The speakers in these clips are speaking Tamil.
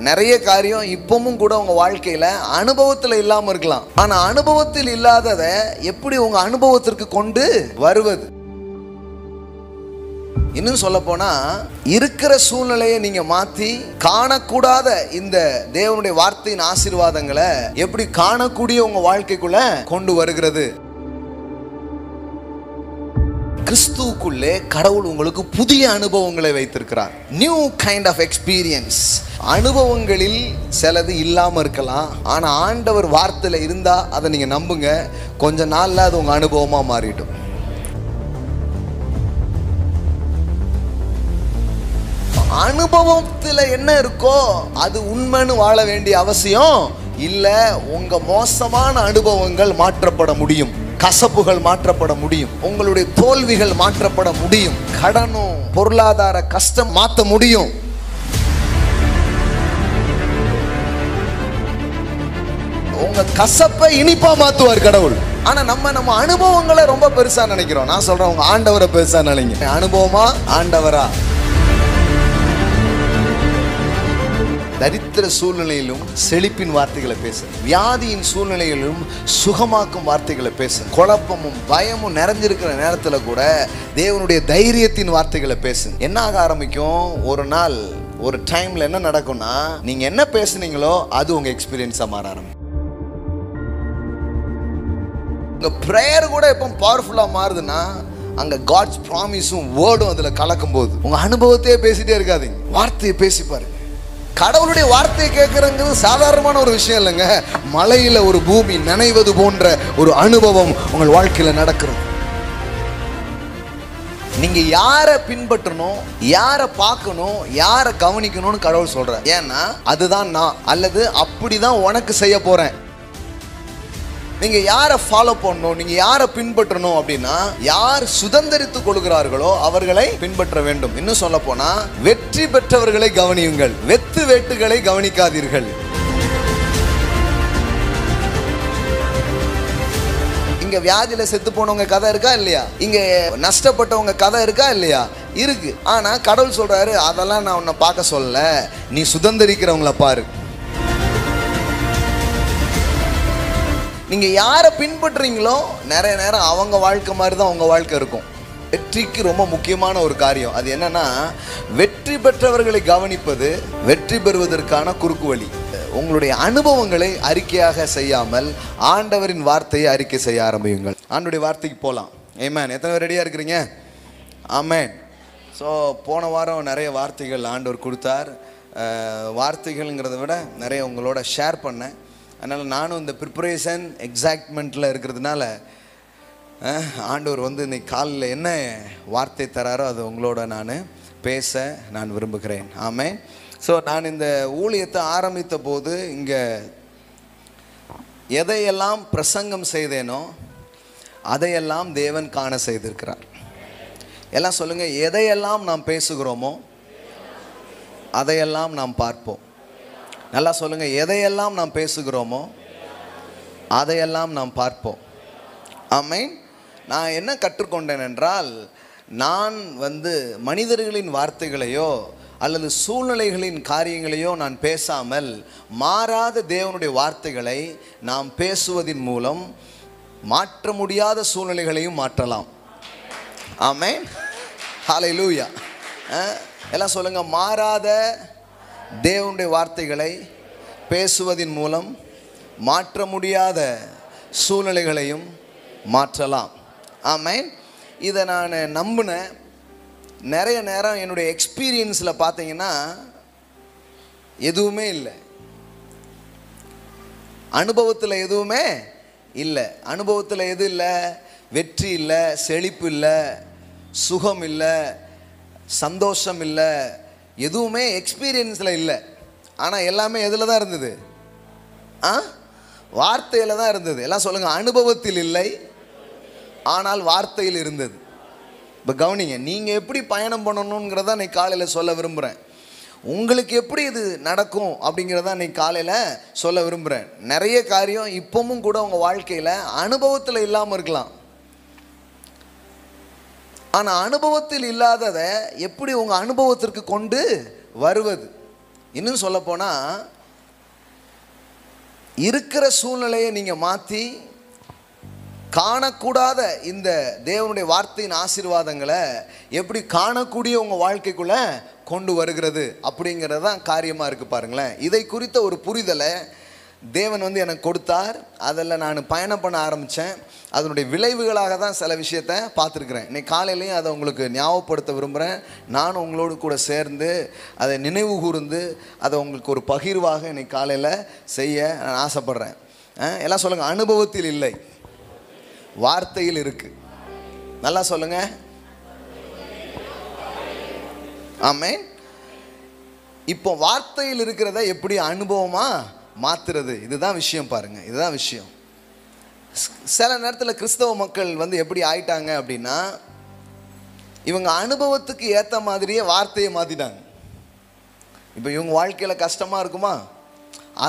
நிறைய காரியம் இப்பவும் கூட உங்க வாழ்க்கையில அனுபவத்துல இல்லாம இருக்கலாம். ஆனா அனுபவத்தில் இல்லாததை எப்படி உங்க அனுபவத்திற்கு கொண்டு வருவது? இன்னும் சொல்ல போனா, இருக்கிற சூழ்நிலையை நீங்க மாத்தி காணக்கூடாத இந்த தேவனுடைய வார்த்தையின் ஆசீர்வாதங்களை எப்படி காணக்கூடிய உங்க வாழ்க்கைக்குள்ள கொண்டு வருகிறது? கிறிஸ்துவுக்குள்ளே கடவுள் உங்களுக்கு புதிய அனுபவங்களை வைத்திருக்கிறார். New kind of experience. அனுபவங்களில் சிலது இல்லாம இருக்கலாம், ஆனா ஆண்டவர் வார்த்தையில இருந்தா அதை நீங்க நம்புங்க, கொஞ்ச நாள்ல அது உங்க அனுபவமா மாறிடும். அனுபவத்துல என்ன இருக்கோ அது உண்மைன்னு வாழ வேண்டிய அவசியம் இல்ல. உங்க மோசமான அனுபவங்கள் மாற்றப்பட முடியும், கசப்புகள் மாற்றப்பட முடியும், உங்களுடைய தோல்விகள் மாற்றப்பட முடியும், கடனும் பொருளாதார கஷ்டம் மாற்ற முடியும். உங்க கசப்பை இனிப்பா மாத்துவார் கடவுள். ஆனா நம்ம அனுபவங்களை ரொம்ப பெருசா நினைக்கிறோம். நான் சொல்றேன், உங்க ஆண்டவரை பெருசா நினைங்க. அனுபவமா ஆண்டவரா? தரித்திர சூழ்நிலையிலும் செழிப்பின் வார்த்தைகளை பேசு, வியாதியின் சூழ்நிலையிலும் சுகமாக்கும் வார்த்தைகளை பேசு, குழப்பமும் பயமும் நிறைஞ்சிருக்கிற நேரத்தில் கூட தேவனுடைய தைரியத்தின் வார்த்தைகளை பேசு. என்ன ஆக ஆரம்பிக்கும்? ஒரு நாள் ஒரு டைம்ல என்ன நடக்கும்னா, நீங்க என்ன பேசுனீங்களோ அது உங்க எக்ஸ்பீரியன்ஸா மாற ஆரம்பிக்கும். உங்க பிரேயர் கூட எப்போ பவர்ஃபுல்லா மாறுதுன்னா, அங்க காட்ஸ் ப்ராமிஸும் வேர்டும் அதுல கலக்கும் போது. உங்க அனுபவத்தையே பேசிட்டே இருக்காதீங்க, வார்த்தையை பேசி பாருங்க. கடவுளுடைய வார்த்தையை கேட்கறங்கிறது சாதாரணமான ஒரு விஷயம் இல்லைங்க. மலையில ஒரு பூமி நனைவது போன்ற ஒரு அனுபவம் உங்கள் வாழ்க்கையில நடக்கிறது. நீங்க யாரை பின்பற்றணும், யாரை பார்க்கணும், யாரை கவனிக்கணும்னு கடவுள் சொல்ற. ஏன்னா அதுதான் நான், அல்லது அப்படிதான் உனக்கு செய்ய போறேன். நீங்க யாரை ஃபாலோ பண்ணணும், நீங்க யாரை பின்பற்றணும் அப்படின்னா, யார் சுதந்திரித்துக் கொள்கிறார்களோ அவர்களை பின்பற்ற வேண்டும். இன்னும் சொல்ல போனா, வெற்றி பெற்றவர்களை கவனியுங்கள், வெத்து வேட்டுகளை கவனிக்காதீர்கள். இங்க வியாதியில செத்து போனவங்க கதை இருக்கா இல்லையா? இங்க நஷ்டப்பட்டவங்க கதை இருக்கா இல்லையா? இருக்கு. ஆனா கடவுள் சொல்றாரு, அதெல்லாம் நான் உன்னை பார்க்க சொல்லல, நீ சுதந்திரிக்கிறவங்கள பாரு. நீங்க யாரை பின்பற்றுறீங்களோ நிறைய நேரம் அவங்க வாழ்க்கை மாதிரி தான் உங்க வாழ்க்கை இருக்கும். வெற்றிக்கு ரொம்ப முக்கியமான ஒரு காரியம் அது என்னன்னா, வெற்றி பெற்றவர்களை கவனிப்பது வெற்றி பெறுவதற்கான குறுக்கு வழி. உங்களுடைய அனுபவங்களை அறிக்கையாக செய்யாமல் ஆண்டவரின் வார்த்தையை அறிக்கை செய்ய ஆரம்பியுங்கள். ஆண்டவருடைய வார்த்தைக்கு போகலாம். ஆமென். எத்தனை பேர் ரெடியா இருக்கிறீங்க? ஆமென். ஸோ போன வாரம் நிறைய வார்த்தைகள் ஆண்டவர் கொடுத்தார். வார்த்தைகள்ங்கிறத விட நிறைய உங்களோட ஷேர் பண்ணேன். அதனால் நானும் இந்த ப்ரிப்பரேஷன் எக்ஸைட்மெண்ட்டில் இருக்கிறதுனால ஆண்டவர் இன்னைக்கு காலையில் என்ன வார்த்தை தராரோ அது உங்களோட நான் பேச நான் விரும்புகிறேன். ஆமென். ஸோ நான் இந்த ஊழியத்தை ஆரம்பித்த போது இங்கே எதையெல்லாம் பிரசங்கம் செய்தேனோ அதையெல்லாம் தேவன் காண செய்திருக்கிறார். எல்லாம் சொல்லுங்கள், எதையெல்லாம் நாம் பேசுகிறோமோ அதையெல்லாம் நாம் பார்ப்போம். நல்லா சொல்லுங்கள், எதையெல்லாம் நாம் பேசுகிறோமோ அதையெல்லாம் நாம் பார்ப்போம். ஆமென். நான் என்ன கற்றுக்கொண்டேன் என்றால், நான் மனிதர்களின் வார்த்தைகளையோ அல்லது சூழ்நிலைகளின் காரியங்களையோ நான் பேசாமல் மாறாத தேவனுடைய வார்த்தைகளை நாம் பேசுவதின் மூலம் மாற்ற முடியாத சூழ்நிலைகளையும் மாற்றலாம். ஆமென். ஹல்லேலூயா. எல்லாம் சொல்லுங்கள், மாறாத தேவனுடைய வார்த்தைகளை பேசுவதின் மூலம் மாற்ற முடியாத சூழ்நிலைகளையும் மாற்றலாம். ஆமென். இதை நான் நம்பினேன். நிறைய நேரம் என்னுடைய எக்ஸ்பீரியன்ஸில் பார்த்தீங்கன்னா எதுவுமே இல்லை, அனுபவத்தில் எதுவுமே இல்லை. அனுபவத்தில் எது இல்லை? வெற்றி இல்லை, செழிப்பு இல்லை, சுகம் இல்லை, சந்தோஷம் இல்லை, எதுவுமே எக்ஸ்பீரியன்ஸில் இல்லை. ஆனால் எல்லாமே எதில் தான் இருந்தது? வார்த்தையில் தான் இருந்தது. எல்லாம் சொல்லுங்கள், அனுபவத்தில் இல்லை ஆனால் வார்த்தையில் இருந்தது. இப்போ கவனிங்க, நீங்கள் எப்படி பயணம் பண்ணணுங்கிறத நான் காலையில் சொல்ல விரும்புகிறேன். உங்களுக்கு எப்படி இது நடக்கும் அப்படிங்கிறத நான் காலையில் சொல்ல விரும்புகிறேன். நிறைய காரியம் இப்பவும் கூட உங்கள் வாழ்க்கையில் அனுபவத்தில் இல்லாமல் இருக்கலாம். ஆனால் அனுபவத்தில் இல்லாததை எப்படி உங்கள் அனுபவத்திற்கு கொண்டு வருவது? இன்னும் சொல்லப்போனால் இருக்கிற சூழ்நிலையை நீங்கள் மாற்றி காணக்கூடாத இந்த தேவனுடைய வார்த்தையின் ஆசீர்வாதங்களை எப்படி காணக்கூடிய உங்கள் வாழ்க்கைக்குள்ளே கொண்டு வருகிறது அப்படிங்கிறது தான் காரியமாக இருக்குது பாருங்களேன். இதை குறித்த ஒரு புரிதலை தேவன் எனக்கு கொடுத்தார். அதில் நான் பயணம் பண்ண ஆரம்பித்தேன். அதனுடைய விளைவுகளாக தான் சில விஷயத்தை பார்த்துருக்குறேன். இன்னைக்கு காலையிலையும் அதை உங்களுக்கு ஞாபகப்படுத்த விரும்புகிறேன். நானும் உங்களோடு கூட சேர்ந்து அதை நினைவு கூர்ந்து அதை உங்களுக்கு ஒரு பகிர்வாக இன்னைக்கு காலையில் செய்ய நான் ஆசைப்பட்றேன். எல்லாம் சொல்லுங்கள், அனுபவத்தில் இல்லை, வார்த்தையில் இருக்கு. நல்லா சொல்லுங்க, ஆமென். இப்போ வார்த்தையில் இருக்கிறத எப்படி அனுபவமாக மாற்றுறது, இதுதான் விஷயம் பாருங்க. இதுதான் விஷயம். சில நேரத்தில் கிறிஸ்தவ மக்கள் எப்படி ஆயிட்டாங்க அப்படின்னா, இவங்க அனுபவத்துக்கு ஏற்ற மாதிரியே வார்த்தையை மாற்றிட்டாங்க. இப்போ இவங்க வாழ்க்கையில் கஷ்டமாக இருக்குமா,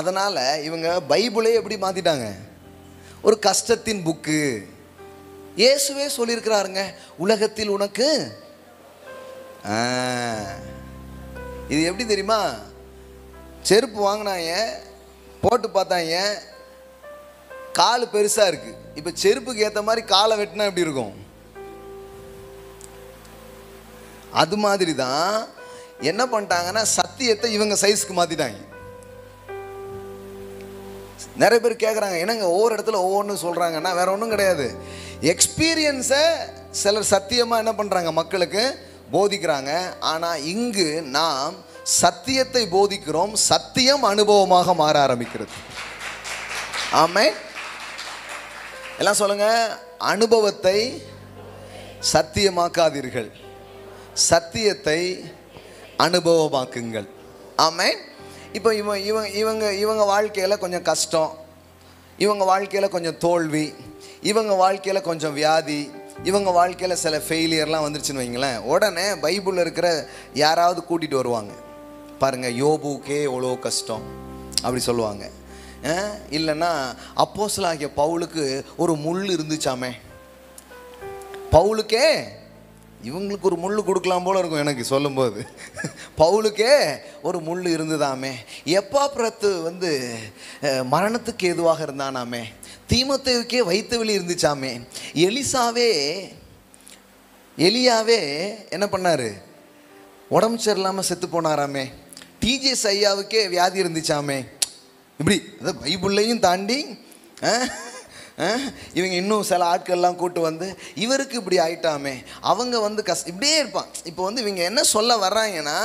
அதனால் இவங்க பைபிளே எப்படி மாற்றிட்டாங்க, ஒரு கஷ்டத்தின் புக்கு. இயேசுவே சொல்லியிருக்கிறாருங்க, உலகத்தில் உனக்கு இது எப்படி தெரியுமா, செருப்பு வாங்கினாங்க, போட்டு பார்த்தாங்க, கால் பெருசாக இருக்குது. இப்போ செருப்புக்கு ஏற்ற மாதிரி காலை வெட்டினா எப்படி இருக்கும், அது மாதிரி தான் என்ன பண்ணிட்டாங்கன்னா சத்தியத்தை இவங்க சைஸ்க்கு மாற்றிட்டாங்க. நிறைய பேர் கேட்குறாங்க, என்னங்க ஒவ்வொரு இடத்துல ஒவ்வொன்றும் சொல்கிறாங்கன்னா, வேற ஒன்றும் கிடையாது. எக்ஸ்பீரியன்ஸை சிலர் சத்தியமாக என்ன பண்ணுறாங்க, மக்களுக்கு போதிக்கிறாங்க. ஆனால் இங்கு நாம் சத்தியத்தை போதிக்கிறோம், சத்தியம் அனுபவமாக மாற ஆரம்பிக்கிறது. ஆமென். எல்லாம் சொல்லுங்க, அனுபவத்தை சத்தியமாக்காதீர்கள், சத்தியத்தை அனுபவமாக்குங்கள். ஆமென். இப்போ இவங்க வாழ்க்கையில் கொஞ்சம் கஷ்டம், இவங்க வாழ்க்கையில் கொஞ்சம் தோல்வி, இவங்க வாழ்க்கையில் கொஞ்சம் வியாதி, இவங்க வாழ்க்கையில் சில ஃபெயிலியர்லாம் வந்துருச்சுன்னு வைங்களேன், உடனே பைபிளில் இருக்கிற யாராவது கூட்டிகிட்டு வருவாங்க. பாருங்கள், யோபுக்கே எவ்வளோ கஷ்டம் அப்படி சொல்லுவாங்க. இல்லைன்னா அப்போஸ்தலனாகிய பவுலுக்கு ஒரு முள் இருந்துச்சாமே, பவுலுக்கே இவங்களுக்கு ஒரு முள் கொடுக்கலாம் போல இருக்கும் எனக்கு சொல்லும்போது. பவுலுக்கே ஒரு முள் இருந்ததாமே, எப்பாப்ரத்து மரணத்துக்கு ஏதுவாக இருந்தானாமே, தீமோத்தேயுக்கே வயிற்று வலி இருந்துச்சாமே, எலியாவே என்ன பண்ணார், உடம்பு சரியில்லாமல் செத்து போனாராமே, டிஜிஎஸ் ஐயாவுக்கே வியாதி இருந்துச்சாமே. இப்படி பைபிள்லையும் தாண்டி இவங்க இன்னும் சில ஆட்கள்லாம் கூட்டு இவருக்கு இப்படி ஆயிட்டாமே, அவங்க இப்படியே இருப்பான். இப்போ இவங்க என்ன சொல்ல வர்றாங்கன்னா,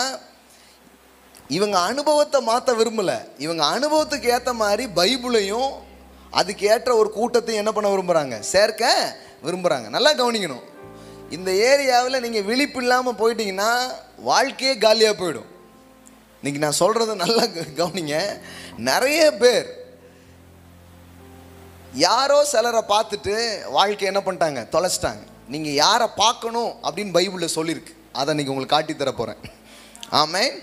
இவங்க அனுபவத்தை மாற்ற விரும்பலை, இவங்க அனுபவத்துக்கு ஏற்ற மாதிரி பைபிளையும் அதுக்கு ஏற்ற ஒரு கூட்டத்தையும் என்ன பண்ண விரும்புகிறாங்க, சேர்க்க விரும்புகிறாங்க. நல்லா கவனிக்கணும். இந்த ஏரியாவில் நீங்கள் விழிப்பு இல்லாமல் போயிட்டீங்கன்னா வாழ்க்கையே காலியாக போயிடும். இன்றைக்கி நான் சொல்கிறத நல்லா கவனிங்க. நிறைய பேர் யாரோ சிலரை பார்த்துட்டு வாழ்க்கை என்ன பண்ணிட்டாங்க, தொலைச்சிட்டாங்க. நீங்கள் யாரை பார்க்கணும் அப்படின்னு பைபிளில் சொல்லியிருக்கு, அதை இன்றைக்கி உங்களுக்கு காட்டித்தர போகிறேன். ஆமென்.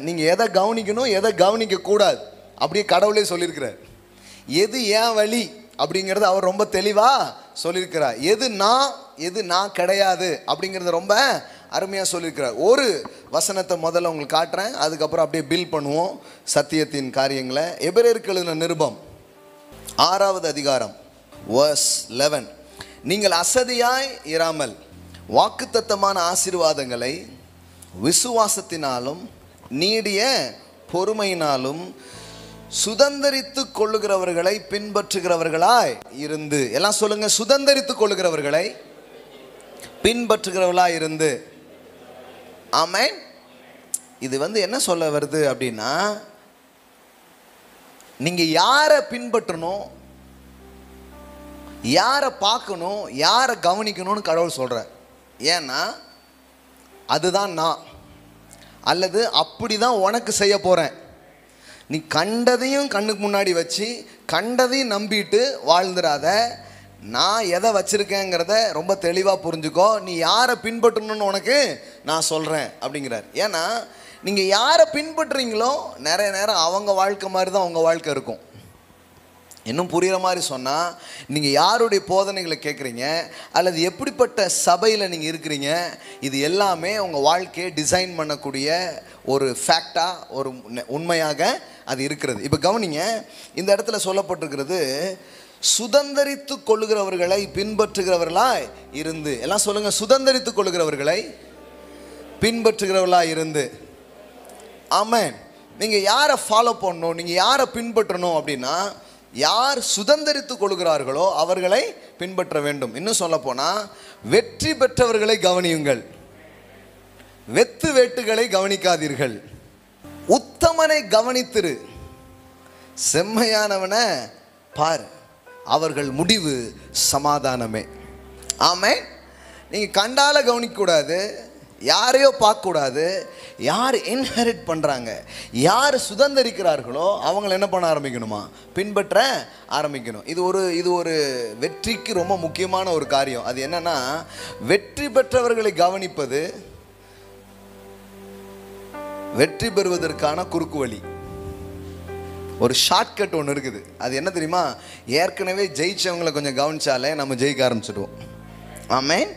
நீங்கள் எதை கவனிக்கணும், எதை கவனிக்கக்கூடாது அப்படியே கடவுளே சொல்லியிருக்கிறார். எது ஏன் வழி அப்படிங்கிறது அவர் ரொம்ப தெளிவாக சொல்லியிருக்கிறார். எது நான் கிடையாது அப்படிங்கிறத ரொம்ப அருமையாக சொல்லியிருக்கிறார். ஒரு வசனத்தை முதல்ல உங்களுக்கு காட்டுறேன், அதுக்கப்புறம் அப்படியே பில் பண்ணுவோம் சத்தியத்தின் காரியங்களை. எபிரேயருக்கு எழுதின நிருபம் 6வது அதிகாரம் verse 11. நீங்கள் அசதியாய் இராமல் வாக்குத்தத்தமான ஆசீர்வாதங்களை விசுவாசத்தினாலும் நீடிய பொறுமையினாலும் சுதந்தரித்து கொள்ளுகிறவர்களை பின்பற்றுகிறவர்களாய் இருந்து, எல்லாம் சொல்லுங்க, சுதந்தரித்து கொள்ளுகிறவர்களை பின்பற்றுகிறவர்களாய் இருந்து. ஆமென். இது என்ன சொல்ல வருது அப்படின்னா, நீங்க யாரை பின்பற்றணும், யாரை பார்க்கணும், யாரை கவனிக்கணும்னு கடவுள் சொல்றார். ஏன்னா அதுதான் நான், அல்லது அப்படிதான் உனக்கு செய்ய போறேன். நீ கண்டதையும் கண்ணுக்கு முன்னாடி வச்சு கண்டதையும் நம்பிட்டு வாழ்ந்துடாத. நான் எதை வச்சிருக்கேங்கிறத ரொம்ப தெளிவாக புரிஞ்சுக்கோ. நீ யாரை பின்பற்றணும்னு உனக்கு நான் சொல்கிறேன் அப்படிங்கிறார். ஏன்னா நீங்கள் யாரை பின்பற்றுறீங்களோ நிறைய நேரம் அவங்க வாழ்க்கை மாதிரி தான் உங்கள் வாழ்க்கை இருக்கும். இன்னும் புரிகிற மாதிரி சொன்னால், நீங்கள் யாருடைய போதனைகளை கேட்குறீங்க அல்லது எப்படிப்பட்ட சபையில் நீங்கள் இருக்கிறீங்க, இது எல்லாமே உங்கள் வாழ்க்கையை டிசைன் பண்ணக்கூடிய ஒரு ஃபேக்டாக, ஒரு உண்மையாக அது இருக்கிறது. இப்போ கவனிங்க, இந்த இடத்துல சொல்லப்பட்டிருக்கிறது, சுதந்தரித்து கொள்ளுகிறவர்களை பின்பற்றுகிறவர்களாய் இருந்து. எல்லாம் சொல்லுங்கள், சுதந்தரித்து கொள்ளுகிறவர்களை பின்பற்றுகிறவர்களாய் இருந்து. ஆமென். நீங்கள் யாரை ஃபாலோ பண்ணணும், நீங்கள் யாரை பின்பற்றணும் அப்படின்னா, யார் சுதந்தரித்து கொள்கிறார்களோ அவர்களை பின்பற்ற வேண்டும். இன்னும் சொல்ல போனால், வெற்றி பெற்றவர்களை கவனியுங்கள், வெத்து வேட்டுகளை கவனிக்காதீர்கள். உத்தமனை கவனித்திரு, செம்மையானவனை பார், அவர்கள் முடிவு சமாதானமே. ஆமென். நீங்கள் கண்டால கவனிக்கக்கூடாது, யாரையோ பார்க்கக்கூடாது. யார் இன்ஹெரிட் பண்ணுறாங்க, யார் சுதந்திரிக்கிறார்களோ அவங்கள என்ன பண்ண ஆரம்பிக்கணுமா, பின்பற்ற ஆரம்பிக்கணும். இது ஒரு வெற்றிக்கு ரொம்ப முக்கியமான ஒரு காரியம். அது என்னன்னா, வெற்றி பெற்றவர்களை கவனிப்பது வெற்றி பெறுவதற்கான குறுக்கு வழி. ஒரு ஷார்ட்கட் ஒன்று இருக்குது. அது என்ன தெரியுமா, ஏற்கனவே ஜெயிச்சவங்களை கொஞ்சம் கவனிச்சாலே நம்ம ஜெயிக்க ஆரம்பிச்சிடுவோம். ஆமென்.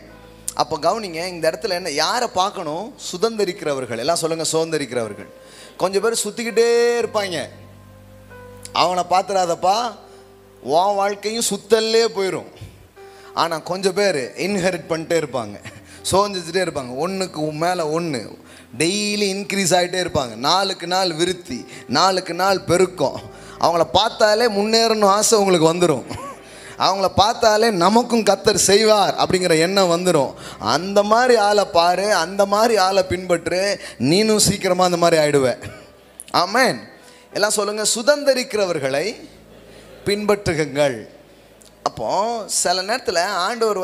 அப்போ கவனிங்க, இந்த இடத்துல என்ன, யாரை பார்க்கணும், சுதந்திரிக்கிறவர்கள். எல்லாம் சொல்லுங்கள், சுதந்திரிக்கிறவர்கள். கொஞ்சம் பேர் சுற்றிக்கிட்டே இருப்பாங்க, அவனை பார்த்துடாதப்பா, உன் வாழ்க்கையும் சுத்தல்லே போயிடும். ஆனால் கொஞ்சம் பேர் இன்ஹெரிட் பண்ணிட்டே இருப்பாங்க, சுதந்திரிச்சுட்டே இருப்பாங்க, ஒன்றுக்கு மேலே ஒன்று டெய்லி இன்க்ரீஸ் ஆகிட்டே இருப்பாங்க. நாளுக்கு நாள் விருத்தி, நாளுக்கு நாள் பெருக்கம். அவங்கள பார்த்தாலே முன்னேறணும் ஆசை உங்களுக்கு வந்துடும். அவங்கள பார்த்தாலே நமக்கும் கர்த்தர் செய்வார் அப்படிங்கிற எண்ணம் வந்துடும். அந்த மாதிரி ஆளை பாரு, அந்த மாதிரி ஆளை பின்பற்று, நீனும் சீக்கிரமாக அந்த மாதிரி ஆயிடுவேன். ஆமென். எல்லாம் சொல்லுங்கள், சுதந்திரிக்கிறவர்களை பின்பற்றுங்கள். அப்போ சில நேரத்தில் ஆண்டவர்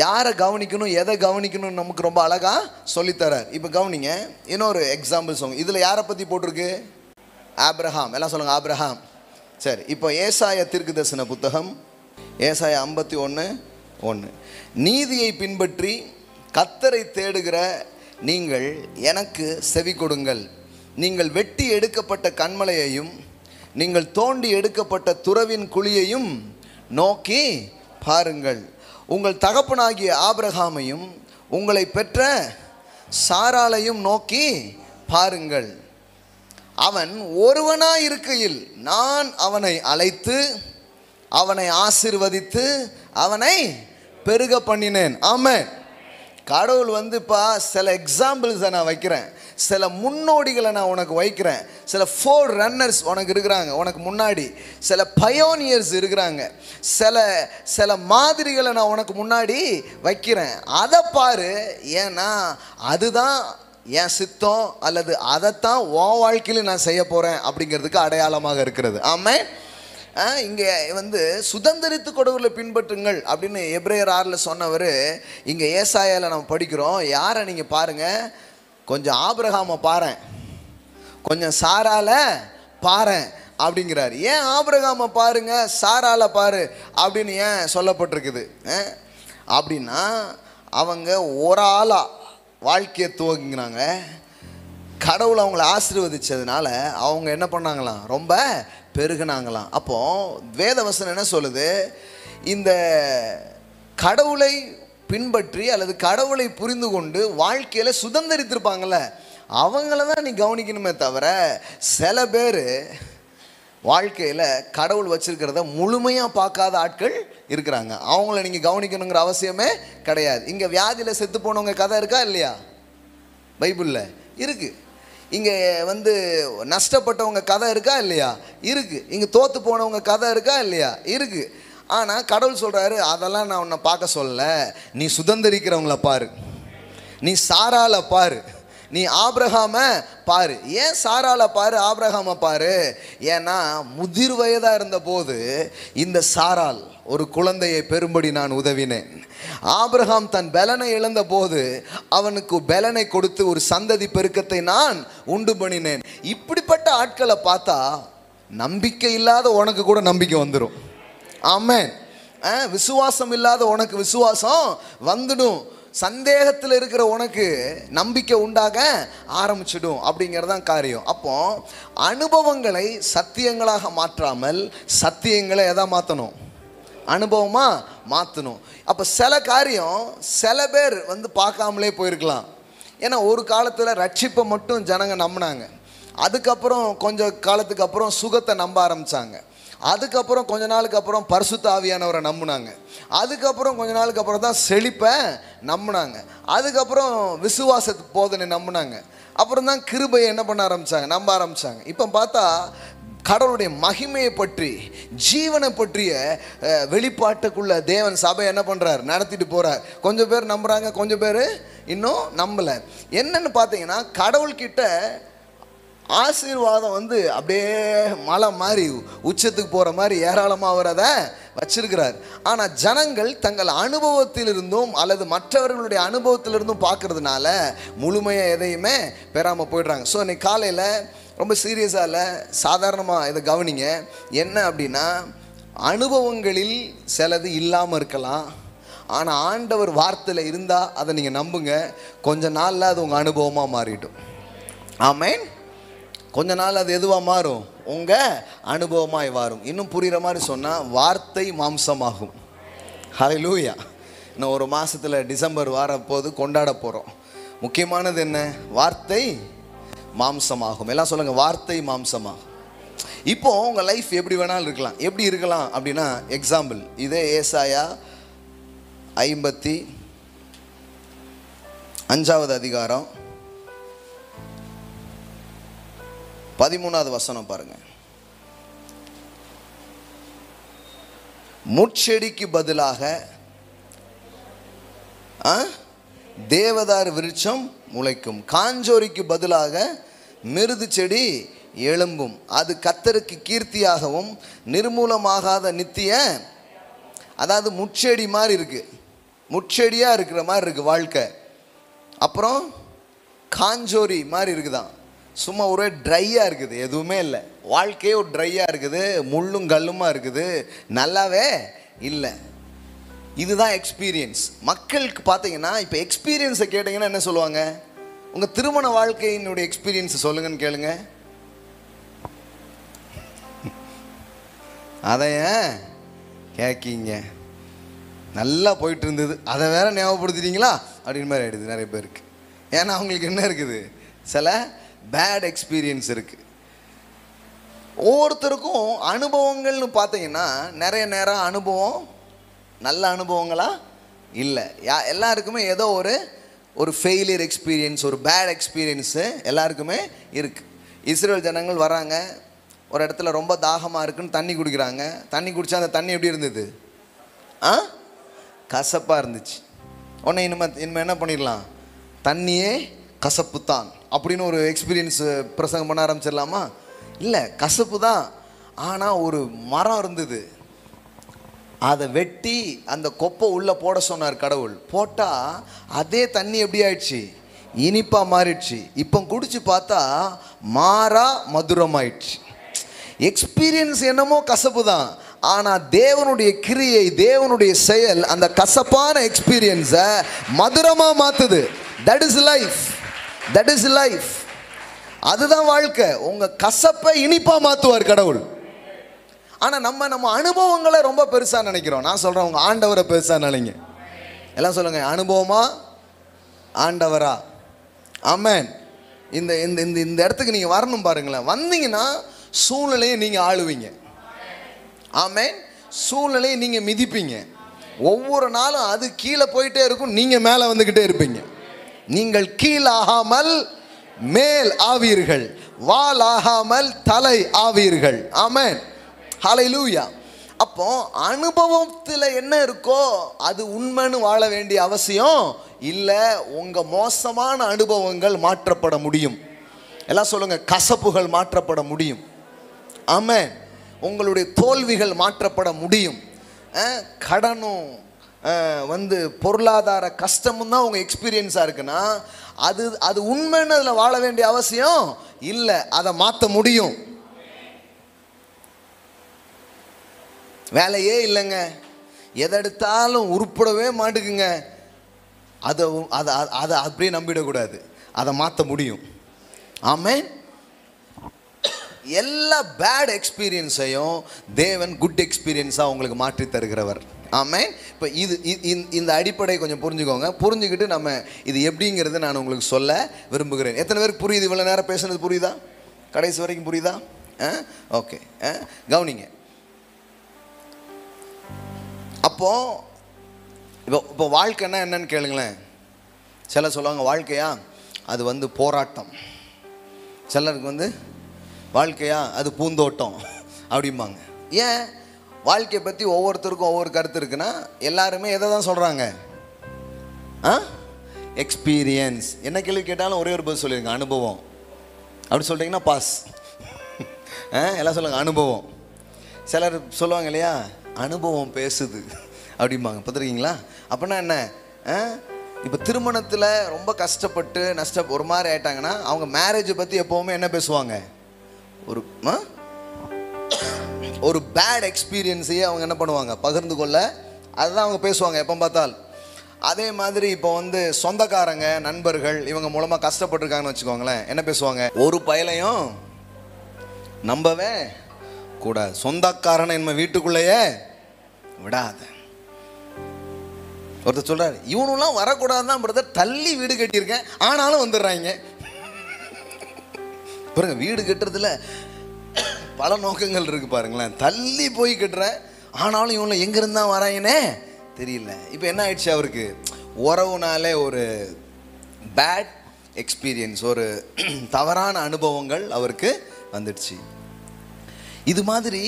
யாரை கவனிக்கணும், எதை கவனிக்கணும் நமக்கு ரொம்ப அழகாக சொல்லித்தரார். இப்போ கவனிங்க, இன்னொரு எக்ஸாம்பிள் சொல்லுங்க. இதில் யாரை பற்றி போட்டிருக்கு, ஆபிரகாம். எல்லாம் சொல்லுங்கள், ஆபிரகாம். சரி, இப்போ ஏசாயா தீர்க்கதரிசன புத்தகம், ஏசாயா 51:1. நீதியை பின்பற்றி கர்த்தரை தேடுகிற நீங்கள் எனக்கு செவி கொடுங்கள். நீங்கள் வெட்டி எடுக்கப்பட்ட கன்மலையையும் நீங்கள் தோண்டி எடுக்கப்பட்ட துறவின் குழியையும் நோக்கி பாருங்கள். உங்கள் தகப்பனாகிய ஆபிரகாமையும் உங்களை பெற்ற சாராளையும் நோக்கி பாருங்கள். அவன் ஒருவனாய் இருக்கையில் நான் அவனை அழைத்து அவனை ஆசீர்வதித்து அவனை பெருக பண்ணினேன். ஆமென். கடவுள் சில எக்ஸாம்பிள்ஸை நான் வைக்கிறேன், சில முன்னோடிகளை நான் உனக்கு வைக்கிறேன். சில ஃபோர் ரன்னர்ஸ் உனக்கு இருக்கிறாங்க, உனக்கு முன்னாடி சில பயோனியர்ஸ் இருக்கிறாங்க, சில மாதிரிகளை நான் உனக்கு முன்னாடி வைக்கிறேன். அதை பாரு, ஏன்னா அதுதான் என் சித்தம், அல்லது அதைத்தான் உன் வாழ்க்கையில் நான் செய்ய போகிறேன் அப்படிங்கிறதுக்கு அடையாளமாக இருக்கிறது. ஆமென். இங்கே சுதந்திரித்து கொடுவர்களை பின்பற்றுங்கள் அப்படின்னு எபிரேயர் 6 சொன்னவர் இங்கே ஏசாயாவில் நம்ம படிக்கிறோம். யாரை நீங்கள் பாருங்கள், கொஞ்சம் ஆபிரகாமை பாரு, கொஞ்சம் சாரால பாரு அப்படிங்கிறார். ஏன் ஆபிரகாமை பாருங்க, சாரால பாரு அப்படின்னு ஏன் சொல்லப்பட்டிருக்குது அப்படின்னா, அவங்க ஒரு ஆளாக வாழ்க்கையை துவங்கினாங்க. கடவுளை அவங்கள ஆசீர்வதிச்சதுனால அவங்க என்ன பண்ணாங்களாம், ரொம்ப பெருகினாங்களாம். அப்போ வேதவசனம் என்ன சொல்லுது, இந்த கடவுளை பின்பற்றி அல்லது கடவுளை புரிந்து கொண்டு வாழ்க்கையில் சுதந்திரித்திருப்பாங்கள்ல, அவங்கள தான் நீ கவனிக்கணுமே தவிர, சில பேர் வாழ்க்கையில் கடவுள் வச்சிருக்கிறத முழுமையாக பார்க்காத ஆட்கள் இருக்கிறாங்க. அவங்கள நீங்கள் கவனிக்கணுங்கிற அவசியமே கிடையாது. இங்கே வியாதியில் செத்து போனவங்க கதை இருக்கா இல்லையா, பைபிளில் இருக்குது. இங்கே நஷ்டப்பட்டவங்க கதை இருக்கா இல்லையா, இருக்குது. இங்கே தோற்று போனவங்க கதை இருக்கா இல்லையா, இருக்குது. ஆனால் கடவுள் சொல்கிறாரு, அதெல்லாம் நான் உன்னை பார்க்க சொல்லலை, நீ சுதந்திரிக்கிறவங்கள பாரு, நீ சாரால பாரு, நீ ஆபிரகாமை பாரு. ஏன் சாரால பாரு, ஆபிரகாமை பாரு? ஏன்னா முதிர் வயதாக இருந்தபோது இந்த சாரால் ஒரு குழந்தையை பெறும்படி நான் உதவினேன். ஆபிரகாம் தன் பலனை இழந்த போது அவனுக்கு பலனை கொடுத்து ஒரு சந்ததி பெருக்கத்தை நான் உண்டு பண்ணினேன். இப்படிப்பட்ட ஆட்களை பார்த்தா நம்பிக்கை இல்லாத உனக்கு கூட நம்பிக்கை வந்துடும். ஆமென். விசுவாசம் இல்லாத உனக்கு விசுவாசம் வந்துடும். சந்தேகத்தில் இருக்கிற உனக்கு நம்பிக்கை உண்டாக ஆரம்பிச்சிடும் அப்படிங்கிறதான் காரியம். அப்போ அனுபவங்களை சத்தியங்களாக மாற்றாமல் சத்தியங்களை எதா மாற்றணும்? அனுபவமாக மாற்றணும். அப்போ சில காரியம் சில பேர் பார்க்காமலே போயிருக்கலாம். ஏன்னா ஒரு காலத்தில் ரட்சிப்பை மட்டும் ஜனங்க நம்பினாங்க. அதுக்கப்புறம் கொஞ்சம் காலத்துக்கு அப்புறம் சுகத்தை நம்ப ஆரம்பித்தாங்க. அதுக்கப்புறம் கொஞ்ச நாளுக்கு அப்புறம் பரிசுத்த ஆவியானவரை நம்பினாங்க. அதுக்கப்புறம் கொஞ்ச நாளுக்கு அப்புறம் தான் செழிப்பை நம்பினாங்க. அதுக்கப்புறம் விசுவாசத்து போதனை நம்பினாங்க. அப்புறம் தான் கிருபையை என்ன பண்ண ஆரம்பித்தாங்க? நம்ப ஆரம்பித்தாங்க. இப்போ பார்த்தா கடவுளுடைய மகிமையை பற்றி, ஜீவனை பற்றிய வெளிப்பாட்டுக்குள்ள தேவன் சபை என்ன பண்ணுறார்? நடத்திட்டு போகிறார். கொஞ்சம் பேர் நம்புகிறாங்க, கொஞ்சம் பேர் இன்னும் நம்பலை. என்னன்னு பார்த்தீங்கன்னா, கடவுள்கிட்ட ஆசீர்வாதம் அப்படியே மலை மாதிரி உச்சத்துக்கு போகிற மாதிரி ஏராளமாக அவர் அதை வச்சிருக்கிறார். ஆனால் ஜனங்கள் தங்கள் அனுபவத்திலிருந்தும் அல்லது மற்றவர்களுடைய அனுபவத்திலிருந்தும் பார்க்கறதுனால முழுமையாக எதையுமே பெறாமல் போயிடுறாங்க. ஸோ இன்னைக்கு காலையில் ரொம்ப சீரியஸாக இல்லை, சாதாரணமாக இதை கவனிங்க. என்ன அப்படின்னா, அனுபவங்களில் சிலது இல்லாமல் இருக்கலாம். ஆனால் ஆண்டவர் வார்த்தையில் இருந்தால் அதை நீங்கள் நம்புங்க, கொஞ்ச நாளில் அது உங்கள் அனுபவமாக மாறிடும். ஆமேன். கொஞ்ச நாள் அது எதுவாக மாறும்? உங்கள் அனுபவமாய் மாறும். இன்னும் புரிகிற மாதிரி சொன்னால், வார்த்தை மாம்சமாகும். ஹல்லேலூயா. இன்னும் ஒரு மாதத்தில் டிசம்பர் வரப்போது கொண்டாட போகிறோம். முக்கியமானது என்ன? வார்த்தை மாம்சமாகும். எல்லாம் சொல்லுங்கள், வார்த்தை மாம்சமாகும். இப்போ உங்கள் லைஃப் எப்படி வேணாலும் இருக்கலாம். எப்படி இருக்கலாம் அப்படின்னா, எக்ஸாம்பிள் இதே ஏசாயா 55வது அதிகாரம் 13வது வசனம் பாருங்க. முட்செடிக்கு பதிலாக தேவதார் விருட்சம் முளைக்கும், காஞ்சோரிக்கு பதிலாக மிருது செடி எழும்பும். அது கர்த்தருக்கு கீர்த்தியாகவும் நிர்மூலமாகாத நித்திய, அதாவது முட்செடி மாதிரி இருக்கு, முட்செடியாக இருக்கிற மாதிரி இருக்கு வாழ்க்கை. அப்புறம் காஞ்சோரி மாதிரி இருக்குதான், சும்மா ஒரே ட்ரையாக இருக்குது, எதுவுமே இல்லை. வாழ்க்கையே ஒரு ட்ரையாக இருக்குது, முள்ளும் கல்லுமாக இருக்குது, நல்லாவே இல்லை. இதுதான் எக்ஸ்பீரியன்ஸ். மக்களுக்கு பார்த்தீங்கன்னா, இப்போ எக்ஸ்பீரியன்ஸை கேட்டிங்கன்னா என்ன சொல்லுவாங்க? உங்கள் திருமண வாழ்க்கையினுடைய எக்ஸ்பீரியன்ஸ் சொல்லுங்கன்னு கேளுங்க. அதை ஏன் கேட்கீங்க? நல்லா போயிட்டு இருந்தது, அதை வேற ஞாபகப்படுத்திட்டீங்களா அப்படின்னு மாதிரி ஆகிடுது நிறைய பேருக்கு. ஏன்னா அவங்களுக்கு என்ன இருக்குது? சில பேட் எக்ஸ்பீரியன்ஸ் இருக்குது. ஒவ்வொருத்தருக்கும் அனுபவங்கள்னு பார்த்தீங்கன்னா நிறைய நேரம் அனுபவம் நல்ல அனுபவங்களா இல்லை. எல்லாருக்குமே ஏதோ ஒரு ஃபெயிலியர் எக்ஸ்பீரியன்ஸ், ஒரு பேட் எக்ஸ்பீரியன்ஸு எல்லாருக்குமே இருக்குது. இஸ்ரேல் ஜனங்கள் வராங்க, ஒரு இடத்துல ரொம்ப தாகமாக இருக்குன்னு தண்ணி குடிக்கிறாங்க. தண்ணி குடித்தா அந்த தண்ணி எப்படி இருந்தது? கசப்பாக இருந்துச்சு. உடனே இனிமேல் என்ன பண்ணிடலாம்? தண்ணியே கசப்பு தான் அப்படின்னு ஒரு எக்ஸ்பீரியன்ஸ் பிரசங்கம் பண்ண ஆரம்பிச்சிடலாமா? இல்லை, கசப்பு தான். ஆனால் ஒரு மரம் இருந்தது, அதை வெட்டி அந்த கொப்பை உள்ளே போட சொன்னார் கடவுள். போட்டால் அதே தண்ணி எப்படி ஆயிடுச்சு? இனிப்பாக மாறிடுச்சு. இப்போ குடிச்சு பார்த்தா மாறா மதுரமாயிடுச்சு. எக்ஸ்பீரியன்ஸ் என்னமோ கசப்பு தான், ஆனால் தேவனுடைய கிரியை, தேவனுடைய செயல் அந்த கசப்பான எக்ஸ்பீரியன்ஸை மதுரமாக மாற்றுது. That is life, that is life. அதுதான் வாழ்க்கை. உங்கள் கசப்பை இனிப்பாக மாற்றுவார் கடவுள். ஆனால் நம்ம அனுபவங்களை ரொம்ப பெருசாக நினைக்கிறோம். நான் சொல்கிறேன், உங்கள் ஆண்டவரை பெருசாக நினைங்க. எல்லாம் சொல்லுங்கள், அனுபவமா ஆண்டவரா? ஆமென். இந்த இந்த இந்த இந்த இடத்துக்கு நீங்கள் வரணும் பாருங்களேன். வந்தீங்கன்னா சூழ்நிலையை நீங்கள் ஆளுவீங்க. ஆமென். சூழ்நிலையை நீங்கள் மிதிப்பீங்க. ஒவ்வொரு நாளும் அது கீழே போயிட்டே இருக்கும், நீங்கள் மேலே வந்துக்கிட்டே இருப்பீங்க. நீங்கள் கீழாகாமல் மேல் ஆவீர்கள், வால் ஆகாமல் தலை ஆவீர்கள். ஆமென். ஹல்லேலூயா. அப்போ அனுபவத்தில் என்ன இருக்கோ அது உண்மைன்னு வாழ வேண்டிய அவசியம் இல்லை. உங்கள் மோசமான அனுபவங்கள் மாற்றப்பட முடியும். எல்லாம் சொல்லுங்க, கசப்புகள் மாற்றப்பட முடியும். ஆமென். உங்களுடைய தோல்விகள் மாற்றப்பட முடியும். கடனும் பொருளாதார கஷ்டமும் தான் உங்கள் எக்ஸ்பீரியன்ஸாக இருக்குன்னா அது உண்மைன்னு அதில் வாழ வேண்டிய அவசியம் இல்லை. அதை மாற்ற முடியும். வேலையே இல்லைங்க, எதை எடுத்தாலும் உருப்படவே மாட்டுக்குங்க, அதை அதை அதை அப்படியே நம்பிடக்கூடாது, அதை மாற்ற முடியும். ஆமென். எல்லா பேட் எக்ஸ்பீரியன்ஸையும் தேவன் குட் எக்ஸ்பீரியன்ஸாக உங்களுக்கு மாற்றி தருகிறவர். ஆமென். இப்போ இந்த அடிப்படை கொஞ்சம் புரிஞ்சுக்கோங்க. புரிஞ்சுக்கிட்டு நம்ம இது எப்படிங்கிறது நான் உங்களுக்கு சொல்ல விரும்புகிறேன். எத்தனை பேருக்கு புரியுது? இவ்வளோ நேரம் பேசுனது புரியுதா? கடைசி வரைக்கும் புரியுதா? ஓகே, கவனிங்க. அப்போது இப்போ வாழ்க்கைன்னா என்னன்னு கேளுங்களேன். சிலர் சொல்லுவாங்க வாழ்க்கையா அது போராட்டம், சிலருக்கு வாழ்க்கையா அது பூந்தோட்டம் அப்படிம்பாங்க. ஏன்? வாழ்க்கையை பற்றி ஒவ்வொருத்தருக்கும் ஒவ்வொரு கருத்து இருக்குன்னா எல்லாருமே எதை தான் சொல்கிறாங்க? எக்ஸ்பீரியன்ஸ். என்ன கேள்வி கேட்டாலும் ஒரே ஒரு பதில் சொல்லிடுங்க, அனுபவம். அப்படி சொல்கிறீங்கன்னா பாஸ். எல்லாம் சொல்லுங்கள் அனுபவம். சிலர் சொல்லுவாங்க இல்லையா, அனுபவம் பேசுது அப்படிம்பாங்க. பார்த்துருக்கீங்களா? அப்படின்னா என்ன? இப்போ திருமணத்தில் ரொம்ப கஷ்டப்பட்டு ஒரு மாதிரி ஆயிட்டாங்கன்னா அவங்க மேரேஜை பற்றி எப்போவுமே என்ன பேசுவாங்க? ஒரு பேட் எக்ஸ்பீரியன்ஸையே அவங்க என்ன பண்ணுவாங்க? பகிர்ந்து கொள்ள அதுதான் அவங்க பேசுவாங்க எப்போ பார்த்தால். அதே மாதிரி இப்போ சொந்தக்காரங்க, நண்பர்கள் இவங்க மூலமாக கஷ்டப்பட்டுருக்காங்கன்னு வச்சுக்கோங்களேன், என்ன பேசுவாங்க? ஒரு பயலையும் நம்பவே கூடாது, சொந்தக்காரனை நம்ம வீட்டுக்குள்ளேயே விடாத. ஒருத்தர் சொல்றாரு, இவனுலாம் வரக்கூடாதுதான் பிரதர், தள்ளி வீடு கட்டியிருக்கேன் ஆனாலும் வந்துடுறாங்க. பாருங்க, வீடு கட்டுறதுல பல நோக்கங்கள் இருக்கு பாருங்களேன். தள்ளி போய் கட்டுறேன் ஆனாலும் இவனை எங்கிருந்து தான் வராங்கன்னே தெரியல. இப்போ என்ன ஆயிடுச்சு? அவருக்கு உறவுனாலே ஒரு பேட் எக்ஸ்பீரியன்ஸ், ஒரு தவறான அனுபவங்கள் அவருக்கு வந்துடுச்சு. இது மாதிரி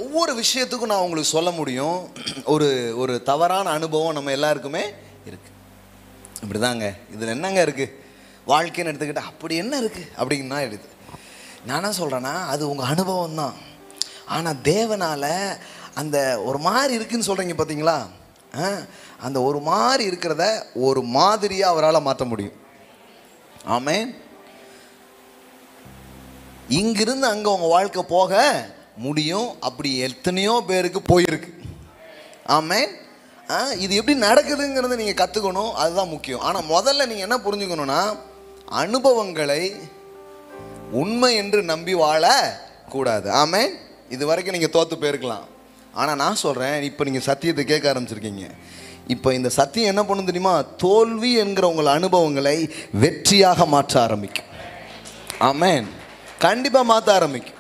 ஒவ்வொரு விஷயத்துக்கும் நான் உங்களுக்கு சொல்ல முடியும். ஒரு தவறான அனுபவம் நம்ம எல்லாருக்குமே இருக்கு. இப்படிதாங்க, இதில் என்னங்க இருக்கு வாழ்க்கைன்னு எடுத்துக்கிட்டா அப்படி என்ன இருக்கு அப்படின்னா எடுத்து நான் என்ன சொல்கிறேன்னா, அது உங்கள் அனுபவம் தான். ஆனால் தேவனால் அந்த ஒரு மாதிரி இருக்குன்னு சொல்கிறீங்க பார்த்தீங்களா, அந்த ஒரு மாதிரி இருக்கிறத ஒரு மாதிரியாக அவரால் மாற்ற முடியும். ஆமென். இங்கிருந்து அங்கே உங்கள் வாழ்க்கை போக முடியும். அப்படி எத்தனையோ பேருக்கு போயிருக்கு. ஆமென். இது எப்படி நடக்குதுங்கிறத நீங்கள் கற்றுக்கணும், அதுதான் முக்கியம். ஆனால் முதல்ல நீங்கள் என்ன புரிஞ்சுக்கணுன்னா, அனுபவங்களை உண்மை என்று நம்பி வாழக்கூடாது. ஆமென். இது வரைக்கும் நீங்கள் தோற்று போயிருக்கலாம். ஆனால் நான் சொல்கிறேன், இப்போ நீங்கள் சத்தியத்தை கேட்க ஆரம்பிச்சிருக்கீங்க. இப்போ இந்த சத்தியம் என்ன பண்ணும் தெரியுமா? தோல்வி என்கிற உங்கள் அனுபவங்களை வெற்றியாக மாற்ற ஆரம்பிக்கும். ஆமென். கண்டிப்பாக மாற்ற ஆரம்பிக்கும்.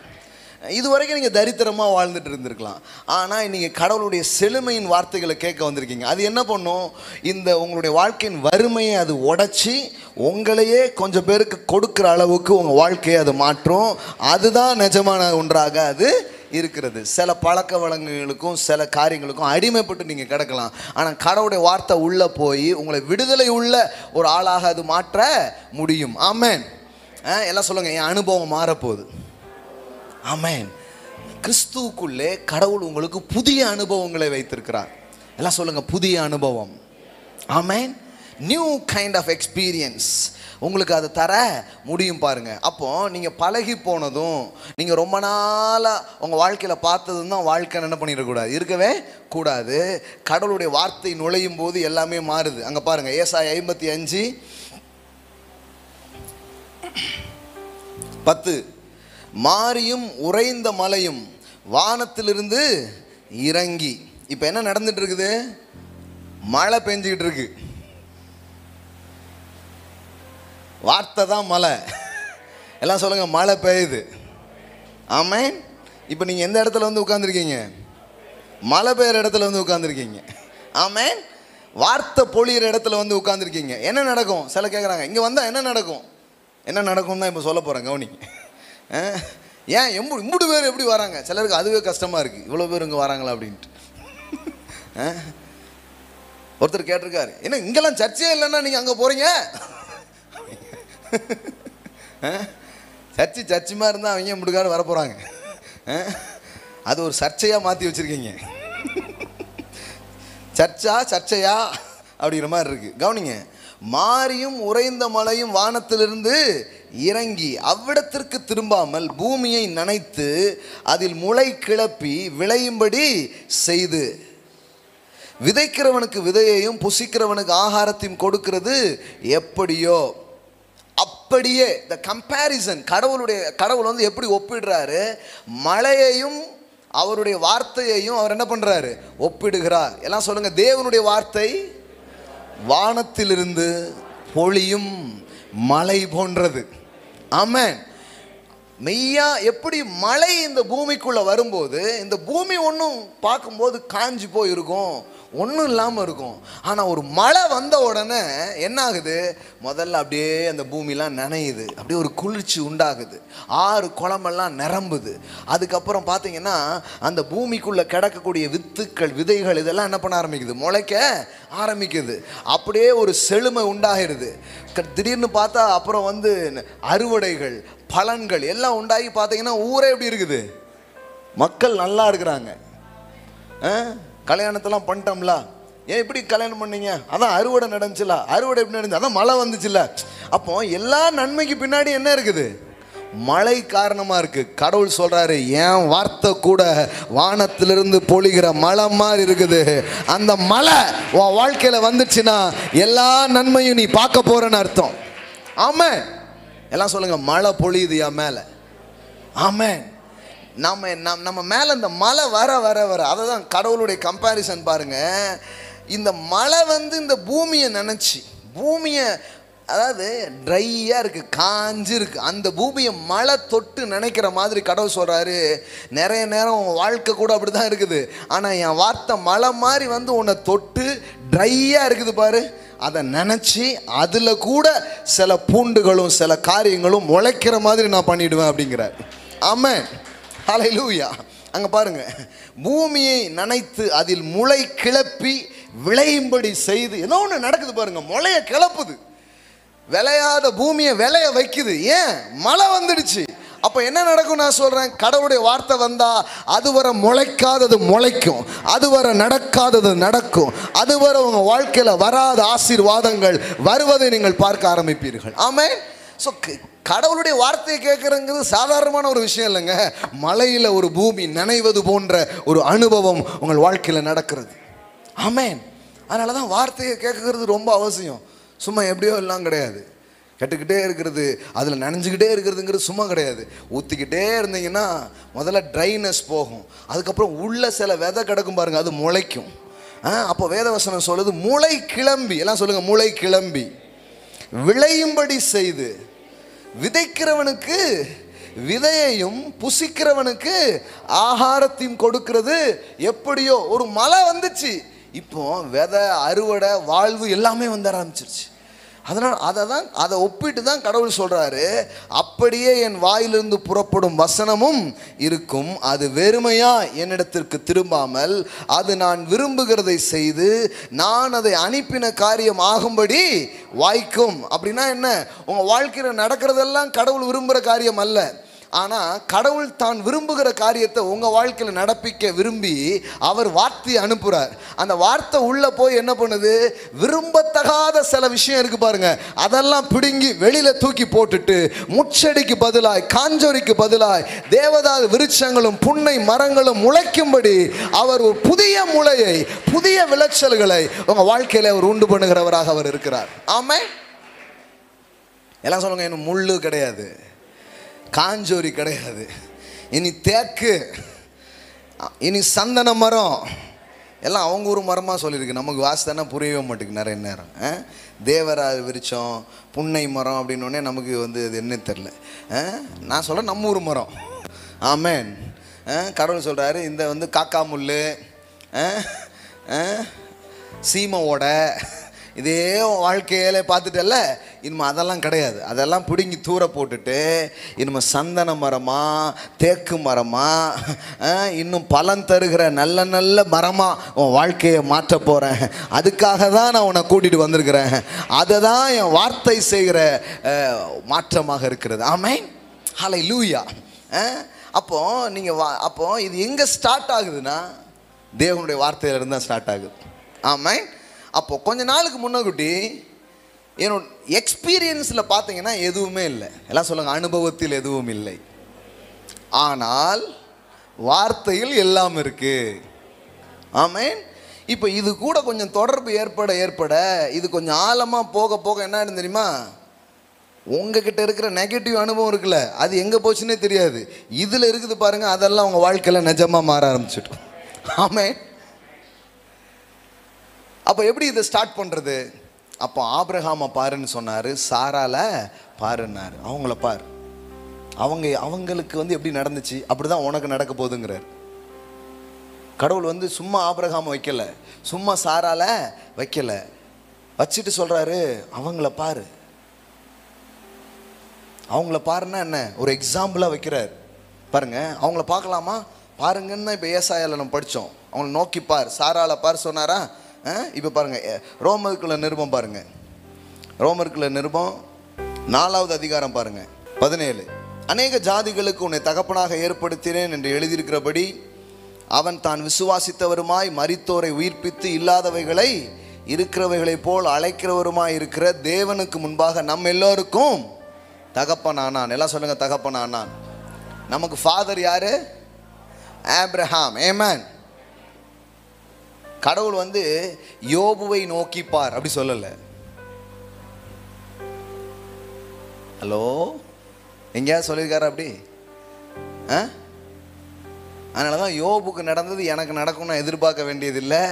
இது வரைக்கும் நீங்கள் தரித்திரமாக வாழ்ந்துட்டு இருந்திருக்கலாம். ஆனால் நீங்கள் கடவுளுடைய செழுமையின் வார்த்தைகளை கேட்க வந்திருக்கீங்க. அது என்ன பண்ணும்? இந்த உங்களுடைய வாழ்க்கையின் வறுமையை அது உடைச்சி உங்களையே கொஞ்சம் பேருக்கு கொடுக்குற அளவுக்கு உங்கள் வாழ்க்கையை அது மாற்றும். அதுதான் நிஜமான ஒன்றாக அது இருக்கிறது. சில பழக்க வழக்கங்களுக்கும் சில காரியங்களுக்கும் அடிமைப்பட்டு நீங்கள் கிடக்கலாம். ஆனால் கடவுளுடைய வார்த்தை உள்ளே போய் உங்களை விடுதலை உள்ள ஒரு ஆளாக அது மாற்ற முடியும். ஆமென். எல்லாம் சொல்லுங்கள், என் அனுபவம் மாறப்போகுது. ஆமென். கிறிஸ்துவுக்குள்ளே கடவுள் உங்களுக்கு புதிய அனுபவங்களை வைத்திருக்கிறார். எல்லாம் சொல்லுங்கள், புதிய அனுபவம். ஆமென். நியூ கைண்ட் ஆஃப் எக்ஸ்பீரியன்ஸ் உங்களுக்கு அதை தர முடியும் பாருங்க. அப்போ நீங்கள் பழகி போனதும் நீங்கள் ரொம்ப நாளாக உங்கள் வாழ்க்கையில் பார்த்ததும் தான் வாழ்க்கை என்ன பண்ணிடக்கூடாது, இருக்கவே கூடாது. கடவுளுடைய வார்த்தை நுழையும் போது எல்லாமே மாறுது. அங்கே பாருங்க, ஏசாயா 55:10, மாரியும் உறைந்த மலையும் வானத்திலிருந்து இறங்கி. இப்போ என்ன நடந்துட்டு இருக்குது? மழை பெஞ்சிக்கிட்டு இருக்கு. வார்த்தை தான் மழை. எல்லாம் சொல்லுங்க, மழை பெய்யுது. ஆமென். இப்போ நீங்கள் எந்த இடத்துல உட்காந்துருக்கீங்க? மழை பெய்கிற இடத்துல உட்காந்துருக்கீங்க. ஆமென். வார்த்தை பொழியிற இடத்துல உட்காந்துருக்கீங்க. என்ன நடக்கும்? சில கேட்குறாங்க, இங்கே வந்தால் என்ன நடக்கும்? என்ன நடக்கும் தான் இப்போ சொல்ல போகிறேன், கவனிங்க. ஏன் இம்புடு பேர் எப்படி வராங்க? சிலருக்கு அதுவே கஷ்டமாக இருக்குது, இவ்வளோ பேர் இங்கே வராங்களா அப்படின்ட்டு. ஒருத்தர் கேட்டிருக்காரு, என்ன இங்கெல்லாம் சர்ச்சே இல்லைன்னா நீங்கள் அங்கே போகிறீங்க? சர்ச்சைமாக இருந்தால் அவங்க முடுக்காரு வர போகிறாங்க. அது ஒரு சர்ச்சையாக மாற்றி வச்சுருக்கீங்க. சர்ச்சையா அப்படிங்கிற மாதிரி இருக்குது. கவனிங்க, மாரியும் உறைந்த மலையும் வானத்திலிருந்து இறங்கி அவ்விடத்திற்கு திரும்பாமல் பூமியை நனைத்து அதில் முளை கிளப்பி விளையும்படி செய்து விதைக்கிறவனுக்கு விதையையும் புசிக்கிறவனுக்கு ஆகாரத்தையும் கொடுக்கிறது எப்படியோ அப்படியே. இந்த கம்பேரிசன், கடவுள் வந்து எப்படி ஒப்பிடுறாரு, மழையையும் அவருடைய வார்த்தையையும் அவர் என்ன பண்றாரு, ஒப்பிடுகிறார். எல்லாம் சொல்லுங்க, தேவனுடைய வார்த்தை வானத்திலிருந்து பொழியும் மழை போன்றது. ஆமென். மெய்யா எப்படி மழை இந்த பூமிக்குள்ள வரும்போது, இந்த பூமி ஒன்றும் பார்க்கும்போது காஞ்சி போய் இருக்கும், ஒன்றும் இல்லாமல் இருக்கும். ஆனால் ஒரு மழை வந்த உடனே என்ன ஆகுது, முதல்ல அப்படியே அந்த பூமிலாம் நனையுது, அப்படியே ஒரு குளிர்ச்சி உண்டாகுது, ஆறு குளமெல்லாம் நிரம்புது. அதுக்கப்புறம் பார்த்தீங்கன்னா அந்த பூமிக்குள்ளே கிடக்கக்கூடிய வித்துக்கள், விதைகள் இதெல்லாம் என்ன பண்ண ஆரம்பிக்குது, முளைக்க ஆரம்பிக்குது. அப்படியே ஒரு செழுமை உண்டாகிடுது. திடீர்னு பார்த்தா அப்புறம் வந்து அறுவடைகள், பலன்கள் எல்லாம் உண்டாகி பார்த்தீங்கன்னா ஊரே எப்படி இருக்குது, மக்கள் நல்லா இருக்கிறாங்க. கல்யாணத்தெல்லாம் பண்ணிட்டோம்ல, ஏன் இப்படி கல்யாணம் பண்ணீங்க, அதான் அறுவடை நடந்துச்சுல, அறுவடை எப்படி நடந்துச்சு, அதான் மழை வந்துச்சுல. அப்போ எல்லா நன்மைக்கு பின்னாடி என்ன இருக்குது, மழை காரணமாக இருக்குது. கடவுள் சொல்கிறாரு, என் வார்த்தை கூட வானத்திலிருந்து பொழிகிற மழை மாதிரி இருக்குது. அந்த மழை உன் வாழ்க்கையில் வந்துச்சுன்னா எல்லா நன்மையும் நீ பார்க்க போகிறன்னு அர்த்தம். ஆமென். எல்லாம் சொல்லுங்கள், மழை பொழியுது என் மேலே. ஆமென். நம்ம மேலே இந்த மழை வர வர வர, அதை தான் கடவுளுடைய கம்பேரிசன் பாருங்க. இந்த மழை வந்து இந்த பூமியை நினச்சி, பூமியை அதாவது ட்ரையாக இருக்குது, காஞ்சி இருக்குது, அந்த பூமியை மழை தொட்டு நினைக்கிற மாதிரி கடவுள் சொல்கிறாரு, நிறைய நேரம் உன் வாழ்க்கை கூட அப்படி தான் இருக்குது. ஆனால் என் வார்த்தை மழை மாதிரி வந்து உன்னை தொட்டு ட்ரையாக இருக்குது பாரு, அதை நினச்சி அதில் கூட சில பூண்டுகளும் சில காரியங்களும் முளைக்கிற மாதிரி நான் பண்ணிவிடுவேன் அப்படிங்கிறார். ஆமென். ஹல்லேலூயா. அங்கே பாருங்க, பூமியை நனைத்து அதில் முளை கிளப்பி விளையும்படி செய்து, ஏதோ ஒன்று நடக்குது பாருங்க, முளைய கிளப்புது, விளையாத பூமியை விளைய வைக்குது. ஏன், மழை வந்துடுச்சு. அப்போ என்ன நடக்கும் நான் சொல்கிறேன், கடவுளுடைய வார்த்தை வந்தால் அதுவரை முளைக்காதது முளைக்கும், அதுவரை நடக்காதது நடக்கும், அதுவரை உங்கள் வாழ்க்கையில் வராத ஆசீர்வாதங்கள் வருவதை நீங்கள் பார்க்க ஆரம்பிப்பீர்கள். ஆமென். ஸோ கடவுளுடைய வார்த்தையை கேட்குறங்கிறது சாதாரணமான ஒரு விஷயம் இல்லைங்க. மழையில் ஒரு பூமி நனைவது போன்ற ஒரு அனுபவம் உங்கள் வாழ்க்கையில் நடக்கிறது. ஆமென். அதனால தான் வார்த்தையை கேட்குறது ரொம்ப அவசியம். சும்மா எப்படியோ எல்லாம் கிடையாது, கேட்டுக்கிட்டே இருக்கிறது, அதில் நனைஞ்சிக்கிட்டே இருக்கிறதுங்கிறது சும்மா கிடையாது. ஊற்றிக்கிட்டே இருந்தீங்கன்னா முதல்ல ட்ரைனஸ் போகும், அதுக்கப்புறம் உள்ள சில விதை கிடக்கும் பாருங்கள், அது முளைக்கும். அப்போ வேதவசனம் சொல்லுது, முளை கிளம்பி, எல்லாம் சொல்லுங்கள், முளை கிளம்பி விளையும்படி செய்து, விதைக்கிறவனுக்கு விதையையும் புசிக்கிறவனுக்கு ஆகாரத்தையும் கொடுக்கிறது எப்படியோ. ஒரு மழை வந்துச்சு, இப்போ விதை, அறுவடை, வாழ்வு எல்லாமே வந்து ஆரம்பிச்சிருச்சு. அதனால் அதை ஒப்பிட்டு தான் கடவுள் சொல்கிறாரு, அப்படியே என் வாயிலிருந்து புறப்படும் வசனமும் இருக்கும், அது வெறுமையா என்னிடத்திற்கு திரும்பாமல் அது நான் விரும்புகிறதை செய்து நான் அதை அனுப்பின காரியம் ஆகும்படி வாய்க்கும். அப்படின்னா என்ன, உங்கள் வாழ்க்கையில் நடக்கிறதெல்லாம் கடவுள் விரும்புகிற காரியம் அல்ல. ஆனால் கடவுள் தான் விரும்புகிற காரியத்தை உங்கள் வாழ்க்கையில் நடப்பிக்க விரும்பி அவர் வார்த்தையை அனுப்புகிறார். அந்த வார்த்தை உள்ளே போய் என்ன பண்ணுது, விரும்பத்தகாத சில விஷயம் இருக்குது பாருங்க, அதெல்லாம் பிடுங்கி வெளியில் தூக்கி போட்டுட்டு முச்செடிக்கு பதிலாய், காஞ்சோரிக்கு பதிலாய் தேவதாரு விருட்சங்களும் புன்னை மரங்களும் முளைக்கும்படி அவர் ஒரு புதிய முளையை, புதிய விளைச்சல்களை உங்கள் வாழ்க்கையில் அவர் உண்டு பண்ணுகிறவராக அவர் இருக்கிறார். ஆமென். எல்லாம் சொல்லுங்க, இன்னும் முள்ளு கிடையாது, காஞ்சோரி கிடையாது, இனி தேக்கு, இனி சந்தன மரம், எல்லாம் அவங்க ஒரு மரமாக சொல்லியிருக்கு. நமக்கு வாசனை புரியவே மாட்டேங்குது நிறைய நேரம். தேவராறு விருட்சம், புன்னை மரம் அப்படின்னோடனே நமக்கு வந்து அது என்ன தெரில. நான் சொல்கிறேன் நம்ம ஊர் மரம். ஆமென். கடவுள் சொல்கிறாரு, இந்த வந்து காக்கா முள், சீமை ஓடை, இதே வாழ்க்கையில பார்த்துட்டல, இனிமேல் அதெல்லாம் கிடையாது. அதெல்லாம் பிடுங்கி தூர போட்டுட்டு இனிமேல் சந்தன மரமா, தேக்கு மரமா, இன்னும் பலன் தருகிற நல்ல நல்ல மரமாக உன் வாழ்க்கையை மாற்ற போகிறேன். அதுக்காக தான் நான் உன்னை கூட்டிகிட்டு வந்திருக்கிறேன். அதை தான் என் வார்த்தை செய்கிற மாற்றமாக இருக்கிறது. ஆமென். ஹல்லேலூயா. அப்போ இது எங்கே ஸ்டார்ட் ஆகுதுன்னா, தேவனுடைய வார்த்தையிலிருந்து தான் ஸ்டார்ட் ஆகுது. ஆமென். அப்போது கொஞ்ச நாளுக்கு முன்னகுட்டி என்னோட எக்ஸ்பீரியன்ஸில் பார்த்தீங்கன்னா எதுவுமே இல்லை. எல்லாம் சொல்லுங்கள், அனுபவத்தில் எதுவும் இல்லை, ஆனால் வார்த்தையில் எல்லாம் இருக்குது. ஆமென். இப்போ இது கூட கொஞ்சம் தொடர்பு ஏற்பட இது கொஞ்சம் ஆழமாக போக போக என்ன ஆயிடும் தெரியுமா? உங்ககிட்ட இருக்கிற நெகட்டிவ் அனுபவம் இருக்குல்ல, அது எங்கே போச்சுன்னே தெரியாது. இதில் இருக்குது பாருங்கள், அதெல்லாம் உங்கள் வாழ்க்கையில் நிஜமாக மாற ஆரம்பிச்சிட்டோம். ஆமே. அப்போ எப்படி இதை ஸ்டார்ட் பண்ணுறது? அப்போ ஆபிரகாமை பாருன்னு சொன்னார், சாரால பாருன்னாரு. அவங்கள பாரு, அவங்களுக்கு எப்படி நடந்துச்சு, அப்படி தான் உனக்கு நடக்க போகுதுங்கிறார். கடவுள் சும்மா ஆபிரகாமை வைக்கல, சும்மா சாரால வைக்கல, வச்சுட்டு சொல்கிறாரு அவங்கள பாரு. அவங்கள பாருன்னா என்ன, ஒரு எக்ஸாம்பிளாக வைக்கிறார். பாருங்க, அவங்கள பார்க்கலாமா, பாருங்கன்னு தான் இப்போ ஏசாயால நம்ம படித்தோம். அவங்கள நோக்கி பார், சாரால பார் சொன்னாரா? இப்போ பாருங்க, ரோமருக்குள்ள நிருபம் பாருங்க, ரோமருக்குள்ள நிருபம் 4வது அதிகாரம் பாருங்க 17. அநேக ஜாதிகளுக்கு உன்னை தகப்பனாக ஏற்படுத்தினேன் என்று எழுதியிருக்கிறபடி அவன் தான் விசுவாசித்தவருமாய் மரித்தோரை உயிர்ப்பித்து இல்லாதவைகளை இருக்கிறவைகளைப் போல் அழைக்கிறவருமாய் இருக்கிற தேவனுக்கு முன்பாக நம்ம எல்லோருக்கும் தகப்பனானான். எல்லாம் சொல்லுங்க, தகப்பனானான். நமக்கு ஃபாதர் யாரு? ஆபிரகாம். ஆமென். கடவுள் யோபுவை நோக்கி பார் அப்படி சொல்லல. ஹலோ, எங்கேயாவது சொல்லியிருக்காரு அப்படி? அதனால தான் யோபுக்கு நடந்தது எனக்கு நடக்கும்னு எதிர்பார்க்க வேண்டியதில்லை.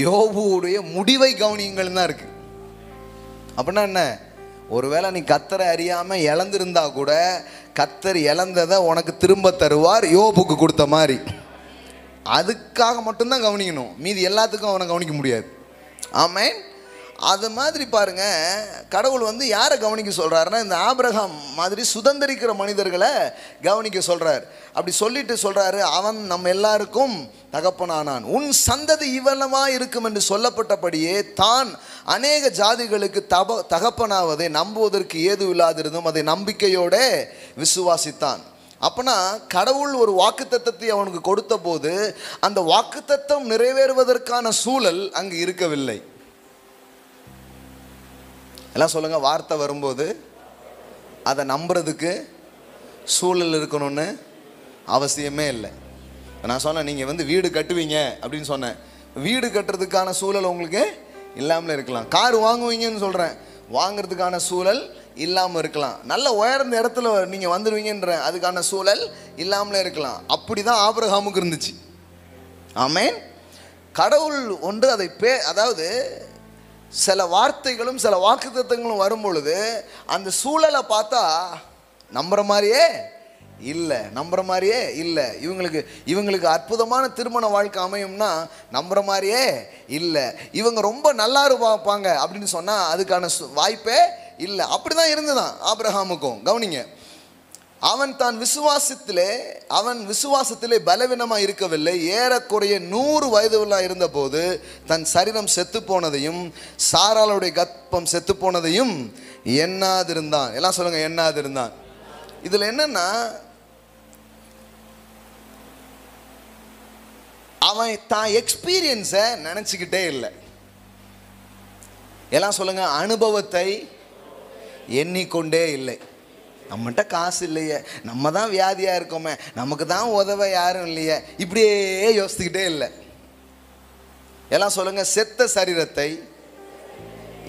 யோபுடைய முடிவை கவனியுங்கள் தான் இருக்கு. அப்படின்னா என்ன, ஒருவேளை நீ கர்த்தரை அறியாமல் இழந்திருந்தா கூட கர்த்தர் இழந்ததை உனக்கு திரும்ப தருவார், யோபுக்கு கொடுத்த மாதிரி. அதுக்காக மட்டும்தான் கவனிக்கணும், மீதி எல்லாத்துக்கும் அவனை கவனிக்க முடியாது. ஆமென். அது மாதிரி பாருங்க, கடவுள் யாரை கவனிக்க சொல்றாருன்னா, இந்த ஆபிரகாம் மாதிரி சுதந்திரிக்கிற மனிதர்களை கவனிக்க சொல்றார். அப்படி சொல்லிட்டு சொல்றாரு, அவன் நம்ம எல்லாருக்கும் தகப்பனானான், உன் சந்ததி இவ்வளவா இருக்கும் என்று சொல்லப்பட்டபடியே தான் அநேக ஜாதிகளுக்கு தகப்பனாவதை நம்புவதற்கு ஏது இல்லாதிருந்தும் அதை நம்பிக்கையோட விசுவாசித்தான். அப்பனா கடவுள் ஒரு வாக்குத்தத்தத்தை அவனுக்கு கொடுத்த போது அந்த வாக்குத்தத்தம் நிறைவேறுவதற்கான சூழல் அங்கு இருக்கவில்லை. எல்லாம் சொல்லுங்க, வார்த்தை வரும்போது அதை நம்புறதுக்கு சூழல் இருக்கணும்னு அவசியமே இல்லை. நான் சொன்னேன், நீங்கள் வீடு கட்டுவீங்க அப்படின்னு சொன்னேன், வீடு கட்டுறதுக்கான சூழல் உங்களுக்கு இல்லாமல் இருக்கலாம். கார் வாங்குவீங்கன்னு சொல்கிறேன், வாங்கிறதுக்கான சூழல் இல்லாமல் இருக்கலாம். நல்ல உயர்ந்த இடத்துல நீங்கள் வந்துடுவீங்கன்ற அதுக்கான சூழல் இல்லாமல் இருக்கலாம். அப்படி தான் ஆபிரகாமுக்கு இருந்துச்சு. ஆமென். கடவுள் அதை அதாவது சில வார்த்தைகளும் சில வாக்குத்தத்தங்களும் வரும் பொழுது அந்த சூழலை பார்த்தா நம்புற மாதிரியே இல்லை. இவங்களுக்கு அற்புதமான திருமண வாழ்க்கை அமையும்னா நம்புற மாதிரியே இல்லை. இவங்க ரொம்ப நல்லா இருப்பாங்க அப்படின்னு சொன்னால் அதுக்கான வாய்ப்பே இல்லை. அப்படி தான் இருந்துதான் ஆபிரகாமுக்கும். கவனிங்க, அவன் விசுவாசத்திலே பலவீனமாக இருக்கவில்லை. ஏறக்குறைய 100 வயதுலாம் இருந்தபோது தன் சரீரம் செத்து போனதையும் சாராளுடைய கர்ப்பம் செத்து போனதையும் எண்ணாதிருந்தான். எல்லாம் சொல்லுங்க, எண்ணாதிருந்தான். இதில் என்னன்னா, அவன் தான் எக்ஸ்பீரியன்ஸை நினச்சிக்கிட்டே இல்லை. எல்லாம் சொல்லுங்க, அனுபவத்தை எண்ணிக்கொண்டே இல்லை. நம்மகிட்ட காசு இல்லையே, நம்ம தான் வியாதியாக இருக்கோமே, நமக்கு தான் உதவ யாரும் இல்லையே, இப்படியே யோசித்துக்கிட்டே இல்லை. எல்லாம் சொல்லுங்க, செத்த சரீரத்தை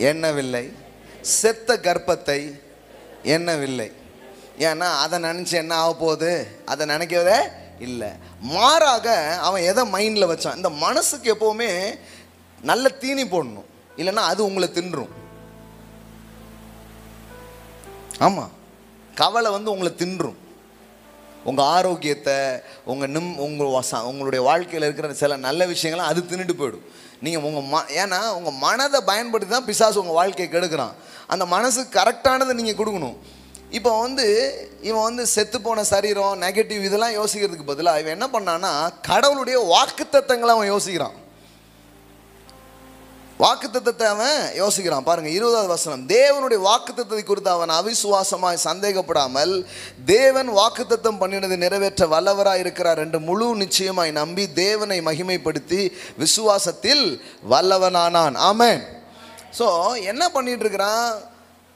எண்ணவில்லை, செத்த கர்ப்பத்தை எண்ணவில்லை. ஏன்னா அதை நினச்சி என்ன ஆக போகுது, அதை நினைக்கவே இல்லை. மாறாக அவன் எதை மைண்டில் வச்சான், இந்த மனசுக்கு எப்போவுமே நல்ல தீனி போடணும், இல்லைன்னா அது உங்களை தின்றும். ஆமாம், கவலை உங்களை தின்றும். உங்கள் ஆரோக்கியத்தை, உங்களுடைய வாழ்க்கையில் இருக்கிற சில நல்ல விஷயங்கள்லாம் அது தின்னுட்டு போயிடும். நீங்கள் ஏன்னா உங்கள் மனதை பயன்படுத்தி தான் பிசாசு உங்கள் வாழ்க்கையை கெடுக்கிறான். அந்த மனசுக்கு கரெக்டானதை நீங்கள் கொடுக்கணும். இப்போ இவன் செத்து போன சரீரம், நெகட்டிவ் இதெல்லாம் யோசிக்கிறதுக்கு பதிலாக இவன் என்ன பண்ணான்னா கடவுளுடைய வாக்குத்தத்தங்களை அவன் யோசிக்கிறான். வாக்குத்தத்தத்தை அவன் யோசிக்கிறான். பாருங்க 20வது வசனம், தேவனுடைய வாக்குத்தத்தத்தை குறித்து அவன் அவிசுவாசமாய் சந்தேகப்படாமல் தேவன் வாக்குத்தத்தம் பண்ணினதை நிறைவேற்ற வல்லவராய் இருக்கிறார் என்று முழு நிச்சயமாய் நம்பி தேவனை மகிமைப்படுத்தி விசுவாசத்தில் வல்லவனானான். ஆமென். ஸோ என்ன பண்ணிட்டு இருக்கிறான்,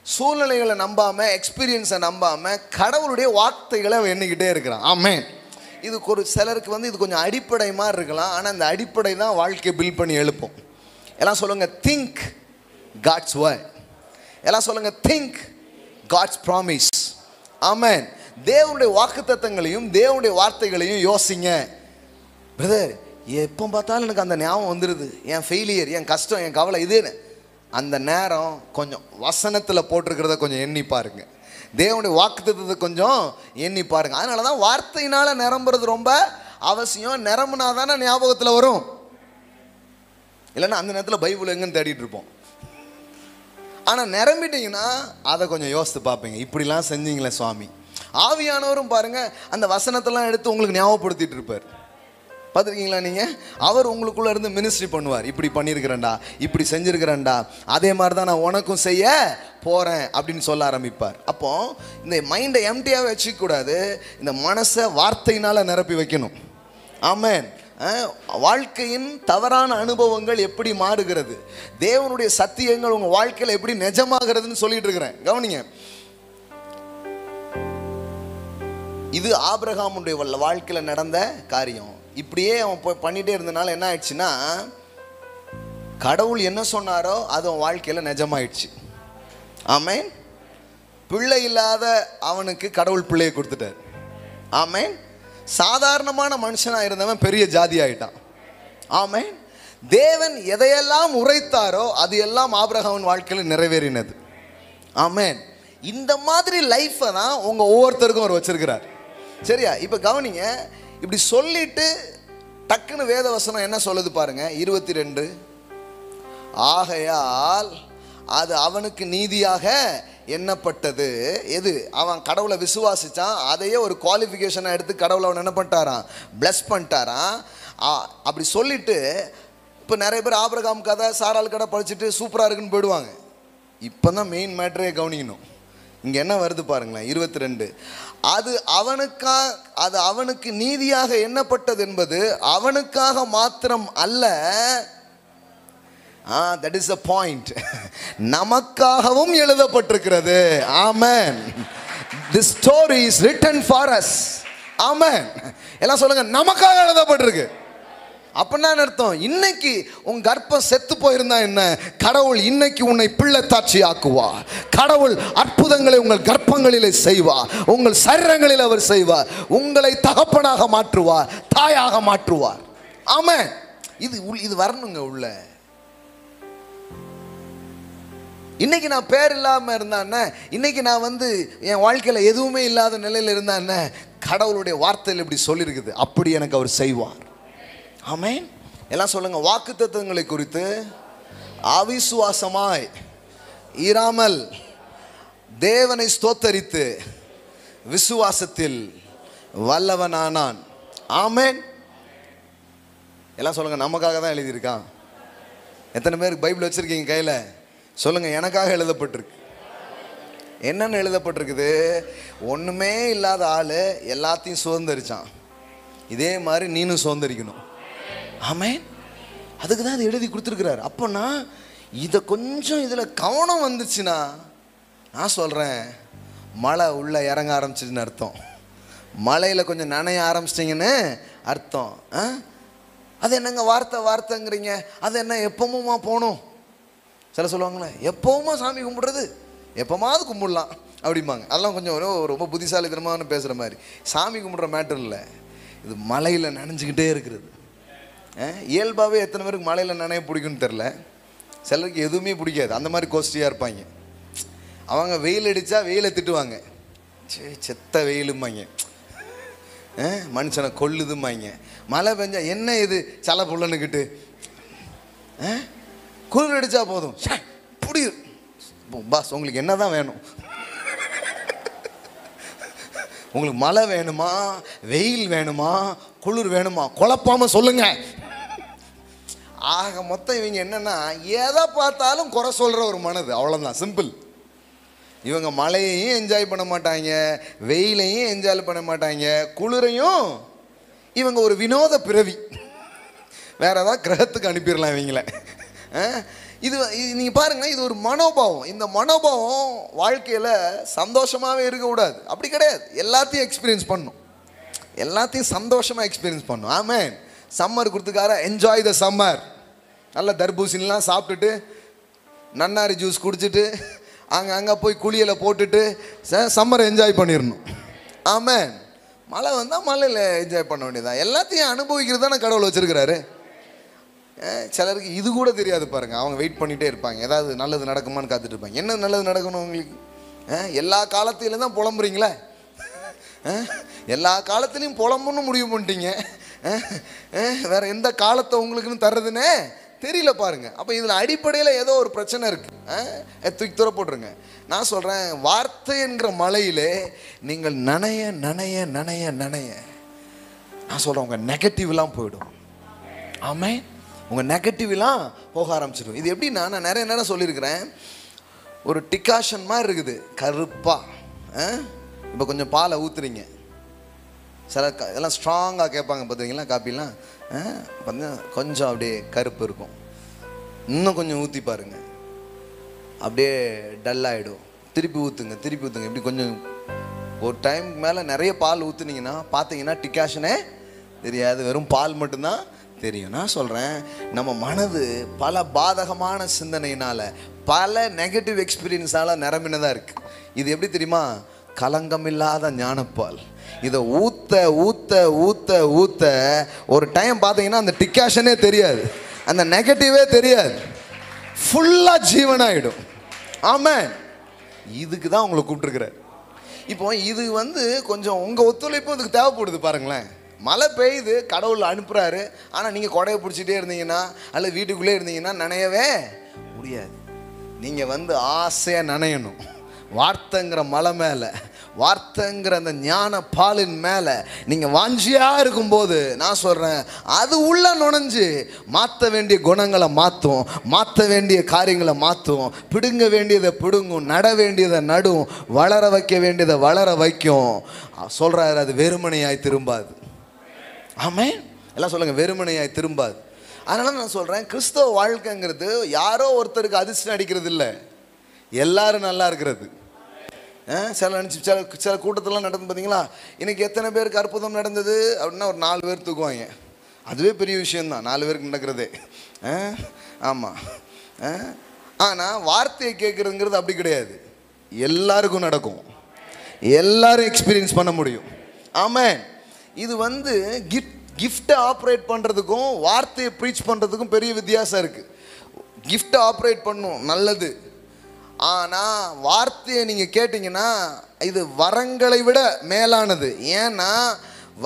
சூழ்நிலைகளை நம்பாம, எக்ஸ்பீரியன்ஸை நம்பாம கடவுளுடைய வார்த்தைகளை அவன் எண்ணிக்கிட்டே இருக்கிறான். ஆமென். இது ஒரு சிலருக்கு வந்து இது கொஞ்சம் அடிப்படை மாதிரி இருக்கலாம். ஆனால் இந்த அடிப்படை தான் வாழ்க்கையை பில்ட் பண்ணி எழுப்போம். எல்லாம் சொல்லுங்க, திங்க் காட்ஸ் வேர்ட். எல்லாம் சொல்லுங்க, திங்க் காட்ஸ் ப்ராமிஸ். ஆமென். தேவனுடைய வாக்குத்தத்தங்களையும் தேவனுடைய வார்த்தைகளையும் யோசிங்க. பிரதர், எப்போ பார்த்தாலும் எனக்கு அந்த ஞாபகம் வந்துடுது, என் ஃபெயிலியர், என் கஷ்டம், என் கவலை இதுன்னு. அந்த நேரம் கொஞ்சம் வசனத்தில் போட்டிருக்கிறத கொஞ்சம் எண்ணி பாருங்க. தேவனுடைய வாக்குத்தத்தத்தை கொஞ்சம் எண்ணி பாருங்க. அதனால தான் வார்த்தையினால் நிரம்புறது ரொம்ப அவசியம். நிரம்புனா தானே ஞாபகத்தில் வரும். இல்லைன்னா அந்த நேரத்தில் பைபிள் எங்கன்னு தேடிட்டு இருப்போம். ஆனால் நிரம்பிட்டீங்கன்னா அதை கொஞ்சம் யோசித்து பார்ப்பீங்க, இப்படிலாம் செஞ்சீங்களே சுவாமி. ஆவியானவரும் பாருங்க அந்த வசனத்தெல்லாம் எடுத்து உங்களுக்கு ஞாபகப்படுத்திட்டு இருப்பார். பார்த்துருக்கீங்களா நீங்கள்? அவர் உங்களுக்குள்ளே இருந்து மினிஸ்ட்ரி பண்ணுவார். இப்படி பண்ணியிருக்கிறேன்டா, இப்படி செஞ்சுருக்கிறேன்டா, அதே மாதிரி தான் நான் உனக்கும் செய்ய போகிறேன் அப்படின்னு சொல்ல ஆரம்பிப்பார். அப்போ இந்த மைண்டை எம்டியாக வச்சுக்கூடாது, இந்த மனசை வார்த்தையினால் நிரப்பி வைக்கணும். ஆமென். வாழ்க்கையின் தவறான அனுபவங்கள் எப்படி மாறுகிறது, தேவனுடைய சத்தியங்கள் உங்கள் வாழ்க்கையில் எப்படி நிஜமாகிறதுன்னு சொல்லிட்டு இருக்கிறேன். கவனிங்க, இது ஆபிரகாமுடைய வாழ்க்கையில் நடந்த காரியம். இப்படியே அவன் போய் பண்ணிகிட்டே இருந்தனால என்ன ஆயிடுச்சுன்னா, கடவுள் என்ன சொன்னாரோ அது அவன் வாழ்க்கையில் நிஜமாயிடுச்சு. ஆமென். பிள்ளை இல்லாத அவனுக்கு கடவுள் பிள்ளையை கொடுத்துட்டார். ஆமென். சாதாரணமான மனுஷனாக இருந்தவன் பெரிய ஜாதி ஆயிட்டான். ஆமென். தேவன் எதையெல்லாம் உரைத்தாரோ அது எல்லாம் ஆபிரகாமின் வாழ்க்கையில் நிறைவேறினது. ஆமென். இந்த மாதிரி லைஃப்பை தான் உங்கள் ஒவ்வொருத்தருக்கும் அவர் வச்சிருக்கிறார். சரியா? இப்போ கவனிங்க, இப்படி சொல்லிட்டு டக்குன்னு வேத வசனம் என்ன சொல்லுது பாருங்க, 22. ஆகையால் அது அவனுக்கு நீதியாக எண்ணப்பட்டது. எது? அவன் கடவுளை விசுவாசிச்சான், அதையே ஒரு குவாலிஃபிகேஷனாக எடுத்து கடவுளை அவன் என்ன பண்ணிட்டாரான், பிளஸ் பண்ணிட்டாரான். அப்படி சொல்லிட்டு இப்போ நிறைய பேர் ஆபிரகாம் கதை, சாராள் கதை படிச்சுட்டு சூப்பராக இருக்குன்னு போயிடுவாங்க. இப்போ தான் மெயின் மேட்டரே கவனிக்கணும். இங்கே என்ன வருது பாருங்களேன், 22. அது அவனுக்கு நீதியாக எண்ணப்பட்டது என்பது அவனுக்காக மாத்திரம் அல்ல, that is the point, நமக்காகவும் எழுதப்பட்டிருக்கிறது. ஆமென். This story is written for us. ஆமென். எல்லாம் சொல்லுங்க, நமக்காக எழுதப்பட்டிருக்கு. அப்படின்னா அர்த்தம், இன்னைக்கு உன் கர்ப்பம் செத்து போயிருந்தா என்ன, கடவுள் இன்னைக்கு உன்னை பிள்ளைத்தாட்சி ஆக்குவார். கடவுள் அற்புதங்களை உங்கள் கர்ப்பங்களிலே செய்வார், உங்கள் சரீரங்களில் அவர் செய்வார். உங்களை தகப்பனாக மாற்றுவார், தாயாக மாற்றுவார். ஆமென். இது வரணுங்க உள்ள. இன்னைக்கு நான் பேர் இல்லாமல் இருந்தானே, இன்னைக்கு நான் என் வாழ்க்கையில் எதுவுமே இல்லாத நிலையில் இருந்தானே, கடவுளுடைய வார்த்தையில் இப்படி சொல்லியிருக்குது, அப்படி எனக்கு அவர் செய்வார். ஆமென். எல்லாம் சொல்லுங்க, வாக்குத்தத்தங்களை குறித்து அவிசுவாசமாய் இராமல் தேவனை ஸ்தோத்தரித்து விசுவாசத்தில் வல்லவனானான். ஆமென். எல்லாம் சொல்லுங்க, நமக்காக தான் எழுதியிருக்கான். எத்தனை பேருக்கு பைபிள் வச்சிருக்கீங்க கையில்? சொல்லுங்க, எனக்காக எழுதப்பட்டிருக்கு. என்னென்னு எழுதப்பட்டிருக்குது? ஒன்றுமே இல்லாத ஆள் எல்லாத்தையும் சுதந்திரிச்சான், இதே மாதிரி நீனும் சுதந்திரிக்கணும். ஆமென். அதுக்கு தான் அது எழுதி கொடுத்துருக்கிறார். அப்போனா இதை கொஞ்சம் இதில் கவனம் வந்துச்சுன்னா, நான் சொல்கிறேன், மழை உள்ளே இறங்க ஆரம்பிச்சிதுன்னு அர்த்தம். மழையில் கொஞ்சம் நனைய ஆரம்பிச்சிட்டிங்கன்னு அர்த்தம். அது என்னங்க வார்த்தைங்கிறீங்க, அது என்ன எப்பவுமா போகணும்? சில சொல்லுவாங்களே, எப்பவுமா சாமி கும்பிட்றது, எப்போமாவது கும்பிடலாம் அப்படிம்பாங்க. அதெல்லாம் கொஞ்சம் ரொம்ப புத்திசாலித்தனமான பேசுகிற மாதிரி. சாமி கும்பிட்ற மேட்டர் இல்லை, இது மழையில் நனைஞ்சிக்கிட்டே இருக்கிறது. இயல்பாகவே எத்தனை பேருக்கு மழையில் நனைய பிடிக்குன்னு தெரில. சிலருக்கு எதுவுமே பிடிக்காது, அந்த மாதிரி கோஷ்டியாக இருப்பாங்க. அவங்க வெயில் அடித்தா வெயிலை திட்டுவாங்க, செத்த வெயிலும்பாங்க, மனுஷனை கொல்லுதும்பாங்க. மழை பெஞ்சா என்ன இது சலை புள்ளனுக்கிட்டு, குளிர் அடித்தா போதும் புடி பாஸ், உங்களுக்கு என்ன தான் வேணும்? உங்களுக்கு மழை வேணுமா, வெயில் வேணுமா, குளிர் வேணுமா, குழப்பாமல் சொல்லுங்க. ஆக மொத்தம் இவங்க என்னன்னா, எதை பார்த்தாலும் குறை சொல்கிற ஒரு மனது, அவ்வளோதான், சிம்பிள். இவங்க மழையையும் என்ஜாய் பண்ண மாட்டாங்க, வெயிலையும் என்ஜாய் பண்ண மாட்டாங்க, குளிரையும். இவங்க ஒரு வினோத பிறவி, வேற ஏதாவது கிரகத்துக்கு அனுப்பிடலாம் இவங்கள. இது நீங்கள் பாருங்கள், இது ஒரு மனோபாவம். இந்த மனோபாவம் வாழ்க்கையில் சந்தோஷமாகவே இருக்கக்கூடாது, அப்படி கிடையாது. எல்லாத்தையும் எக்ஸ்பீரியன்ஸ் பண்ணணும். எல்லாத்தையும் சந்தோஷமாக எக்ஸ்பீரியன்ஸ் பண்ணும். ஆமென். சம்மர் கொடுத்துக்கார என்ஜாய் த சம்மர். நல்ல தர்பூசணிலாம் சாப்பிட்டுட்டு நன்னாரி ஜூஸ் குடிச்சிட்டு அங்கே போய் குளியலை போட்டுட்டு சம்மரை என்ஜாய் பண்ணிடணும். ஆமென். மழை வந்தால் மழையில் என்ஜாய் பண்ண வேண்டியதான். எல்லாத்தையும் அனுபவிக்கிறது தானே கடவுள் வச்சுருக்கிறாரு. சிலருக்கு இது கூட தெரியாது பாருங்கள். அவங்க வெயிட் பண்ணிகிட்டே இருப்பாங்க, ஏதாவது நல்லது நடக்குமான்னு காத்துட்டு இருப்பாங்க. என்ன நல்லது நடக்கணும் உங்களுக்கு? எல்லா காலத்திலும் தான் புலம்புறீங்களே, எல்லா காலத்துலேயும் புலம்புன்னு முடிவு பண்ணிட்டீங்க. வேறு எந்த காலத்தை உங்களுக்குன்னு தர்றதுன்னே தெரியல பாருங்க. அப்போ இதில் அடிப்படையில் ஏதோ ஒரு பிரச்சனை இருக்குது. தூக்கி தூர போட்டுருங்க. நான் சொல்கிறேன், வார்த்தை என்கிற மலையிலே நீங்கள் நனைய நனைய நனைய நனைய நான் சொல்கிறேன் உங்கள் நெகட்டிவ்லாம் போயிடும். ஆமாம், உங்கள் நெகட்டிவ்லாம் போக ஆரம்பிச்சிடும். இது எப்படின்னா, நான் நிறைய நேரம் சொல்லியிருக்கிறேன், ஒரு டிகாஷன் மாதிரி இருக்குது கருப்பாக. இப்போ கொஞ்சம் பாலை ஊற்றுறீங்க, சில இதெல்லாம் ஸ்ட்ராங்காக கேட்பாங்க பார்த்துக்கிங்களா, காப்பிலாம் பார்த்தீங்கன்னா கொஞ்சம் அப்படியே கருப்பு இருக்கும். இன்னும் கொஞ்சம் ஊற்றி பாருங்கள், அப்படியே டல்லாகிடும். திருப்பி ஊற்றுங்க, திருப்பி ஊற்றுங்க. இப்படி கொஞ்சம் ஒரு டைம் மேலே நிறைய பால் ஊற்றுனீங்கன்னா பார்த்தீங்கன்னா டிகாஷனே தெரியாது, வெறும் பால் மட்டும்தான் தெரியும். நான் சொல்கிறேன், நம்ம மனது பல பாதகமான சிந்தனையினால், பல நெகட்டிவ் எக்ஸ்பீரியன்ஸால் நிரம்பினதாக இருக்குது. இது எப்படி தெரியுமா? கலங்கமில்லாத ஞானப்பால். இதை ஊற்ற ஊற்ற ஊற்ற ஊற்ற ஒரு டைம் பார்த்தீங்கன்னா அந்த டிகாஷனே தெரியாது, அந்த நெகட்டிவே தெரியாது, ஃபுல்லாக ஜீவனாகிடும். ஆமாம், இதுக்கு தான் உங்களை கூப்பிட்டுருக்குறாரு. இப்போ இது கொஞ்சம் உங்கள் ஒத்துழைப்பு அதுக்கு தேவைப்படுது பாருங்களேன். மழை பெய்யுது, கடவுள் அனுப்புகிறாரு. ஆனால் நீங்கள் கொடையை பிடிச்சிட்டே இருந்தீங்கன்னா அல்லது வீட்டுக்குள்ளே இருந்தீங்கன்னா நனையவே முடியாது. நீங்கள் ஆசையாக நனையணும். வார்த்தைங்கிற மலை மேலே, வார்த்தைங்கிற அந்த ஞான பாலின் மேலே நீங்கள் வாஞ்சியாக இருக்கும்போது, நான் சொல்கிறேன், அது உள்ள நுழைஞ்சு மாற்ற வேண்டிய குணங்களை மாற்றும், மாற்ற வேண்டிய காரியங்களை மாற்றும், பிடுங்க வேண்டியதை பிடுங்கும், நட வேண்டியதை நடும், வளர வைக்க வேண்டியதை வளர வைக்கும். சொல்கிறாரு, அது வெறுமனையாய் திரும்பாது. ஆமென். எல்லாம் சொல்லுங்கள், வெறுமனையாய் திரும்பாது. அதனால நான் சொல்கிறேன், கிறிஸ்தவ வாழ்க்கைங்கிறது யாரோ ஒருத்தருக்கு அதிர்ஷ்டம் அடிக்கிறது இல்லை, எல்லாரும் நல்லா இருக்கிறது. சில கூட்டத்திலாம் நடந்து பார்த்தீங்களா, இன்றைக்கி எத்தனை பேருக்கு அற்புதம் நடந்தது அப்படின்னா ஒரு 4 பேர் தூக்குவாங்க. அதுவே பெரிய விஷயந்தான், 4 பேருக்கு நடக்கிறதே. ஆமாம். ஆனால் வார்த்தையை கேட்குறதுங்கிறது அப்படி கிடையாது, எல்லாருக்கும் நடக்கும், எல்லாரும் எக்ஸ்பீரியன்ஸ் பண்ண முடியும். ஆமாம். இது கிஃப்டை ஆப்ரேட் பண்ணுறதுக்கும் வார்த்தையை ப்ரீச் பண்ணுறதுக்கும் பெரிய வித்தியாசம் இருக்குது. கிஃப்டை ஆப்ரேட் பண்ணும் நல்லது, ஆனால் வார்த்தையை நீங்கள் கேட்டிங்கன்னா இது வரங்களை விட மேலானது. ஏன்னா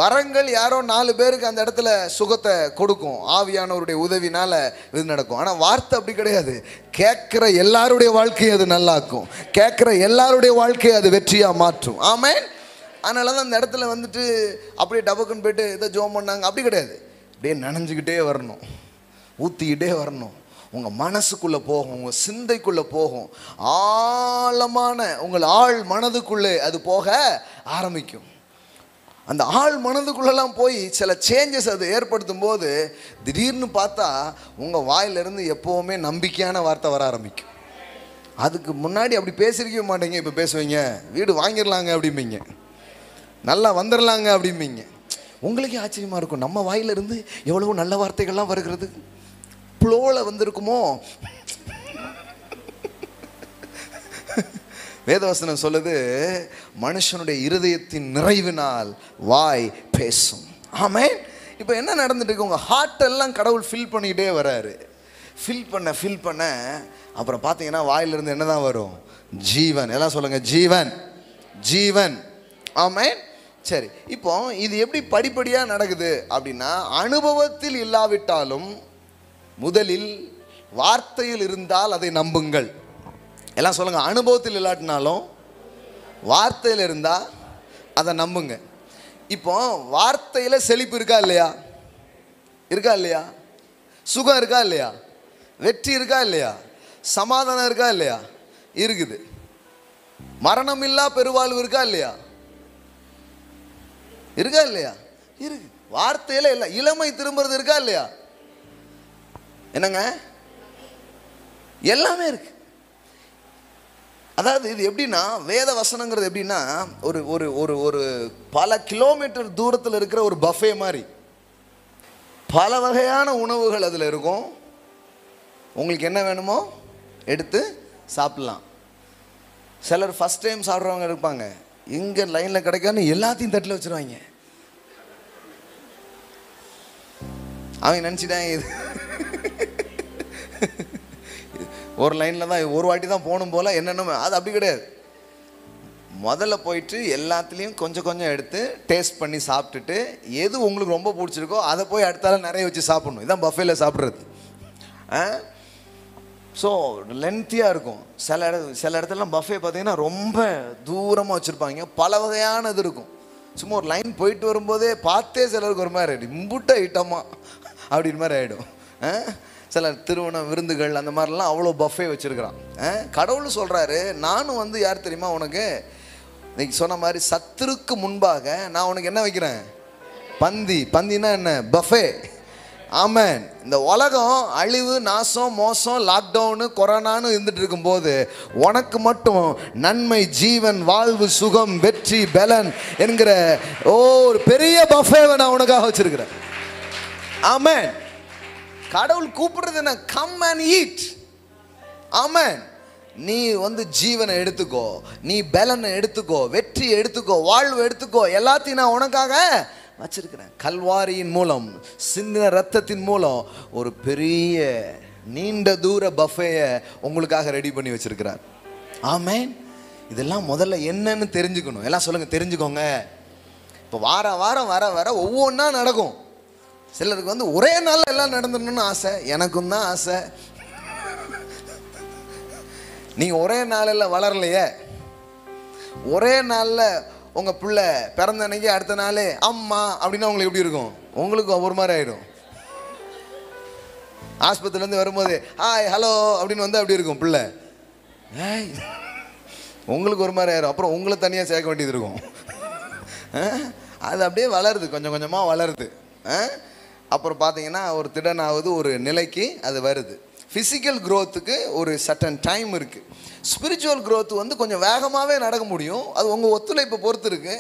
வரங்கள் யாரோ 4 பேருக்கு அந்த இடத்துல சுகத்தை கொடுக்கும், ஆவியானவருடைய உதவினால் இது நடக்கும். ஆனால் வார்த்தை அப்படி கிடையாது, கேட்குற எல்லாருடைய வாழ்க்கையை அது நல்லாக்கும், கேட்குற எல்லாருடைய வாழ்க்கையை அது வெற்றியாக மாற்றும். ஆமென். அதனால தான் அந்த இடத்துல அப்படியே டபக்குன்னு போய்ட்டு இதை ஜோம் பண்ணாங்க அப்படி கிடையாது. அப்படியே நனைஞ்சிக்கிட்டே வரணும், ஊற்றிக்கிட்டே வரணும். உங்கள் மனசுக்குள்ளே போகும், உங்கள் சிந்தைக்குள்ளே போகும், ஆழமான உங்கள் ஆழ் மனதுக்குள்ளே அது போக ஆரம்பிக்கும். அந்த ஆழ் மனதுக்குள்ளெல்லாம் போய் சில சேஞ்சஸ் அது ஏற்படுத்தும் போது திடீர்னு பார்த்தா உங்கள் வாயிலிருந்து எப்போவுமே நம்பிக்கையான வார்த்தை வர ஆரம்பிக்கும். அதுக்கு முன்னாடி அப்படி பேசியிருக்கவே மாட்டீங்க, இப்போ பேசுவீங்க, வீடு வாங்கிடலாங்க அப்படிம்பீங்க, நல்லா வந்துடலாங்க அப்படிம்பீங்க. உங்களுக்கே ஆச்சரியமாக இருக்கும், நம்ம வாயிலிருந்து எவ்வளவோ நல்ல வார்த்தைகள்லாம் வருகிறது, ப்ளோவில் வந்திருக்குமோ. வேதவசனம் சொல்லுது, மனுஷனுடைய இருதயத்தின் நிறைவினால் வாய் பேசும். ஆமென். இப்போ என்ன நடந்துட்டு இருக்கு, உங்கள் ஹார்ட்டெல்லாம் கடவுள் ஃபில் பண்ணிக்கிட்டே வராரு. ஃபில் பண்ண அப்புறம் பார்த்தீங்கன்னா வாயிலிருந்து என்ன தான் வரும்? ஜீவன். எல்லாம் சொல்லுங்கள், ஜீவன், ஜீவன். ஆமென். சரி, இப்போ இது எப்படி படிப்படியாக நடக்குது அப்படின்னா, அனுபவத்தில் இல்லாவிட்டாலும் முதலில் வார்த்தையில் இருந்தால் அதை நம்புங்கள். எல்லாம் சொல்லுங்கள், அனுபவத்தில் இல்லாட்டினாலும் வார்த்தையில் இருந்தால் அதை நம்புங்க. இப்போ வார்த்தையில் செழிப்பு இருக்கா இல்லையா? இருக்கா இல்லையா? சுகம் இருக்கா இல்லையா? வெற்றி இருக்கா இல்லையா? சமாதானம் இருக்கா இல்லையா? இருக்குது. மரணம் இல்லா பெருவாழ்வு இருக்கா இல்லையா? இருக்கா இல்லையா? இருக்கு. வார்த்தையில் இல்லை. இளமை திரும்புறது இருக்கா இல்லையா? என்னங்க, எல்லாமே இருக்கு. அதாவது இது எப்படின்னா, வேத வசனங்கிறது எப்படின்னா, ஒரு ஒரு ஒரு ஒரு பல கிலோமீட்டர் தூரத்தில் இருக்கிற ஒரு பஃபே மாதிரி. பல வகையான உணவுகள் அதில் இருக்கும். உங்களுக்கு என்ன வேணுமோ எடுத்து சாப்பிட்லாம். சிலர் ஃபஸ்ட் டைம் சாப்பிட்றவங்க இருப்பாங்க, இங்கே லைனில் கிடைக்கான்னு எல்லாத்தையும் தட்டில் வச்சுருவாங்க. அவங்க நினச்சிட்டாங்க இது ஒரு லைனில் தான் ஒரு வாட்டி தான் போகணும் போல் என்னென்ன. அது அப்படி கிடையாது. முதல்ல போயிட்டு எல்லாத்துலேயும் கொஞ்சம் கொஞ்சம் எடுத்து டேஸ்ட் பண்ணி சாப்பிட்டுட்டு எது உங்களுக்கு ரொம்ப பிடிச்சிருக்கோ அதை போய் அடுத்தால நிறைய வச்சு சாப்பிட்ணும். இதுதான் பஃபேல சாப்பிட்றது. ஸோ லென்த்தியாக இருக்கும். சில இடத்துலலாம் பஃபே பார்த்தீங்கன்னா ரொம்ப தூரமாக வச்சுருப்பாங்க, பல வகையான இது இருக்கும். சும்மா ஒரு லைன் போயிட்டு வரும்போதே பார்த்தே சிலருக்கு ஒரு மாதிரி ஆகிடும், இம்புட்ட ஐட்டமா அப்படின்னு மாதிரி ஆகிடும். சில திருமண விருந்துகள் அந்த மாதிரிலாம் அவ்வளோ பஃபே வச்சுருக்கிறான். கடவுள் சொல்கிறாரு, நானும் வந்து யார் தெரியுமா உனக்கு, இன்னைக்கு சொன்ன மாதிரி சத்துருக்கு முன்பாக நான் உனக்கு என்ன வைக்கிறேன், பந்தி. பந்தினா என்ன, பஃபே. ஆமென். இந்த உலகம் அழிவு, நாசம், மோசம், லாக்டவுனு, கொரோனான்னு இருந்துட்டு இருக்கும்போது உனக்கு மட்டும் நன்மை, ஜீவன், வாழ்வு, சுகம், வெற்றி, பலன் என்கிற ஒரு பெரிய பஃபேவை நான் உனக்காக வச்சிருக்கிறேன். ஆமென். கடவுள் கூப்பிடுறது என்ன, கம் அண்ட் ஈட். ஆமென். நீ வந்து ஜீவனை எடுத்துக்கோ, நீ பலனை எடுத்துக்கோ, வெற்றி எடுத்துக்கோ, வாழ்வு எடுத்துக்கோ, எல்லாத்தையும் நான் உனக்காக வச்சிருக்கிறேன். கல்வாரியின் மூலம், சிந்தின ரத்தத்தின் மூலம் ஒரு பெரிய நீண்ட தூர பஃபேயை உங்களுக்காக ரெடி பண்ணி வச்சிருக்கிறார். ஆமென். இதெல்லாம் முதல்ல என்னன்னு தெரிஞ்சுக்கணும். எல்லாம் சொல்லுங்க, தெரிஞ்சுக்கோங்க. இப்போ வாரம் வாரம் வர வர ஒவ்வொன்றா நடக்கும். சிலருக்கு வந்து ஒரே நாள் எல்லாம் நடந்துடணும்னு ஆசை, எனக்கும் தான் ஆசை. நீங்கள் ஒரே நாளில் வளரலையே. ஒரே நாளில் உங்கள் பிள்ளை பிறந்த அன்னைக்கு அடுத்த நாள் அம்மா அப்படின்னா உங்களுக்கு எப்படி இருக்கும், உங்களுக்கு ஒரு மாதிரி ஆகிடும். ஆஸ்பத்திரிலேருந்து வரும்போது ஹாய் ஹலோ அப்படின்னு வந்து அப்படி இருக்கும் பிள்ளை, உங்களுக்கு ஒரு மாதிரி ஆயிரும். அப்புறம் உங்களை தனியாக சேர்க்க வேண்டியது இருக்கும். அது அப்படியே வளருது, கொஞ்சம் கொஞ்சமாக வளருது. அப்புறம் பார்த்தீங்கன்னா ஒரு திடனாவது ஒரு நிலைக்கு அது வருது. ஃபிசிக்கல் க்ரோத்துக்கு ஒரு சர்டன் டைம் இருக்குது. ஸ்பிரிச்சுவல் க்ரோத்து வந்து கொஞ்சம் வேகமாகவே நடக்க முடியும். அது உங்கள் ஒத்துழைப்பை பொறுத்து இருக்குது.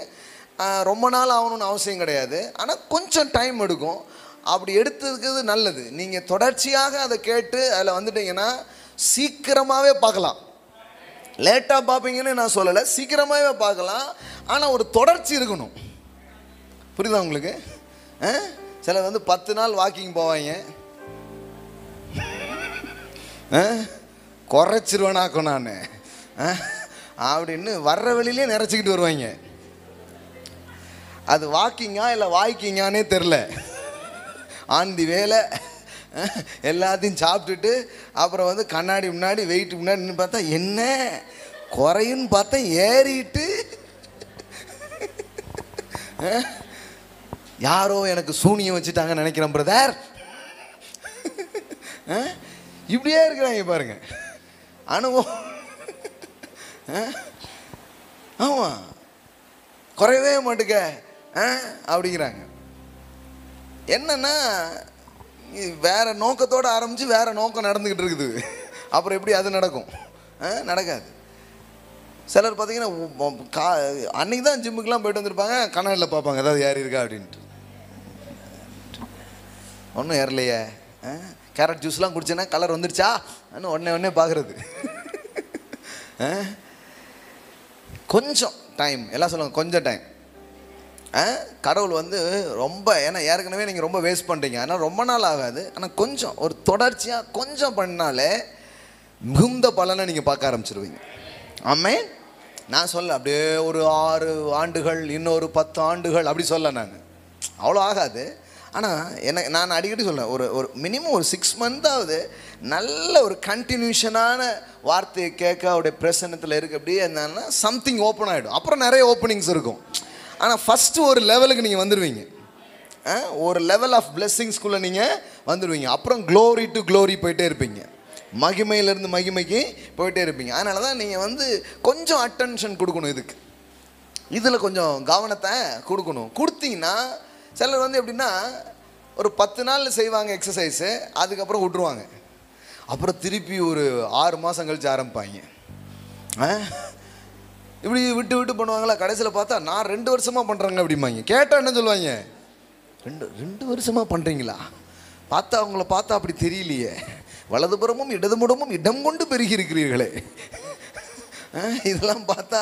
ரொம்ப நாள் ஆகணும்னு அவசியம் கிடையாது, ஆனால் கொஞ்சம் டைம் எடுக்கும். அப்படி எடுத்துக்கிறது நல்லது. நீங்கள் தொடர்ச்சியாக அதை கேட்டு அதில் வந்துட்டீங்கன்னா சீக்கிரமாகவே பார்க்கலாம். லேட்டாக பார்ப்பீங்கன்னு நான் சொல்லலை, சீக்கிரமாகவே பார்க்கலாம். ஆனால் ஒரு தொடர்ச்சி இருக்கணும். புரியுதா உங்களுக்கு? சிலர் வந்து 10 நாள் வாக்கிங் போவாங்க, குறைச்சிருவேனாக்கும் நான் அப்படின்னு வர்ற வெளியிலே நிறைச்சிக்கிட்டு வருவாங்க. அது வாக்கிங்கா இல்லை வாய்க்கிங்கானே தெரில. ஆந்தி வேலை எல்லாத்தையும் சாப்பிட்டுட்டு அப்புறம் வந்து கண்ணாடி முன்னாடி வெயிட் முன்னாடி நின்று பார்த்தா என்ன குறையுன்னு பார்த்தா ஏறிட்டு யாரோ எனக்கு சூனியம் வச்சுட்டாங்கன்னு நினைக்கிறேன் பிரதர். இப்படியே இருக்கிறாங்க பாருங்க, அனுபவம். ஆமாம், குறையவே மாட்டுக்க அப்படிங்கிறாங்க. என்னன்னா வேற நோக்கத்தோடு ஆரம்பித்து வேற நோக்கம் நடந்துக்கிட்டு இருக்குது. அப்புறம் எப்படி அது நடக்கும்? நடக்காது. சிலர் பார்த்தீங்கன்னா அன்றைக்கி தான் ஜிம்முக்கெலாம் போயிட்டு வந்திருப்பாங்க, கண்ணாடியில் பார்ப்பாங்க ஏதாவது ஏறி இருக்கா அப்படின்ட்டு. ஒன்றும் ஏறலையே. கேரட் ஜூஸ்லாம் குடிச்சேன்னா கலர் வந்துடுச்சா உடனே பார்க்குறது. கொஞ்சம் டைம், எல்லாம் சொல்லுவாங்க கொஞ்சம் டைம். கடவுள் வந்து ரொம்ப, ஏன்னா ஏற்கனவே நீங்கள் ரொம்ப வேஸ்ட் பண்ணுறீங்க, அதனால் ரொம்ப நாள் ஆகாது. ஆனால் கொஞ்சம் ஒரு தொடர்ச்சியாக கொஞ்சம் பண்ணாலே மிகுந்த பலனை நீங்கள் பார்க்க ஆரம்பிச்சிருவீங்க. ஆமென். நான் சொல்ல அப்படியே ஒரு 6 ஆண்டுகள் இன்னொரு 10 ஆண்டுகள் அப்படி சொல்ல, நான் அவ்வளோ ஆகாது. ஆனால் நான் அடிக்கடி சொல்கிறேன், ஒரு மினிமம் ஒரு 6 மந்தாவது நல்ல ஒரு கண்டினியூஷனான வார்த்தையை கேட்க அவருடைய பிரசன்னத்தில் இருக்குது. அப்படியே என்னன்னா சம்திங் ஓப்பன் ஆகிடும். அப்புறம் நிறைய ஓப்பனிங்ஸ் இருக்கும். ஆனால் ஃபஸ்ட்டு ஒரு லெவலுக்கு நீங்கள் வந்துடுவீங்க. ஒரு லெவல் ஆஃப் பிளெஸ்ஸிங்ஸ்குள்ளே நீங்கள் வந்துடுவீங்க. அப்புறம் க்ளோரி டு க்ளோரி போயிட்டே இருப்பீங்க, மகிமையிலேருந்து மகிமைக்கு போயிட்டே இருப்பீங்க. அதனால தான் நீங்கள் வந்து கொஞ்சம் அட்டென்ஷன் கொடுக்கணும். இதில் கொஞ்சம் கவனத்தை கொடுக்கணும். கொடுத்தீங்கன்னா சிலர் வந்து எப்படின்னா ஒரு 10 நாள் செய்வாங்க எக்ஸசைஸு, அதுக்கப்புறம் விட்ருவாங்க. அப்புறம் திருப்பி ஒரு 6 மாதம் கழித்து ஆரம்பிப்பாங்க. இப்படி விட்டு விட்டு பண்ணுவாங்களா, கடைசியில் பார்த்தா நான் 2 வருஷமாக பண்ணுறேங்க அப்படிம்பாங்க. கேட்டால் என்ன சொல்லுவாங்க, 2 வருஷமாக பண்ணுறீங்களா, பார்த்தா அவங்கள பார்த்தா அப்படி தெரியலையே, வலதுபுறமும் இடதுபுறமும் இடம் கொண்டு பெருகி இருக்கிறீர்களே, இதெல்லாம் பார்த்தா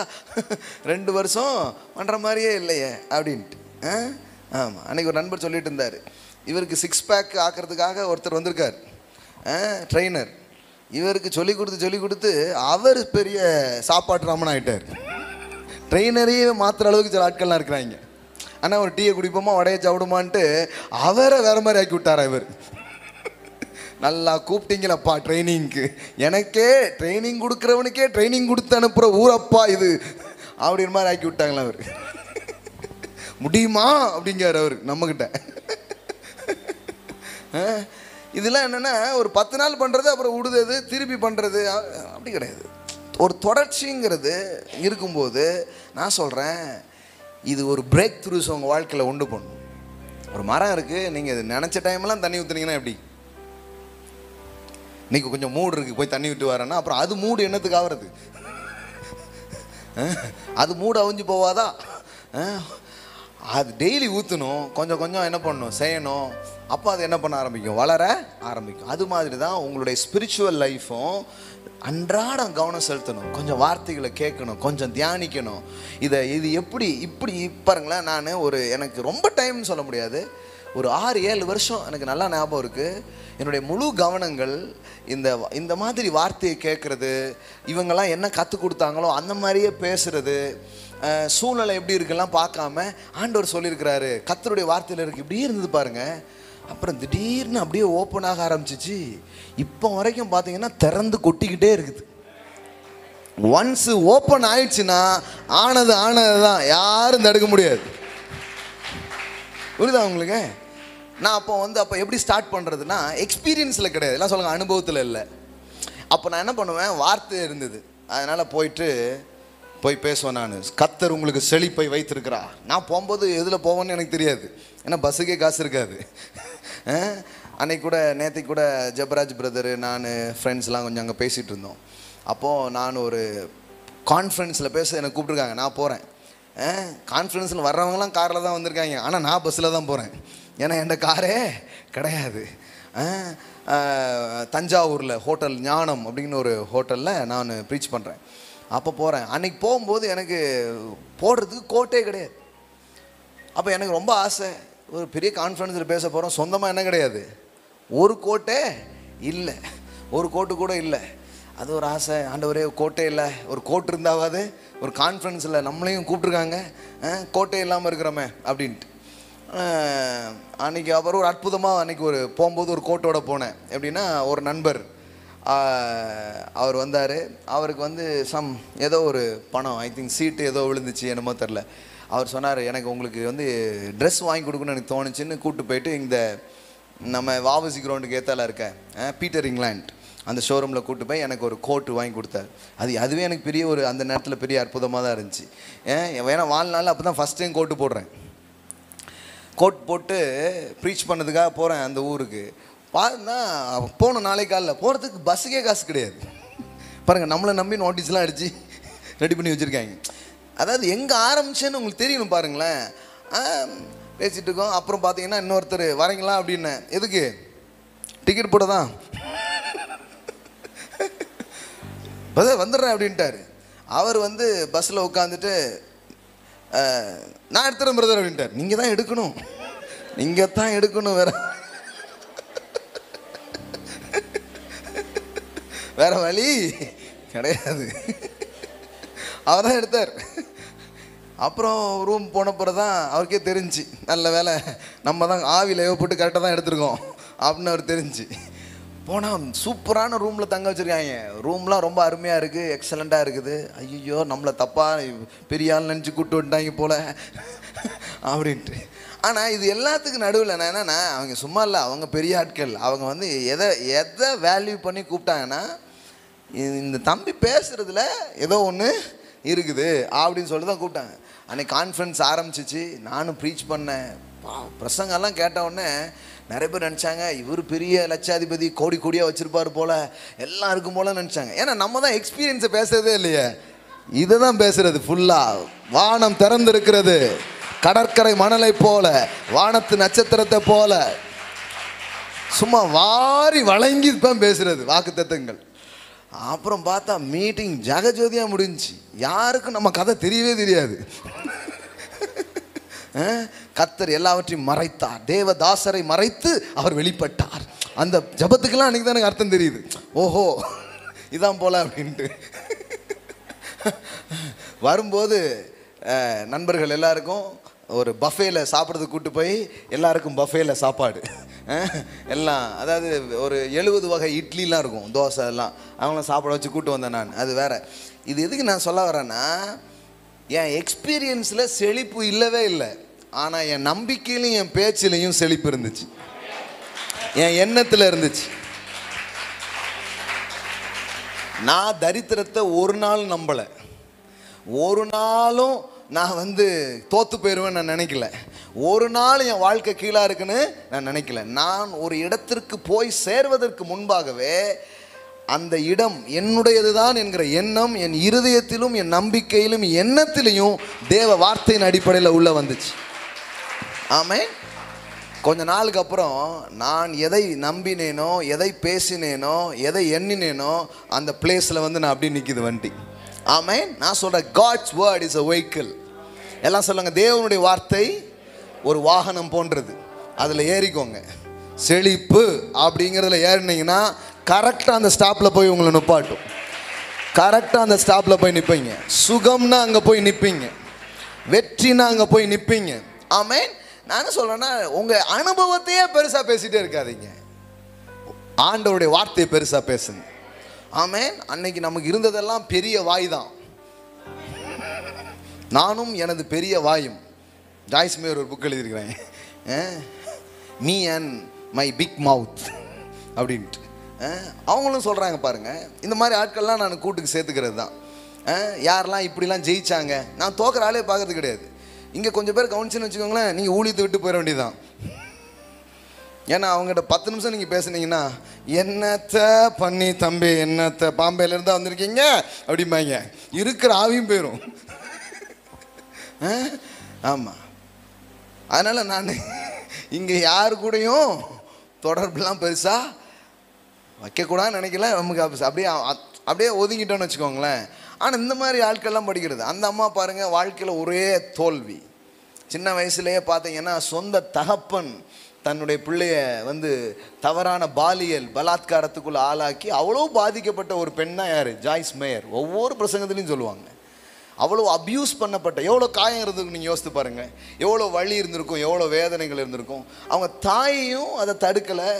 2 வருஷம் பண்ணுற மாதிரியே இல்லையே அப்படின்ட்டு. ஆமாம், அன்றைக்கி ஒரு நண்பர் சொல்லிட்டு இருந்தார், இவருக்கு 6 பேக் ஆக்கிறதுக்காக ஒருத்தர் வந்திருக்கார், ட்ரெயினர். இவருக்கு சொல்லி கொடுத்து அவர் பெரிய சாப்பாட்டு ராமன் ஆகிட்டார். ட்ரெயினரையே மாற்றுற அளவுக்கு சில ஆட்கள்லாம் இருக்கிறாங்க. ஆனால் ஒரு டீயை குடிப்போமா வடையை சாப்பிடுமான்ட்டு அவரை வேறு மாதிரி ஆக்கி விட்டாரா இவர். நல்லா கூப்பிட்டீங்களப்பா ட்ரைனிங்க்கு, எனக்கே ட்ரைனிங் கொடுக்குறவனுக்கே ட்ரைனிங் கொடுத்து அனுப்புகிற ஊரப்பா இது அப்படின்ற மாதிரி ஆக்கி விட்டாங்களா அவர். முடியுமா அப்படிங்கிறார் அவர் நம்மக்கிட்ட. இதெல்லாம் என்னென்னா ஒரு 10 நாள் பண்ணுறது அப்புறம் விடுது, திருப்பி பண்ணுறது அப்படி கிடையாது. ஒரு தொடர்ச்சிங்கிறது இருக்கும்போது நான் சொல்கிறேன், இது ஒரு பிரேக் த்ரூஸ் உங்கள் வாழ்க்கையில் உண்டு பண்ணும். ஒரு மரம் இருக்குது, நீங்கள் இது நினச்ச டைம்லாம் தண்ணி ஊற்றுனீங்கன்னா எப்படி, இன்றைக்கி கொஞ்சம் மூடு இருக்குது போய் தண்ணி விட்டு வரேன்னா அப்புறம் அது மூடு என்னத்துக்கு ஆகிறது, அது மூடு அவிஞ்சு போவாதா, அது டெய்லி ஊற்றணும், கொஞ்சம் கொஞ்சம் என்ன பண்ணணும் செய்யணும், அப்போ அது என்ன பண்ண ஆரம்பிக்கும், வளர ஆரம்பிக்கும். அது மாதிரி தான் உங்களுடைய ஸ்பிரிச்சுவல் லைஃப்பும் அன்றாடம் கவனம் செலுத்தணும், கொஞ்சம் வார்த்தைகளை கேட்கணும், கொஞ்சம் தியானிக்கணும். இது எப்படி இப்படி பாருங்களேன், நான் எனக்கு ரொம்ப டைம்னு சொல்ல முடியாது, ஒரு 6-7 வருஷம் எனக்கு நல்லா ஞாபகம் இருக்குது. என்னுடைய முழு கவனங்கள் இந்த மாதிரி வார்த்தையை கேட்குறது, இவங்கெல்லாம் என்ன கற்றுக் கொடுத்தாங்களோ அந்த மாதிரியே பேசுகிறது, சூழ்நிலை எப்படி இருக்குலாம் பார்க்காம ஆண்டவர் சொல்லியிருக்கிறாரு, கர்த்தருடைய வார்த்தையில் இருக்குது, இப்படியே இருந்தது பாருங்கள். அப்புறம் திடீர்னு அப்படியே ஓப்பன் ஆக ஆரம்பிச்சிச்சு. இப்போ வரைக்கும் பார்த்தீங்கன்னா திறந்து கொட்டிக்கிட்டே இருக்குது. ஒன்ஸு ஓப்பன் ஆயிடுச்சுன்னா ஆனது தான், யாரும் தடுக்க முடியாது. புரியுதா உங்களுக்கு? நான் அப்போ எப்படி ஸ்டார்ட் பண்ணுறதுன்னா, எக்ஸ்பீரியன்ஸில் கிடையாது, எல்லாம் சொல்லுங்கள் அனுபவத்தில் இல்லை. அப்போ நான் என்ன பண்ணுவேன், வார்த்தை இருந்தது, அதனால் போய் பேசுவேன். நான் கர்த்தர் உங்களுக்கு செழிப்பை வைத்திருக்கிறா. நான் போகும்போது எதில் போவேன்னு எனக்கு தெரியாது, ஏன்னா பஸ்ஸுக்கே காசு இருக்காது. அன்னைக்கு கூட நேற்றுக்கு கூட ஜெபராஜ் பிரதரு நான் ஃப்ரெண்ட்ஸ்லாம் கொஞ்சம் அங்கே பேசிகிட்டு இருந்தோம். அப்போது நான் ஒரு கான்ஃபரன்ஸில் பேச எனக்கு கூப்பிட்ருக்காங்க, நான் போகிறேன். கான்ஃபரன்ஸில் வர்றவங்களாம் காரில் தான் வந்திருக்காங்க, ஆனால் நான் பஸ்ஸில் தான் போகிறேன், ஏன்னா என்கிட்ட காரே கிடையாது. தஞ்சாவூரில் ஹோட்டல் ஞானம் அப்படின்னு ஒரு ஹோட்டலில் நான் ப்ரீச் பண்ணுறேன். அப்போ போகிறேன். அன்றைக்கி போகும்போது எனக்கு போடுறதுக்கு கோட்டே கிடையாது. அப்போ எனக்கு ரொம்ப ஆசை, ஒரு பெரிய கான்ஃபரன்ஸில் பேச போகிறோம், சொந்தமாக என்ன கிடையாது, ஒரு கோட்டே இல்லை, ஒரு கோட்டு கூட இல்லை. அது ஒரு ஆசை, ஆண்டவரே கோட்டே இல்லை, ஒரு கோட்டு இருந்தாவது ஒரு கான்ஃபரன்ஸில் நம்மளையும் கூப்பிட்ருக்காங்க, கோட்டே இல்லாமல் இருக்கிறோமே அப்படின்ட்டு. அன்றைக்கி அப்புறம் ஒரு அற்புதமாக அன்றைக்கி போகும்போது ஒரு கோட்டோட போனேன். எப்படின்னா, ஒரு நண்பர் அவர் வந்தார். அவருக்கு ஏதோ ஒரு பணம், ஐ திங்க் சீட்டு ஏதோ விழுந்துச்சு என்னமோ தெரில. அவர் சொன்னார், எனக்கு உங்களுக்கு ட்ரெஸ் வாங்கி கொடுக்கணும்னு எனக்கு தோணுச்சுன்னு கூப்பிட்டு போயிட்டு நம்ம வாவசி கிரவுண்டுக்கு ஏத்தால இருக்க பீட்டர் இங்கிலாண்ட் அந்த ஷோரூமில் கூப்பிட்டு போய் எனக்கு ஒரு கோட்டு வாங்கி கொடுத்தாரு. அதுவே எனக்கு பெரிய அந்த நேரத்தில் பெரிய அற்புதமாக தான் இருந்துச்சு. வேணா வாழ்நாள் அப்போ தான் ஃபஸ்ட் டைம் கோட்டு போடுறேன். கோட் போட்டு ப்ரீச் பண்ணதுக்காக போகிறேன் அந்த ஊருக்கு. பாருன்னா போன நாளைக்கு காலையில் போகிறதுக்கு பஸ்ஸுக்கே காசு கிடையாது. பாருங்கள், நம்மளை நம்பி நோட்டீஸ்லாம் அடித்து ரெடி பண்ணி வச்சுருக்காங்க. அதாவது எங்கே ஆரம்பிச்சேன்னு உங்களுக்கு தெரியணும் பாருங்களேன். பேசிகிட்டு இருக்கோம். அப்புறம் பார்த்தீங்கன்னா இன்னொருத்தர் வரீங்களா அப்படின்னு, எதுக்கு, டிக்கெட் போட தான் வந்துடுறேன் அப்படின்ட்டார். அவர் பஸ்ஸில் உட்காந்துட்டு நான் எடுத்துகிறேன் பிரதர் அப்படின்ட்டார். நீங்கள் தான் எடுக்கணும், நீங்கள் தான் எடுக்கணும், வேற வழி கிடையாது. அவர் தான் எடுத்தார். அப்புறம் ரூம் போன பிறகு தான் அவருக்கே தெரிஞ்சு, நல்ல வேலை நம்ம தான் ஆவியில் போட்டு கரெக்டாக தான் எடுத்துருக்கோம் அப்படின்னு அவர் தெரிஞ்சு. போனால் சூப்பரான ரூமில் தங்க வச்சுருக்காங்க. ரூம்லாம் ரொம்ப அருமையாக இருக்குது, எக்ஸலண்ட்டாக இருக்குது. ஐயோ, நம்மளை தப்பாக பெரிய ஆள் நினச்சி கூப்பிட்டு விட்டாங்க போல் அப்படின்ட்டு. ஆனால் இது எல்லாத்துக்கும் நடுவில் நான் என்னென்னா, அவங்க சும்மா இல்லை, அவங்க பெரிய ஆட்கள். அவங்க எதை வேல்யூ பண்ணி கூப்பிட்டாங்கன்னா, இந்த தம்பி பேசுகிறதுல ஏதோ ஒன்று இருக்குது அப்படின்னு சொல்லி தான் கூப்பிட்டாங்க. அன்றைக்கி கான்ஃபரன்ஸ் ஆரம்பிச்சிச்சு. நானும் ப்ரீச் பண்ணேன். பிரசங்கெல்லாம் கேட்டவுடனே நிறைய பேர் நினச்சாங்க இவர் பெரிய லட்சாதிபதி, கோடி கோடியாக வச்சுருப்பார் போல், எல்லாம் இருக்கும் போல நினச்சாங்க. ஏன்னா நம்ம தான் எக்ஸ்பீரியன்ஸை பேசுறதே இல்லையே, இதை தான் பேசுறது ஃபுல்லாக. வானம் திறந்திருக்கிறது, கடற்கரை மணலை போல, வானத்து நட்சத்திரத்தை போல, சும்மா வாரி வழங்கி தான் பேசுறது வாக்குத்தத்தங்கள். அப்புறம் பார்த்தா மீட்டிங் ஜகஜோதியாக முடிஞ்சிச்சு. யாருக்கும் நம்ம கதை தெரியவே தெரியாது. கர்த்தர் எல்லாவற்றையும் மறைத்தார், தேவதாசரை மறைத்து அவர் வெளிப்பட்டார். அந்த ஜபத்துக்கெல்லாம் அன்றைக்கி தான் எனக்கு அர்த்தம் தெரியுது. ஓஹோ இதான் போல அப்படின்ட்டு. வரும்போது நண்பர்கள் எல்லாருக்கும் ஒரு பஃபேல சாப்பிட்றதுக்கு கூப்பிட்டு போய் எல்லாருக்கும் பஃபேல சாப்பாடு எல்லாம், அதாவது ஒரு 70 வகை இட்லிலாம் இருக்கும், தோசை எல்லாம், அவங்கள சாப்பிட வச்சு கூப்பிட்டு வந்தேன் நான். அது வேற. இது எதுக்கு நான் சொல்ல வரேன்னா, என் எக்ஸ்பீரியன்ஸில் செழிப்பு இல்லவே இல்லை, ஆனால் என் நம்பிக்கையிலையும் என் பேச்சிலையும் செழிப்பு இருந்துச்சு, என் எண்ணத்தில் இருந்துச்சு. நான் தரித்திரத்தை ஒரு நாள் நம்பலை, ஒரு நாளும் நான் தோத்து போயிடுவேன்னு நான் நினைக்கல, ஒரு நாள் என் வாழ்க்கை கீழே இருக்குன்னு நான் நினைக்கல. நான் ஒரு இடத்திற்கு போய் சேர்வதற்கு முன்பாகவே அந்த இடம் என்னுடையது தான் என்கிற எண்ணம் என் இருதயத்திலும் என் நம்பிக்கையிலும் எண்ணத்திலையும் தேவ வார்த்தையின் அடிப்படையில் உள்ள வந்துச்சு. ஆமென். கொஞ்ச நாளுக்கு அப்புறம் நான் எதை நம்பினேனோ, எதை பேசினேனோ, எதை எண்ணினேனோ அந்த பிளேஸில் நான் அப்படியே நிற்கிது வண்டி. ஆமென். நான் சொல்கிறேன், God's word is a vehicle. எல்லாம் சொல்லுங்க, தேவனுடைய வார்த்தை ஒரு வாகனம் போன்றது, அதில் ஏறிக்கோங்க. செழிப்பு அப்படிங்கிறதுல ஏறினீங்கன்னா கரெக்டாக அந்த ஸ்டாப்பில் போய் உங்களை நிப்பாட்டும், கரெக்டாக அந்த ஸ்டாப்பில் போய் நிற்பீங்க. சுகம்னா அங்கே போய் நிற்பீங்க, வெற்றினா அங்கே போய் நிற்பீங்க. ஆமென். நான் என்ன சொல்கிறேன்னா, உங்கள் அனுபவத்தையே பெருசாக பேசிகிட்டே இருக்காதீங்க, ஆண்டவருடைய வார்த்தையை பெருசாக பேசுங்க. ஆமென். அன்னைக்கு நமக்கு இருந்ததெல்லாம் பெரிய வாய் தான். நானும் எனது பெரிய வாயும், ஜாய்ஸ் மேயர் ஒரு புக் எழுதியிருக்கிறேன், மீ அண்ட் மை பிக் மவுத் அப்படின்ட்டு. அவங்களும் சொல்கிறாங்க பாருங்கள், இந்த மாதிரி ஆட்கள்லாம் நான் கூட்டுக்கு சேர்த்துக்கிறது தான். யாரெல்லாம் இப்படிலாம் ஜெயிச்சாங்க, நான் தோக்கிற ஆளே பார்க்கறது கிடையாது. இங்கே கொஞ்சம் பேர் கவனிச்சுன்னு வச்சுக்கோங்களேன், நீங்கள் ஊழியத்தை விட்டு போயிட வேண்டியதுதான். ஏன்னா அவங்ககிட்ட 10 நிமிஷம் நீங்கள் பேசுனீங்கன்னா, என்னத்தை பண்ணி தம்பி, என்னத்தை பாம்பேலேருந்து வந்திருக்கீங்க அப்படிம்பாங்க, இருக்கிற ஆவியும் போயிடும். ஆமாம். அதனால் நான் இங்கே யாரு கூடயும் தொடர்புலாம் பெருசாக வைக்கக்கூடாதுன்னு நினைக்கல. நமக்கு அப்படியே ஒதுங்கிட்டோன்னு வச்சுக்கோங்களேன். ஆனால் இந்த மாதிரி ஆட்கள்லாம் படிக்கிறது, அந்த அம்மா பாருங்கள், வாழ்க்கையில் ஒரே தோல்வி. சின்ன வயசுலேயே பார்த்தீங்கன்னா சொந்த தகப்பன் தன்னுடைய பிள்ளைய தவறான பாலியல் பலாத்காரத்துக்குள்ளே ஆளாக்கி அவ்வளோ பாதிக்கப்பட்ட ஒரு பெண் தான் யார்? Joyce Meyer. ஒவ்வொரு பிரசங்கத்துலையும் சொல்லுவாங்க, அவ்வளோ அப்யூஸ் பண்ணப்பட்ட, எவ்வளோ காயம் இருந்திருக்கும் நீங்கள் யோசித்து பாருங்கள், எவ்வளோ வலி இருந்திருக்கும், எவ்வளோ வேதனைகள் இருந்திருக்கும். அவங்க தாயையும் அதை தடுக்கலை,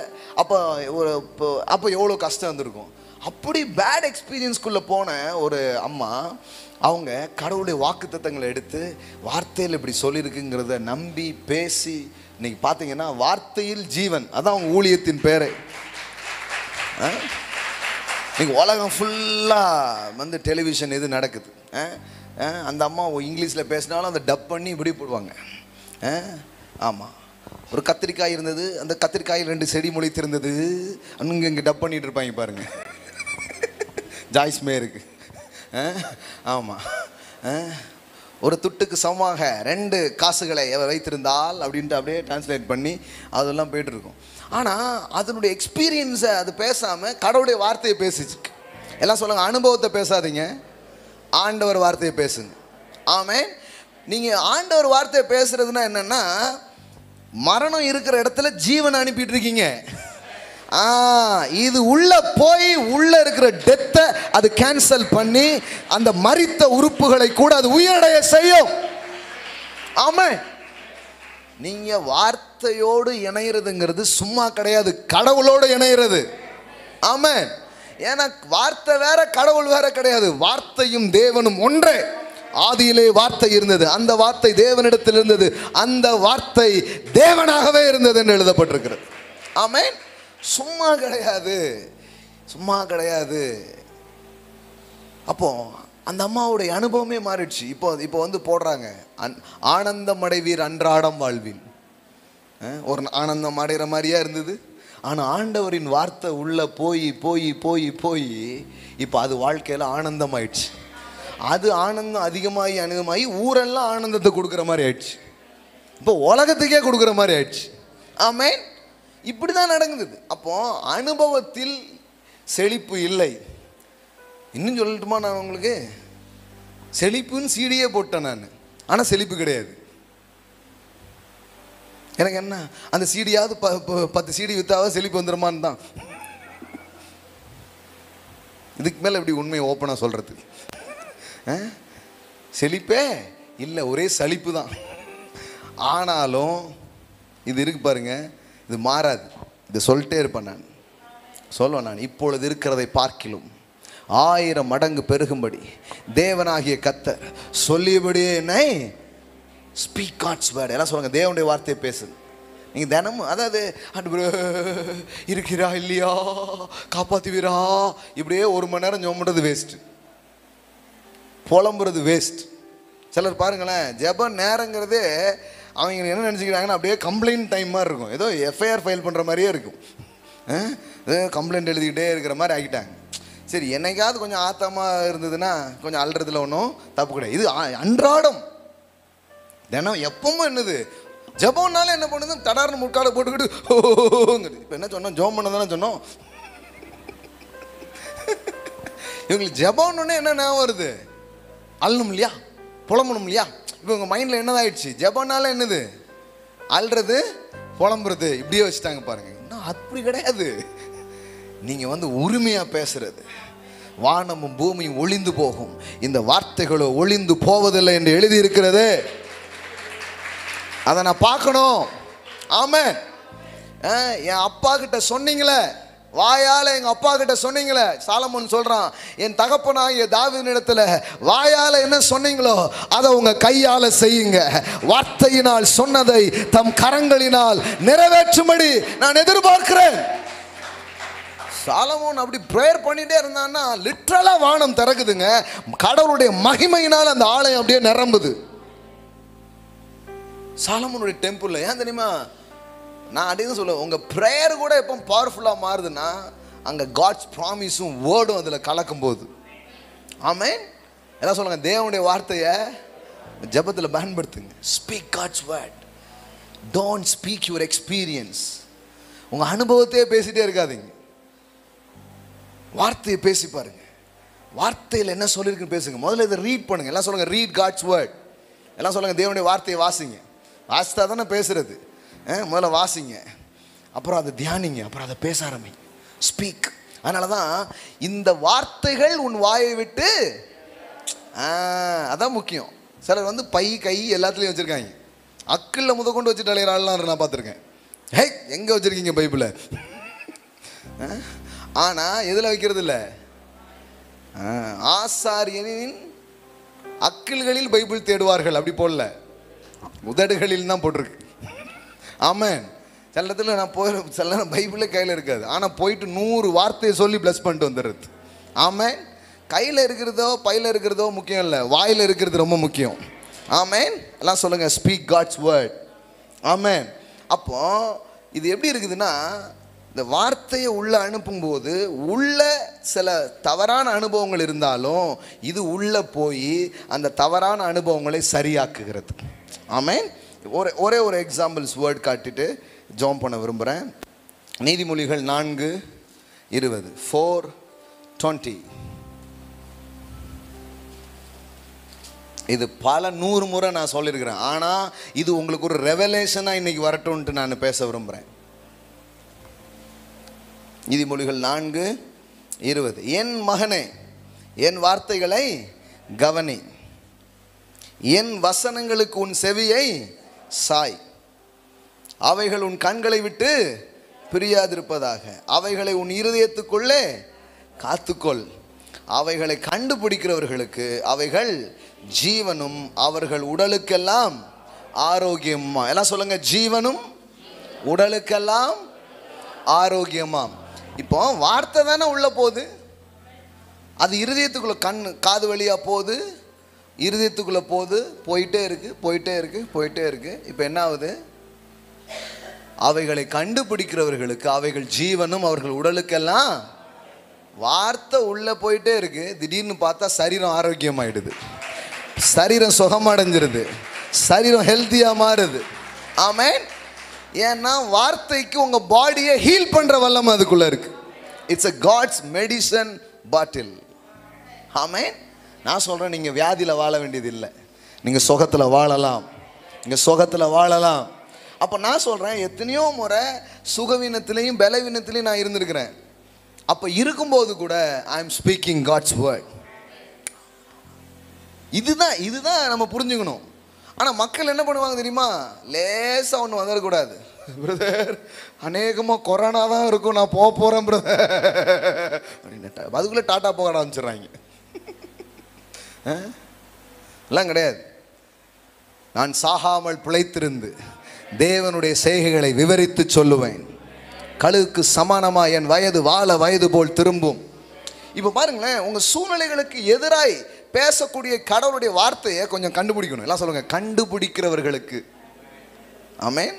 அப்போ எவ்வளோ கஷ்டம் இருந்திருக்கும். அப்படி பேட் எக்ஸ்பீரியன்ஸ்குள்ளே போன ஒரு அம்மா, அவங்க கடவுளுடைய வாக்குத்தத்தங்களை எடுத்து வார்த்தையில் இப்படி சொல்லியிருக்குங்கிறத நம்பி பேசி, இன்னைக்கு பார்த்தீங்கன்னா வார்த்தையில் ஜீவன், அதான் அவங்க ஊழியத்தின் பேரை. இன்னைக்கு உலகம் ஃபுல்லாக டெலிவிஷன் இது நடக்குது. அந்த அம்மா இங்கிலீஷில் பேசினாலும் அதை டப் பண்ணி இப்படி போடுவாங்க. ஆமாம். ஒரு கத்திரிக்காய் இருந்தது, அந்த கத்திரிக்காயில் 2 செடி முளைத்திருந்தது, அங்கே இங்கே டப் பண்ணிகிட்டு இருப்பாங்க பாருங்கள், ஜாய்ஸ் மேயருக்கு. ஆமாம். ஒரு துட்டுக்கு சமமாக 2 காசுகளை வைத்திருந்தால் அப்படின்ட்டு அப்படியே டிரான்ஸ்லேட் பண்ணி அதெல்லாம் போய்ட்டுருக்கும். ஆனால் அதனுடைய எக்ஸ்பீரியன்ஸை அது பேசாமல் கடவுளுடைய வார்த்தையை பேசிச்சு. எல்லாம் சொல்லுங்கள், அனுபவத்தை பேசாதீங்க, ஆண்டவர் வார்த்தையை பேசுங்க. ஆமென். நீங்கள் ஆண்டவர் வார்த்தையை பேசுறதுன்னா என்னென்னா, மரணம் இருக்கிற இடத்துல ஜீவனை அனுப்பிட்டு இருக்கீங்க. இது உள்ள போய் உள்ள இருக்கிற டெத்தை அது கேன்சல் பண்ணி அந்த மரித்த உறுப்புகளை கூட அது உயிரடைய செய்யும். ஆமென். நீங்க வார்த்தையோடு இணைகிறதுங்கிறது சும்மா கிடையாது, கடவுளோடு இணைகிறது. ஆமென். ஏன்னா வார்த்தை வேற கடவுள் வேற கிடையாது, வார்த்தையும் தேவனும் ஒன்றே. ஆதியிலே வார்த்தை இருந்தது, அந்த வார்த்தை தேவனிடத்தில் இருந்தது, அந்த வார்த்தை தேவனாகவே இருந்தது என்று எழுதப்பட்டிருக்கிறது. ஆமென். சும்மா கிடையாது, சும்மா கிடையாது. அப்போ அந்த அம்மாவுடைய அனுபவமே மாறிடுச்சு. இப்போ போடுறாங்க, ஆனந்தம் அடைவீர் அன்றாடம் வாழ்வில். ஒரு ஆனந்தம் அடைகிற மாதிரியா இருந்தது. ஆனால் ஆண்டவரின் வார்த்தை உள்ள போய் போய் போய் போய் இப்போ அது வாழ்க்கையில் ஆனந்தம் ஆயிடுச்சு. அது ஆனந்தம் அதிகமாகி ஊரெல்லாம் ஆனந்தத்தை கொடுக்குற மாதிரி ஆயிடுச்சு. இப்போ உலகத்துக்கே கொடுக்குற மாதிரி ஆயிடுச்சு. ஆமென். இப்படி தான் நடக்குது. அப்போ அனுபவத்தில் செழிப்பு இல்லை. இன்னும் சொல்லட்டுமா, நான் உங்களுக்கு செழிப்புன்னு சீடியே போட்டேன் நான், ஆனால் செழிப்பு கிடையாது. எனக்கு என்ன, அந்த சீடியாவது 10 சீடி வித்தாவது செழிப்பு வந்துடுமான்னு தான். இதுக்கு மேலே எப்படி உண்மையை ஓப்பனாக சொல்கிறது? செழிப்பே இல்லை, ஒரே சலிப்பு தான். ஆனாலும் இது இருக்கு பாருங்க, இது மாறாது. இது சொல்லிட்டே இருப்பேன் நான், சொல்லுவேன் நான். இப்பொழுது இருக்கிறதை பார்க்கிலும் 1000 மடங்கு பெருகும்படி தேவனாகிய கர்த்தர் சொல்லியபடியே என்னை ஸ்பீக் காட்ஸ் வேர்ட். எல்லாம் சொல்லுங்க, தேவனுடைய வார்த்தையை பேசுங்க. நீங்கள் தினமும் அதாவது இருக்கிறா இல்லையா, காப்பாற்றுவீரா, இப்படியே 1 மணி நேரம் ஜெபம் வேஸ்ட்டு, புலம்புறது வேஸ்ட். சிலர் பாருங்களேன், ஜெப நேரங்கிறதே அவங்க என்ன நினச்சிக்கிறாங்கன்னா அப்படியே கம்ப்ளைண்ட் டைம் மாதிரி இருக்கும். ஏதோ எஃப்ஐஆர் ஃபைல் பண்ணுற மாதிரியே இருக்கும். கம்ப்ளைண்ட் எழுதிக்கிட்டே இருக்கிற மாதிரி ஆகிட்டாங்க. சரி, என்னைக்காவது கொஞ்சம் ஆத்தமாக இருந்ததுன்னா கொஞ்சம் அல்றதுல ஒன்றும் தப்பு கிடையாது. இது அன்றாடம் தினம் எப்பவும் என்னது ஜெபம்னால என்ன பண்ணுது, தடார்னு முட்காடை போட்டுக்கிட்டு ஓங்குது. இப்போ என்ன சொன்னோம், ஜெபம் பண்ண தானே சொன்னோம். இவங்களுக்கு ஜெபம்னு என்ன ஞாபகம் வருது, அள்ளணும் இல்லையா, புலம்பணும் இல்லையா. இப்போ உங்கள் மைண்டில் என்னதாயிடுச்சு, ஜெபம்னால என்னது, அல்றது புலம்புறது, இப்படியே வச்சுட்டாங்க பாருங்க. இன்னும் அப்படி கிடையாது. நீங்கள் உரிமையாக பேசுறது, வானமும் பூமியும் ஒளிந்து போகும், இந்த வார்த்தைகளோ ஒளிந்து போவதில்லை என்று எழுதியிருக்கிறது. அதை நான் பார்க்கணும். ஆமென். என் அப்பா கிட்ட சொன்னீங்களே, வாயால் எங்கள் அப்பா கிட்ட சொன்னீங்களே, சாலமோன் சொல்கிறான், என் தகப்பனாகிய தாவீதினிடத்தில் வாயால் என்ன சொன்னீங்களோ அதை உங்கள் கையால் செய்யுங்க. வார்த்தையினால் சொன்னதை தம் கரங்களினால் நிறைவேற்றும்படி நான் எதிர்பார்க்கிறேன். சாலமோன் அப்படி ப்ரேயர் பண்ணிட்டே இருந்தான்னா லிட்ரலாக வானம் திறக்குதுங்க. கடவுளுடைய மகிமையினால் அந்த ஆலயம் அப்படியே நிரம்புது. சாலமோனுடைய டெம்பிள் ஏன் தெரியுமா, நான் அப்படியே சொல்லுவேன், உங்கள் ப்ரேயர் கூட எப்போ பவர்ஃபுல்லாக மாறுதுன்னா அங்கே காட்ஸ் ப்ராமிஸும் வேர்டும் அதில் கலக்கும் போது. ஆமென். எல்லாம் சொல்லுங்கள், தேவனுடைய வார்த்தையை ஜெபத்தில் பயன்படுத்துங்க. Speak God's word, don't speak your experience. உங்கள் அனுபவத்தையே பேசிகிட்டே இருக்காதீங்க, வார்த்தையை பேசி பாருங்க. வார்த்தையில் என்ன சொல்லியிருக்குன்னு பேசுங்க. முதல்ல இதை ரீட் பண்ணுங்க. எல்லாம் சொல்லுங்கள், ரீட் காட்ஸ் வேர்ட். எல்லாம் சொல்லுங்கள், தேவனுடைய வார்த்தையை வாசிங்க. வாசித்தா தானே பேசுறது. முதல்ல வாசிங்க, அப்புறம் அதை தியானிங்க, அப்புறம் அதை பேச ஆரம்பிங்க. ஸ்பீக். அதனால தான் இந்த வார்த்தைகள் உன் வாயை விட்டு, அதான் முக்கியம். சிலர் பை கை எல்லாத்துலேயும் வச்சுருக்காங்க, அக்கில் முதற்கொண்டு வச்சுட்டு அலையிறாள்லாம் நான் பார்த்துருக்கேன். ஹே, எங்கே வச்சுருக்கீங்க பைபிளை? ஆனால் எதில் வைக்கிறது இல்லை, ஆசாரியனின் அக்கில்களில் பைபிள் தேடுவார்கள் அப்படி போடல, உதடுகளில் தான் போட்டிருக்கு. ஆமென். சில இடத்துல நான் சில நேரம் பைபிளே கையில் இருக்காது, ஆனால் போயிட்டு 100 வார்த்தையை சொல்லி ப்ளஸ் பண்ணிட்டு வந்துடுறது. ஆமென். கையில் இருக்கிறதோ பையில் இருக்கிறதோ முக்கியம் இல்லை, வாயில் இருக்கிறது ரொம்ப முக்கியம். ஆமென். எல்லாம் சொல்லுங்கள், ஸ்பீக் காட்ஸ் வேர்ட். ஆமென். அப்போ இது எப்படி இருக்குதுன்னா, இந்த வார்த்தையை உள்ளே அனுப்பும்போது உள்ள சில தவறான அனுபவங்கள் இருந்தாலும் இது உள்ளே போய் அந்த தவறான அனுபவங்களை சரியாக்குகிறது. ஆமென். ஒரே ஒரு எக்ஸாம்பிள்ஸ் வேர்ட் காட்டிட்டு ஜாம் பண்ண விரும்புகிறேன். நீதிமொழிகள் 4:20 4:20. இது பல 100 முறை நான் சொல்லியிருக்கிறேன், ஆனால் இது உங்களுக்கு ஒரு ரெவலேஷனாக இன்னைக்கு வரட்டும்ன்ட்டு நான் பேச விரும்புகிறேன். நீதிமொழிகள் 4:20. என் மகனே, என் வார்த்தைகளை கவனி, என் வசனங்களுக்கு உன் செவியை சாய், அவைகள் உன் கண்களை விட்டு பிரியாதிருப்பதாக, அவைகளை உன் இருதயத்துக்குள்ளே காத்துக்கொள், அவைகளை கண்டுபிடிக்கிறவர்களுக்கு அவைகள் ஜீவனும் அவர்கள் உடலுக்கெல்லாம் ஆரோக்கியமா. எல்லாம் சொல்லுங்க, ஜீவனும் உடலுக்கெல்லாம் ஆரோக்கியமாம். இப்போ வார்த்தை தானே உள்ள போகுது, அது இருதயத்துக்குள்ள காது வழியாக போகுது, இருதயத்துக்குள்ளே போகுது, போயிட்டே இருக்கு. இப்போ என்ன ஆகுது, அவைகளை கண்டுபிடிக்கிறவர்களுக்கு அவைகள் ஜீவனும் அவர்கள் உடலுக்கெல்லாம். வார்த்தை உள்ள போயிட்டே இருக்கு, திடீர்னு பார்த்தா சரீரம் ஆரோக்கியமாயிடுது, சரீரம் சுகமடைஞ்சிருது, சரீரம் ஹெல்த்தியா மாறுது. ஆமென். ஏன்னா வார்த்தைக்கு உங்க பாடியை ஹீல் பண்ற வல்லமை அதுக்குள்ள இருக்கு. இட்ஸ் a காட்ஸ் மெடிசன் பாட்டில். ஆமென். நான் சொல்றேன், நீங்க வியாதியில வாழ வேண்டியது இல்லை, நீங்க சுகத்துல வாழலாம், நீங்க சுகத்துல வாழலாம். அப்போ நான் சொல்றேன், எத்தனையோ முறை சுகவீனத்திலையும் பலவீனத்திலையும் நான் இருந்திருக்கிறேன். அப்போ இருக்கும்போது கூட I am speaking God's word. இதுதான் நம்ம புரிஞ்சுக்கணும். ஆனால் மக்கள் என்ன பண்ணுவாங்க தெரியுமா? லேசாக ஒன்று வந்துடக்கூடாது பிரதர், அநேகமாக கொரோனா தான் இருக்கும், நான் போகிறேன் பிரதர் அப்படின்னு அதுக்குள்ளே டாட்டா போக ஆரம்பிச்சிடுறாங்க. எல்லாம் கிடையாது. நான் சாகாமல் பிழைத்திருந்து தேவனுடைய செய்கைகளை விவரித்து சொல்லுவேன். கழுகுக்கு சமானமா என் வயது வாழ வயது போல் திரும்பும். இப்போ பாருங்களேன், உங்க சூழ்நிலைகளுக்கு எதிராய் பேசக்கூடிய கடவுளுடைய வார்த்தையை கொஞ்சம் கண்டுபிடிக்கணும். எல்லாம் சொல்லுங்க, கண்டுபிடிக்கிறவர்களுக்கு. ஆமென்.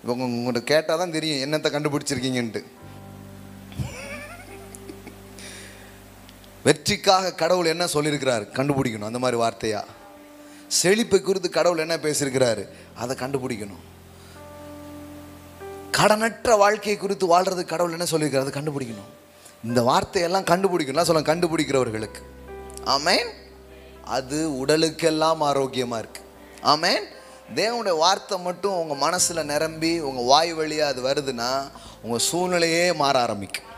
உங்களுக்கு கேட்டால் தான் தெரியும் என்னத்தை கண்டுபிடிச்சிருக்கீங்கன்ட்டு. வெற்றிக்காக கடவுள் என்ன சொல்லியிருக்கிறார் கண்டுபிடிக்கணும். அந்த மாதிரி வார்த்தையா செழிப்பை குறித்து கடவுள் என்ன பேசியிருக்கிறாரு அதை கண்டுபிடிக்கணும். கடனற்ற வாழ்க்கையை குறித்து வாழ்றது கடவுள் என்ன சொல்லியிருக்கிறார் அதை கண்டுபிடிக்கணும். இந்த வார்த்தையெல்லாம் கண்டுபிடிக்கணும். சொல்ல கண்டுபிடிக்கிறவர்களுக்கு. ஆமென். அது உடலுக்கெல்லாம் ஆரோக்கியமா இருக்கு. ஆமென். தேவனுடைய வார்த்தை மட்டும் உங்க மனசுல நிரம்பி உங்க வாய் வழியா அது வருதுன்னா உங்க சூழ்நிலையே மாற ஆரம்பிக்கும்.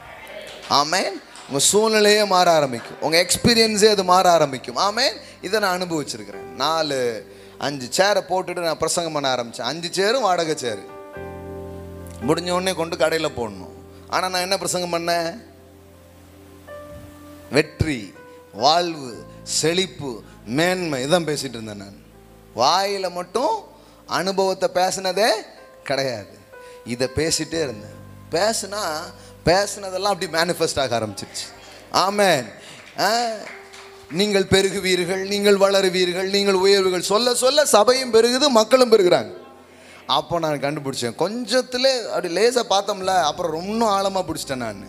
ஆமென். உங்க சூழ்நிலையே மாற ஆரம்பிக்கும், உங்க எக்ஸ்பீரியன்ஸே அது மாற ஆரம்பிக்கும். ஆமென். இதை நான் அனுபவிச்சிருக்கிறேன். 4-5 சேரை போட்டுட்டு நான் பிரசங்கம் பண்ண ஆரம்பித்தேன். 5 சேரும் வாடகை சேரு. முடிஞ்ச உடனே கொண்டு கடையில் போடணும். ஆனால் நான் என்ன பிரசங்கம் பண்ணேன்? வெற்றி, வாழ்வு, செழிப்பு, மேன்மை இதான் பேசிட்டு இருந்தேன். நான் வாயில் மட்டும் அனுபவத்தை பேசினதே கிடையாது, இதை பேசிட்டே இருந்தேன். பேசினதெல்லாம் அப்படி மேனிஃபெஸ்ட் ஆக ஆரம்பிச்சிருச்சு. ஆமென். நீங்கள் பெருகுவீர்கள், நீங்கள் வளருவீர்கள், நீங்கள் உயர்வுகள் சொல்ல சொல்ல சபையும் பெருகுது, மக்களும் பெருகுறாங்க. அப்போ நான் கண்டுபிடிச்சேன். கொஞ்சத்தில் அப்படி லேசாக பார்த்தோம்ல, அப்புறம் ரொம்ப ஆழமாக பிடிச்சிட்டேன் நான்.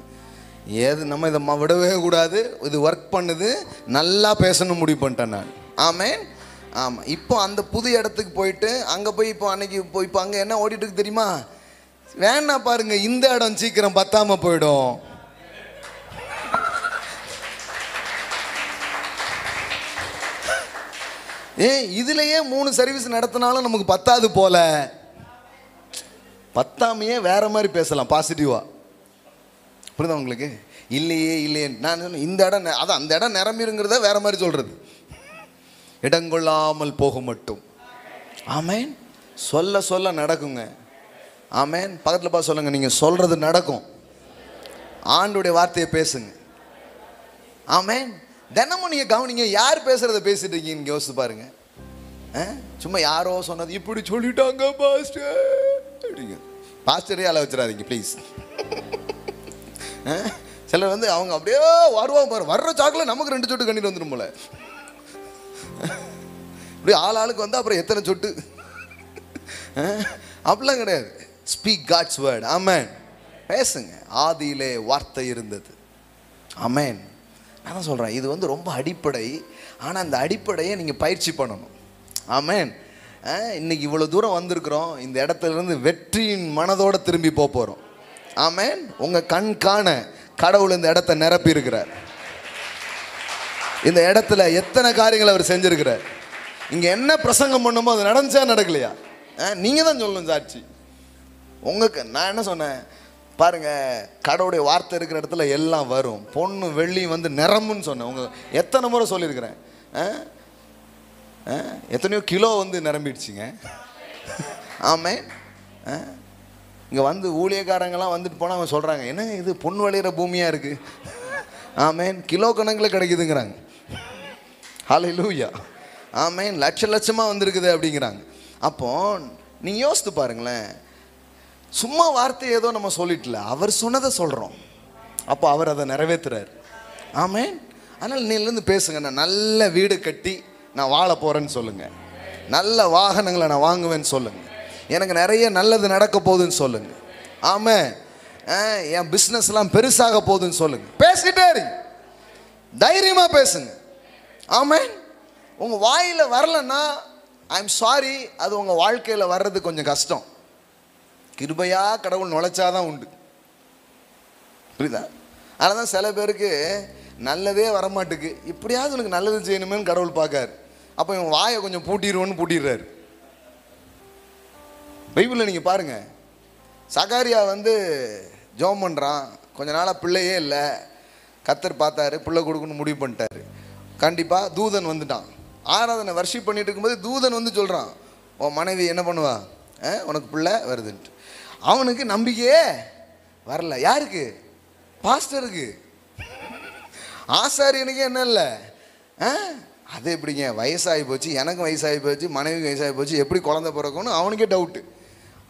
நம்ம இதை விடவே கூடாது, இது ஒர்க் பண்ணுது, நல்லா பேசணும் முடிவு பண்ணிட்டேன் நான். ஆமென். ஆமாம். இப்போ அந்த புது இடத்துக்கு போயிட்டு அங்கே போய் இப்போ அங்கே என்ன ஓடிட்டு இருக்கு தெரியுமா? வேணா பாருங்க, இந்த இடம் சீக்கிரம் பத்தாம போயிடும். இதுலயே 3 சர்வீஸ் நடத்தினாலும் நமக்கு பத்தாது போல. பத்தாமையே வேற மாதிரி பேசலாம் பாசிட்டிவா. புரியுதா உங்களுக்கு? இல்லையே நான் இந்த இடம் அதான் அந்த இடம் நிரம்பிருங்கிறத வேற மாதிரி சொல்றது. இடங்கொள்ளாமல் போக மட்டும். ஆமென். சொல்ல சொல்ல நடக்குங்க. ஆமென். பக்கத்தில் பார்த்து சொல்லுங்க, நீங்க சொல்றது நடக்கும். ஆண்டோடைய வார்த்தையை பேசுங்க. ஆமென். தினமும் நீங்க கவனிங்க, யார் பேசுறத பேசிட்டு இருக்கீங்கன்னு யோசிச்சு பாருங்க. சும்மா யாரோ சொன்னது இப்படி சொல்லிட்டாங்க பாஸ்டர் அப்படிங்க. பாஸ்டரே அல வச்சிடாதீங்க ப்ளீஸ். சிலர் அவங்க அப்படியே வருவாங்க பாரு, வர்ற சாக்கில் நமக்கு 2 சொட்டு கண்ணீர் வந்துடும் போல. அப்படியே ஆளுக்கு வந்து அப்புறம் எத்தனை சொட்டு அப்படிலாம் கிடையாது. Speak God's word. ஆமென். பேசுங்க. ஆதியிலே வார்த்தை இருந்தது. ஆமென். நான் தான் சொல்கிறேன், இது ரொம்ப அடிப்படை. ஆனால் அந்த அடிப்படையை நீங்கள் பயிற்சி பண்ணணும். ஆமென். இன்னைக்கு இவ்வளோ தூரம் வந்திருக்கிறோம், இந்த இடத்துலேருந்து வெற்றியின் மனதோடு திரும்பி போகிறோம். ஆமென். உங்கள் கண் காண கடவுள் இந்த இடத்த நிரப்பி இருக்கிறார். இந்த இடத்துல எத்தனை காரியங்கள் அவர் செஞ்சிருக்கிறார். இங்கே என்ன பிரசங்கம் பண்ணுமோ அது நடந்துச்சா நடக்கலையா நீங்கள் தான் சொல்லணும் சாட்சி. உங்களுக்கு நான் என்ன சொன்னேன் பாருங்க, கடவுளுடைய வார்த்தை இருக்கிற இடத்துல எல்லாம் வரும். பொண்ணு வெள்ளியும் வந்து நிரம்புன்னு சொன்னேன். உங்க எத்தனை முறை சொல்லியிருக்கிறேன். எத்தனையோ கிலோ வந்து நிரம்பிடுச்சிங்க. ஆமென். இங்கே வந்து ஊழியக்காரங்கெல்லாம் வந்துட்டு போனால் அவங்க சொல்கிறாங்க, என்ன இது பொண்ணு விளையிற பூமியாக இருக்குது. ஆமென். கிலோ கணக்கில் கிடைக்குதுங்கிறாங்க. ஹல்லேலூயா. ஆமென். லட்சமாக வந்திருக்குது அப்படிங்கிறாங்க. அப்போ நீங்கள் யோசித்து பாருங்களேன், சும்மா வார்த்தை ஏதோ நம்ம சொல்லிட்டல, அவர் சொன்னதை சொல்கிறோம். அப்போ அவர் அதை நிறைவேற்றுறார். ஆமென். அதனால் நீலேருந்து பேசுங்க. நான் நல்ல வீடு கட்டி நான் வாழ போகிறேன்னு சொல்லுங்கள். நல்ல வாகனங்களை நான் வாங்குவேன்னு சொல்லுங்கள். எனக்கு நிறைய நல்லது நடக்க போகுதுன்னு சொல்லுங்க. ஆமாம், என் பிஸ்னஸ்லாம் பெருசாக போகுதுன்னு சொல்லுங்க. பேசிட்டே இருங்க, தைரியமாக பேசுங்க. ஆமாம். உங்கள் வாயில் வரலன்னா ஐம் சாரி, அது உங்கள் வாழ்க்கையில் வர்றது கொஞ்சம் கஷ்டம். கிருபையாக கடவுள் நுழைச்சாதான் உண்டு. புரியுதா? அதனால தான் சில பேருக்கு நல்லதே வரமாட்டுக்கு. இப்படியாவது உனக்கு நல்லது செய்யணுமேனு கடவுள் பார்க்காரு. அப்போ இவன் வாயை கொஞ்சம் பூட்டிடுவோன்னு பூட்டிடுறாரு. பைபிளில் நீங்கள் பாருங்கள், சகாரியா ஜெபம் பண்ணுறான். கொஞ்ச நாளாக பிள்ளையே இல்லை. கர்த்தர் பார்த்தாரு, பிள்ளை கொடுக்கணும்னு முடிவு பண்ணிட்டாரு. கண்டிப்பாக தூதன் வந்துட்டான். ஆராதனை வர்ஷிப் பண்ணிட்டு இருக்கும்போது தூதன் சொல்கிறான், உன் மனைவி என்ன பண்ணுவா, உனக்கு பிள்ளை வருதுன்ட்டு. அவனுக்கு நம்பிக்கையே வரல. யாருக்கு? பாஸ்டருக்கு. ஆசாரியனுக்கு என்ன இல்லை, அது எப்படிங்க, வயசாகி போச்சு, எனக்கும் வயசாகி போச்சு, மனைவிக்கு வயசாகி போச்சு, எப்படி குழந்தை பிறக்கும்னு அவனுக்கே டவுட்டு.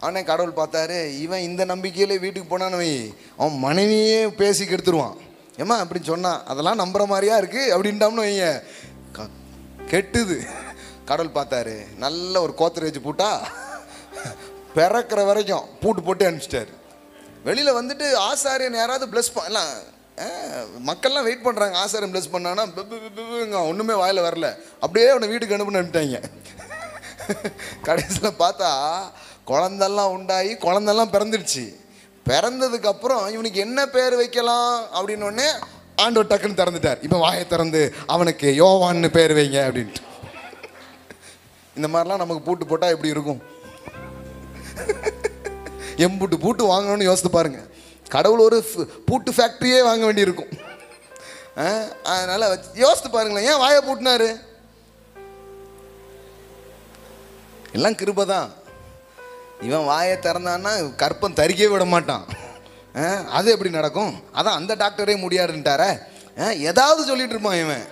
அவனே கடவுள் பார்த்தாரு, இவன் இந்த நம்பிக்கையிலே வீட்டுக்கு போனான்னு வை, அவன் மனைவியே பேசி கெடுத்துருவான். ஏம்மா அப்படின்னு சொன்னான், அதெல்லாம் நம்புற மாதிரியா இருக்குது அப்படின்ட்டாம்னு வைங்க, கெட்டுது. கடவுள் பார்த்தாரு, நல்ல ஒரு கோத்திரேஜ் பூட்டா பிறக்கிற வரைக்கும் பூட்டு போட்டு அனுப்பிச்சிட்டாரு. வெளியில் ஆசாரியன் யாராவது ப்ளஸ் பண்ணலாம், மக்கள்லாம் வெயிட் பண்ணுறாங்க. ஆசாரியன் ப்ளஸ் பண்ணான்னா ஒன்றுமே வாயில் வரல, அப்படியே அவனை வீட்டுக்கு அனுப்புன்னு அனுப்பிட்டாங்க. கடைசியில் பார்த்தா குழந்தெல்லாம் உண்டாகி குழந்தெல்லாம் பிறந்துடுச்சு. பிறந்ததுக்கப்புறம் இவனுக்கு என்ன பேர் வைக்கலாம் அப்படின்னோடனே ஆண்டவர் டக்குன்னு திறந்துட்டார். இப்போ வாயை திறந்து அவனுக்கு யோவான்னு பேர் வைங்க அப்படின்ட்டு. இந்த மாதிரிலாம் நமக்கு பூட்டு போட்டால் எப்படி இருக்கும்? எம்பூட்டு பூட்டு வாங்கணும்னு யோசித்து பாருங்க. கடவுள் ஒரு பூட்டு ஃபேக்ட்ரியே வாங்க வேண்டியிருக்கும். அதனால் யோசித்து பாருங்களேன், ஏன் வாயை பூட்டினாரு? எல்லாம் கிருபை தான். இவன் வாயை திறந்தான்னா கற்பம் தரிக்கவே விட மாட்டான். அது எப்படி நடக்கும்? அதான் அந்த டாக்டரே முடியாதுன்ட்டார. ஏதாவது சொல்லிட்டு இருப்பான் இவன்.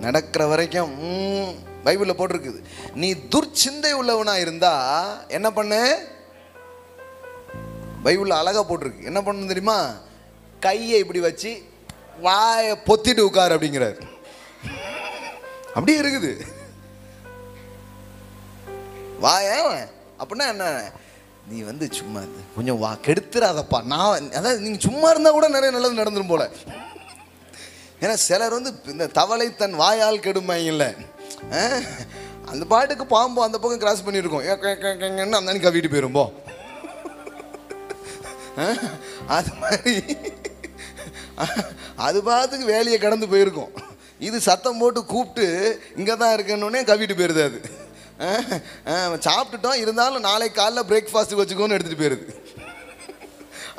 நடக்கிற வரைக்கும் பைபிளில் போட்டிருக்குது, நீ துர்ச்சிந்தை உள்ளவனா இருந்தா என்ன பண்ணு? பைபிளில் அழகாக போட்டிருக்கு. என்ன பண்ணணும் தெரியுமா? கையை இப்படி வச்சு வாயை பொத்திட்டு உட்கார் அப்படிங்கிறார். அப்படி இருக்குது வாய. அப்படின்னா என்ன? நீ சும்மா கொஞ்சம் கெடுத்துறாதப்பா. நான் அதாவது நீங்கள் சும்மா இருந்தால் கூட நிறைய நல்லது நடந்துடும் போல. ஏன்னா சிலர் இந்த தவளை தன் வாயால் கெடுமாங்கல்ல, அந்த பாட்டுக்கு பாம்பு அந்த பக்கம் கிராஸ் பண்ணியிருக்கோம், அந்த அன்னைக்கு கவிட்டு போயிரும்போ. அது மாதிரி அது பாட்டுக்கு வேலையை கடந்து போயிருக்கோம். இது சத்தம் போட்டு கூப்பிட்டு இங்கே தான் இருக்கணுன்னே கவிட்டு போயிருது. அது சாப்பிட்டுட்டோம், இருந்தாலும் நாளைக்கு காலைல பிரேக்ஃபாஸ்ட்டுக்கு வச்சுக்கோன்னு எடுத்துகிட்டு போயிருது.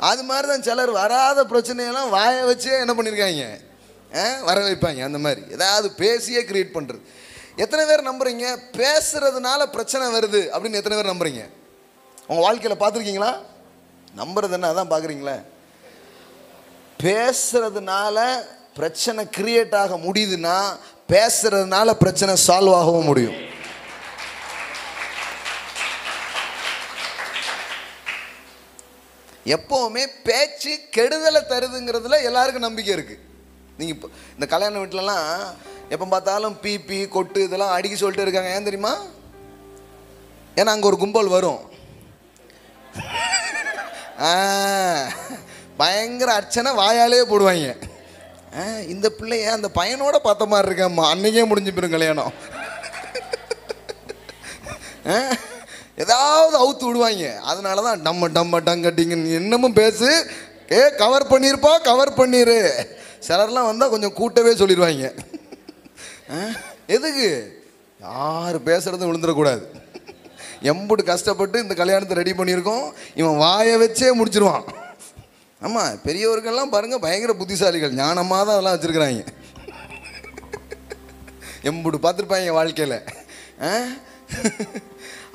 அது மாதிரி தான் சிலர் வராத பிரச்சனையெல்லாம் வாயை வச்சே என்ன பண்ணியிருக்காங்க, வர வைப்பாங்க. அந்த மாதிரி ஏதாவது பேசியே கிரியேட் பண்ணுறது. எத்தனை பேர் நம்புறீங்க பேசுறதுனால பிரச்சனை வருது அப்படின்னு? எத்தனை பேர் நம்புறீங்க? உங்கள் வாழ்க்கையில் பார்த்துருக்கீங்களா? நம்புறது என்ன, அதான் பார்க்குறீங்களா? பேசுறதுனால பிரச்சனை கிரியேட் ஆக முடியுதுன்னா பேசுறதுனால பிரச்சனை சால்வ் ஆகவும் முடியும். எப்போவுமே பேச்சு கெடுதலை தருதுங்கிறதுல எல்லாருக்கும் நம்பிக்கை இருக்குது. நீங்கள் இப்போ இந்த கல்யாண வீட்டிலலாம் எப்போ பார்த்தாலும் பீப்பி கொட்டு இதெல்லாம் அடிக்க சொல்லிட்டு இருக்காங்க. ஏன் தெரியுமா? ஏன்னா அங்கே ஒரு கும்பல் வரும், பயங்கர அர்ச்சனை வாயாலே போடுவாங்க. இந்த பிள்ளைய அந்த பையனோட பார்த்த மாதிரி இருக்கேம்மா, அன்னைக்கே முடிஞ்சு போயிடும் கல்யாணம். ஏதாவது அவுத்து விடுவாங்க. அதனால தான் டம்ம டங்கட்டிங்க என்னமும் பேசு, கவர் பண்ணியிருப்பா, கவர் பண்ணிடு. சிலர்லாம் வந்தால் கொஞ்சம் கூட்டவே சொல்லிடுவாங்க. எதுக்கு? யார் பேசுகிறதும் விழுந்துடக்கூடாது. எம்புட்டு கஷ்டப்பட்டு இந்த கல்யாணத்தை ரெடி பண்ணியிருக்கோம், இவன் வாயை வச்சே முடிச்சிருவான். ஆமாம், பெரியவர்கள்லாம் பாருங்கள் பயங்கர புத்திசாலிகள், ஞானமாக தான் அதெல்லாம் வச்சுருக்குறாங்க. எம்புட்டு பார்த்துருப்பாங்க வாழ்க்கையில்.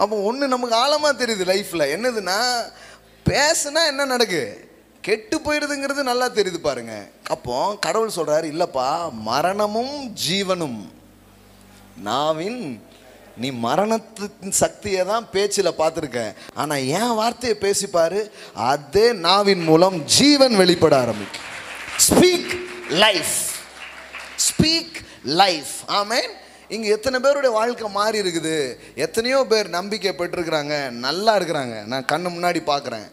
அப்போ ஒன்று நமக்கு ஆழமாக தெரியுது லைஃப்பில் என்னதுன்னா, பேசுனா என்ன நடக்கு, கெட்டு போயிடுதுங்கிறது நல்லா தெரியுது பாருங்க. அப்போ கடவுள் சொல்கிறாரு, இல்லைப்பா மரணமும் ஜீவனும் நாவின், நீ மரணத்தின் சக்தியை தான் பேச்சில் பார்த்துருக்க, ஆனால் என் வார்த்தையை பேசிப்பாரு, அதே நாவின் மூலம் ஜீவன் வெளிப்பட ஆரம்பிக்கும். Speak life, speak life. Amen. இங்கே எத்தனை பேருடைய வாழ்க்கை மாறி இருக்குது, எத்தனையோ பேர் நம்பிக்கை பெற்றிருக்கிறாங்க, நல்லா இருக்கிறாங்க, நான் கண்ணு முன்னாடி பார்க்குறேன்.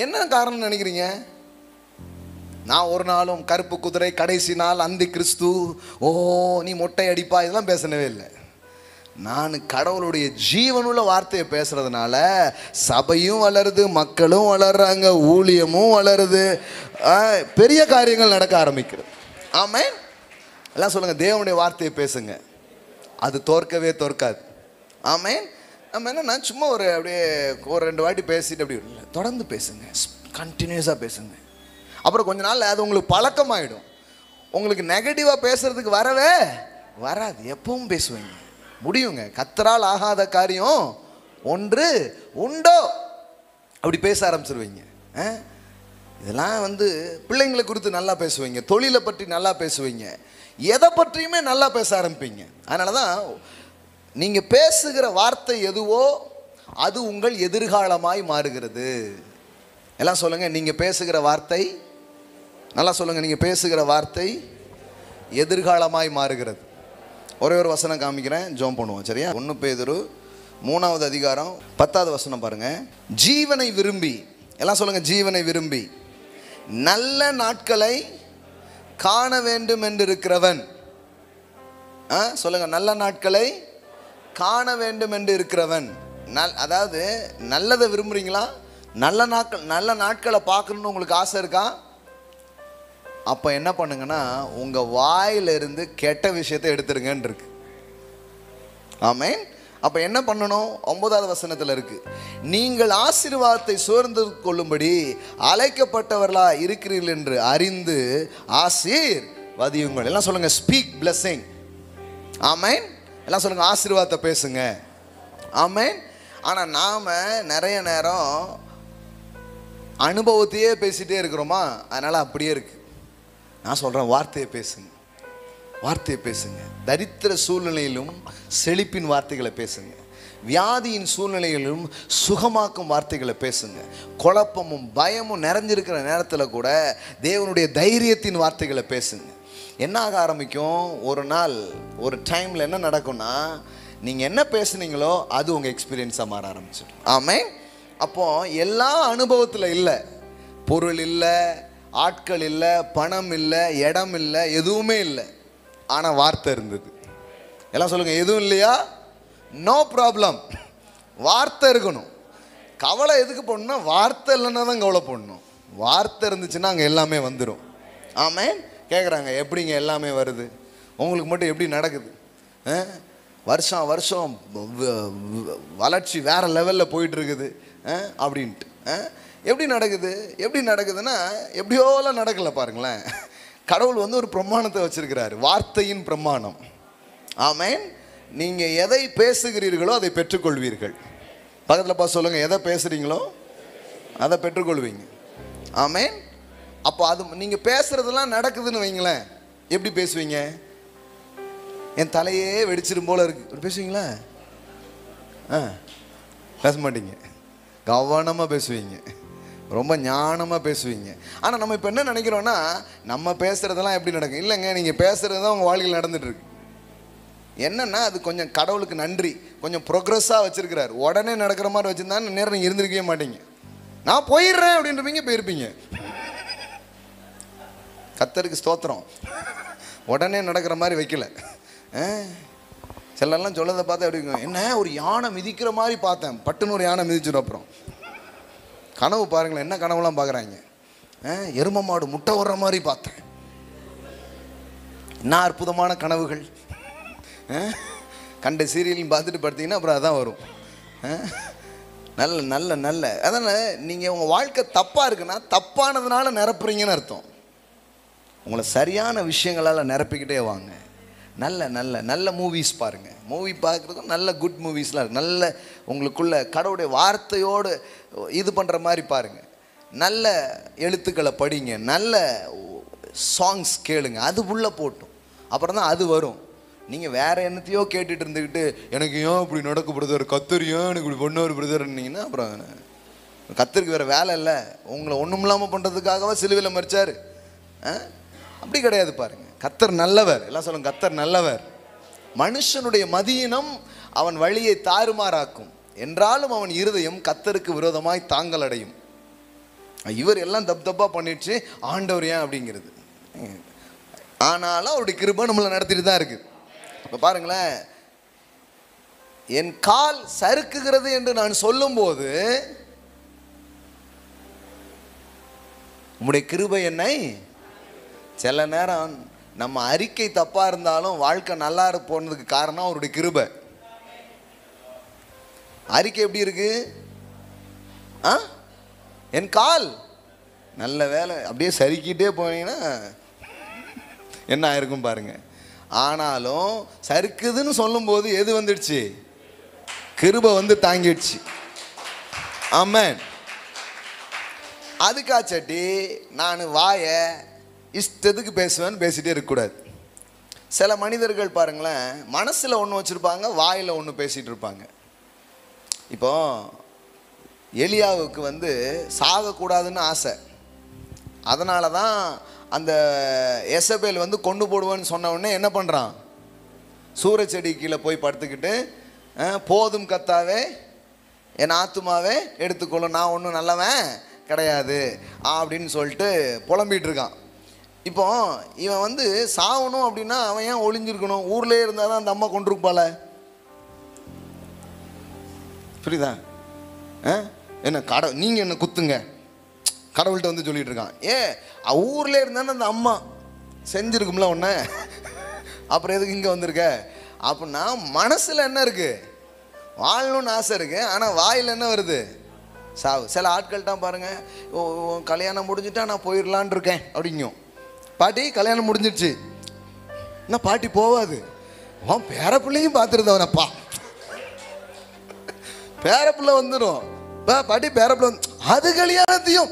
என்ன காரணம்னு நினைக்கிறீங்க? நான் ஒரு நாளும் கருப்பு குதிரை, கடைசி நாள், அந்தி கிறிஸ்து, ஓ நீ மொட்டை அடிப்பா, இதெல்லாம் பேசவே இல்லை. நான் கடவுளுடைய ஜீவனுள்ள வார்த்தையை பேசுறதுனால சபையும் வளருது, மக்களும் வளர்றாங்க, ஊழியமும் வளருது, பெரிய காரியங்கள் நடக்க ஆரம்பிக்கிறது. ஆமென். எல்லாம் சொல்லுங்க, தேவனுடைய வார்த்தையை பேசுங்க, அது தோற்கவே தோற்காது. ஆமென். நம்ம என்னன்னா சும்மா அப்படியே ஒரு 2 வாட்டி பேசிட்டு அப்படி இல்லை, தொடர்ந்து பேசுங்க, கண்டினியூஸாக பேசுங்க. அப்புறம் கொஞ்ச நாள் அது உங்களுக்கு பழக்கமாயிடும். உங்களுக்கு நெகட்டிவாக பேசுறதுக்கு வரவே வராது, எப்பவும் பேசுவீங்க, முடியுங்க. கர்த்தரால் ஆகாத காரியம் ஒன்று உண்டோ, அப்படி பேச ஆரம்பிச்சிருவீங்க. இதெல்லாம் பிள்ளைங்களை குறித்து நல்லா பேசுவீங்க, தொழிலை பற்றி நல்லா பேசுவீங்க, எதை பற்றியுமே நல்லா பேச ஆரம்பிப்பீங்க. அதனால தான் நீங்கள் பேசுகிற வார்த்தை எதுவோ அது உங்கள் எதிர்காலமாய் மாறுகிறது. எல்லாம் சொல்லுங்கள், நீங்கள் பேசுகிற வார்த்தை, நல்லா சொல்லுங்கள், நீங்கள் பேசுகிற வார்த்தை எதிர்காலமாய் மாறுகிறது. ஒரே ஒரு வசனம் காமிக்கிறேன், ஜெபம் பண்ணுவோம், சரியா? 1 பேதுரு 3வது அதிகாரம் 10வது வசனம் பாருங்கள். ஜீவனை விரும்பி, எல்லாம் சொல்லுங்கள், ஜீவனை விரும்பி நல்ல நாட்களை காண வேண்டும் என்று இருக்கிறவன், சொல்லுங்க, நல்ல நாட்களை காண வேண்டும் என்று இருக்கிறவன். அதாவது நல்லதை விரும்புறீங்களா? நல்ல நாட்களை பார்க்கணுன்னு உங்களுக்கு ஆசை இருக்கா? அப்போ என்ன பண்ணுங்கன்னா, உங்கள் வாயிலிருந்து கெட்ட விஷயத்தை எடுத்துருங்கன்னு இருக்கு. ஆமென். அப்போ என்ன பண்ணணும்? 9வது வசனத்தில் இருக்கு, நீங்கள் ஆசீர்வாதத்தை சோர்ந்து கொள்ளும்படி அழைக்கப்பட்டவர்களா இருக்கிறீர்கள் என்று அறிந்து ஆசீர்வதியுங்கள். எல்லாம் சொல்லுங்க, ஸ்பீக் பிளெஸிங். ஆமென். எல்லாம் சொல்லுங்க, ஆசீர்வாதத்தை பேசுங்க. ஆமென். ஆனால் நாம் நிறைய நேரம் அனுபவத்தையே பேசிகிட்டே இருக்கிறோமா, அதனால் அப்படியே இருக்கு. நான் சொல்கிறேன், வார்த்தையை பேசுங்க, வார்த்தையை பேசுங்க. தரித்திர சூழ்நிலையிலும் செழிப்பின் வார்த்தைகளை பேசுங்க, வியாதியின் சூழ்நிலையிலும் சுகமாக்கும் வார்த்தைகளை பேசுங்க, குழப்பமும் பயமும் நிறைஞ்சிருக்கிற நேரத்தில் கூட தேவனுடைய தைரியத்தின் வார்த்தைகளை பேசுங்க. என்ன ஆக ஆரம்பிக்கும்? ஒரு நாள் ஒரு டைமில் என்ன நடக்கும்னா, நீங்கள் என்ன பேசுனீங்களோ அது உங்கள் எக்ஸ்பீரியன்ஸாக மாற ஆரம்பிச்சிடும். ஆமென். அப்போது எல்லா அனுபவத்தில் இல்லை, பொருள் இல்லை, ஆட்கள் இல்லை, பணம் இல்லை, இடம் இல்லை, எதுவுமே இல்லை, ஆனால் வார்த்தை இருந்தது. எல்லாம் சொல்லுங்கள், எதுவும் இல்லையா? நோ ப்ராப்ளம், வார்த்தை இருக்கணும். கவலை எதுக்கு போடணும்னா, வார்த்தை இல்லைன்னா தான் கவலை போடணும். வார்த்தை இருந்துச்சுன்னா அங்கே எல்லாமே வந்துடும். ஆமென். கேட்குறாங்க, எப்படிங்க எல்லாமே வருது, உங்களுக்கு மட்டும் எப்படி நடக்குது? வருஷம் வருஷம் வளர்ச்சி வேறு லெவலில் போயிட்டுருக்குது அப்படின்ட்டு. எப்படி நடக்குது? எப்படி நடக்குதுன்னா, எப்படியோலாம் நடக்கலை பாருங்களேன். கடவுள் ஒரு பிரமாணத்தை வச்சிருக்கிறாரு, வார்த்தையின் பிரமாணம். ஆமென். நீங்கள் எதை பேசுகிறீர்களோ அதை பெற்றுக்கொள்வீர்கள். பக்கத்தில் பார்த்து சொல்லுங்கள், எதை பேசுகிறீங்களோ அதை பெற்றுக்கொள்வீங்க. ஆமென். அப்போ அது நீங்கள் பேசுகிறதெல்லாம் நடக்குதுன்னு வைங்களேன், எப்படி பேசுவீங்க? என் தலையே வெடிச்சிரும் போல இருக்கு, அப்படி பேசுவீங்களா? பேச மாட்டீங்க, கவனமாக பேசுவீங்க, ரொம்ப ஞானமாக பேசுவீங்க. ஆனால் நம்ம இப்போ என்ன நினைக்கிறோன்னா, நம்ம பேசுகிறதெல்லாம் எப்படி நடக்கும்? இல்லைங்க, நீங்கள் பேசுகிறது தான் உங்கள் வாழ்க்கையில் நடந்துகிட்ருக்கு. என்னென்னா, அது கொஞ்சம் கடவுளுக்கு நன்றி, கொஞ்சம் ப்ரோக்ரெஸ்ஸாக வச்சுருக்கிறார். உடனே நடக்கிற மாதிரி வச்சுருந்தா நேரம் நீங்கள் இருந்திருக்கவே மாட்டீங்க. நான் போயிடுறேன் அப்படின்றப்பீங்க, போயிருப்பீங்க. கர்த்தருக்கு ஸ்தோத்திரம், உடனே நடக்கிற மாதிரி வைக்கல. சிலர்லாம் சொல்லதை பார்த்தா எப்படி இருக்கும், என்ன ஒரு யானை மிதிக்கிற மாதிரி பார்த்தேன், பட்டுன்னு ஒரு யானை மிதிச்சிடும். அப்புறம் கனவு பாருங்களேன், என்ன கனவுலாம் பார்க்குறாங்க. எரும மாடு முட்டை வர்ற மாதிரி பார்த்தேன். என்ன அற்புதமான கனவுகள். கண்ட சீரியலையும் பார்த்துட்டு படுத்திங்கன்னா அப்புறம் அதான் வரும். நல்ல நல்ல நல்ல அதனால் நீங்கள் உங்கள் வாழ்க்கை தப்பாக இருக்குன்னா, தப்பானதுனால நிரப்புறீங்கன்னு அர்த்தம். உங்களை சரியான விஷயங்களால் நிரப்பிக்கிட்டே வாங்க. நல்ல நல்ல நல்ல மூவிஸ் பாருங்கள். மூவி பார்க்குறதுக்கும் நல்ல குட் மூவிஸ்லாம் இருக்குது. நல்ல உங்களுக்குள்ள கடவுளுடைய வார்த்தையோடு இது பண்ணுற மாதிரி பாருங்கள். நல்ல எழுத்துக்களை படிங்க, நல்ல சாங்ஸ் கேளுங்க, அது உள்ளே போட்டும், அப்புறம் தான் அது வரும். நீங்கள் வேறு என்னத்தையோ கேட்டுட்டு இருந்துக்கிட்டு, எனக்கு ஏன் இப்படி நடக்க பிரதர், கத்தரியும் எனக்கு இப்படி பொண்ணு ஒரு பிரதர்ன்னீங்கன்னா அப்புறம் கத்தருக்கு வேறு வேலை இல்லை. உங்களை ஒன்றும் இல்லாமல் பண்ணுறதுக்காகவா சிலுவையில் மறிச்சார்? அப்படி கிடையாது பாருங்கள். கத்தர் நல்லவர். எல்லாம் சொல்லுங்க, கத்தர் நல்லவர். மனுஷனுடைய மதியினம் அவன் வழியை தாறுமாறாக்கும், என்றாலும் அவன் இருதயம் கர்த்தருக்கு விரோதமாய் தாங்கள் அடையும். இவர் எல்லாம் தப்பா பண்ணிடுச்சு, ஆண்டவர் ஏன் அப்படிங்கிறது. ஆனாலும் அவருடைய கிருபை நம்மளை நடத்திட்டு தான் இருக்கு. இப்போ பாருங்களேன், என் கால் சறுக்குகிறது என்று நான் சொல்லும்போது உம்முடைய கிருபை என்னை, சில நேரம் நம்ம அறிக்கை தப்பா இருந்தாலும் வாழ்க்கை நல்லா போனதுக்கு காரணம் அவருடைய கிருபை. அறிக்கை எப்படி இருக்கு? என் கால் நல்ல வேலை அப்படியே சறுக்கிட்டே போனீங்கன்னா என்ன ஆயிருக்கும் பாருங்க. ஆனாலும் சறுக்குதுன்னு சொல்லும்போது எது வந்துடுச்சு? கிருபை வந்து தாங்கிடுச்சு. ஆமென். அதுக்காச்சட்டி நான் வாயை இஷ்டத்துக்கு பேசுவேன்னு பேசிகிட்டே இருக்கக்கூடாது. சில மனிதர்கள் பாருங்களேன், மனசில் ஒன்று வச்சுருப்பாங்க, வாயில் ஒன்று பேசிகிட்டு இருப்பாங்க. இப்போ எலியாவுக்கு வந்து சாகக்கூடாதுன்னு ஆசை. அதனால தான் அந்த எசபேல் வந்து கொண்டு போடுவேன்னு சொன்ன உடனே என்ன பண்ணுறான்? சூரச்செடி கீழே போய் படுத்துக்கிட்டு, போதும் கர்த்தாவே என் ஆத்துமாவே எடுத்துக்கொள்ளும், நான் ஒன்றும் நல்லவன் கிடையாது அப்படின்னு சொல்லிட்டு புலம்பிகிட்டு இருக்கான். இப்போ இவன் வந்து சாவணும் அப்படின்னா அவன் ஏன் ஒளிஞ்சிருக்கணும்? ஊர்லேயே இருந்தால் தான் அந்த அம்மா கொண்டிருப்பாள. புரியுதா? என்ன நீங்கள் என்ன குத்துங்க கடவுள்கிட்ட வந்து சொல்லிட்டு இருக்கான். ஊர்லேயே இருந்தானே அந்த அம்மா செஞ்சுருக்கும்ல ஒன்று, அப்புறம் எதுக்கு இங்கே வந்திருக்க அப்படின்னா மனசில் என்ன இருக்குது? வாழணும்னு ஆசை இருக்குது, ஆனால் வாயில் என்ன வருது? சாவு. சில ஆட்கள்கிட்ட பாருங்கள், கல்யாணம் முடிஞ்சுட்டா நான் போயிடலான் இருக்கேன் அப்படிங்கும். பாட்டி கல்யாணம் முடிஞ்சிடுச்சு, என்ன பாட்டி போவாது, பேர பிள்ளையும் பார்த்துருந்தவனப்பா, பேர பிள்ளை வந்துடும், பாட்டி பேர பிள்ளை அது கல்யாணத்தையும்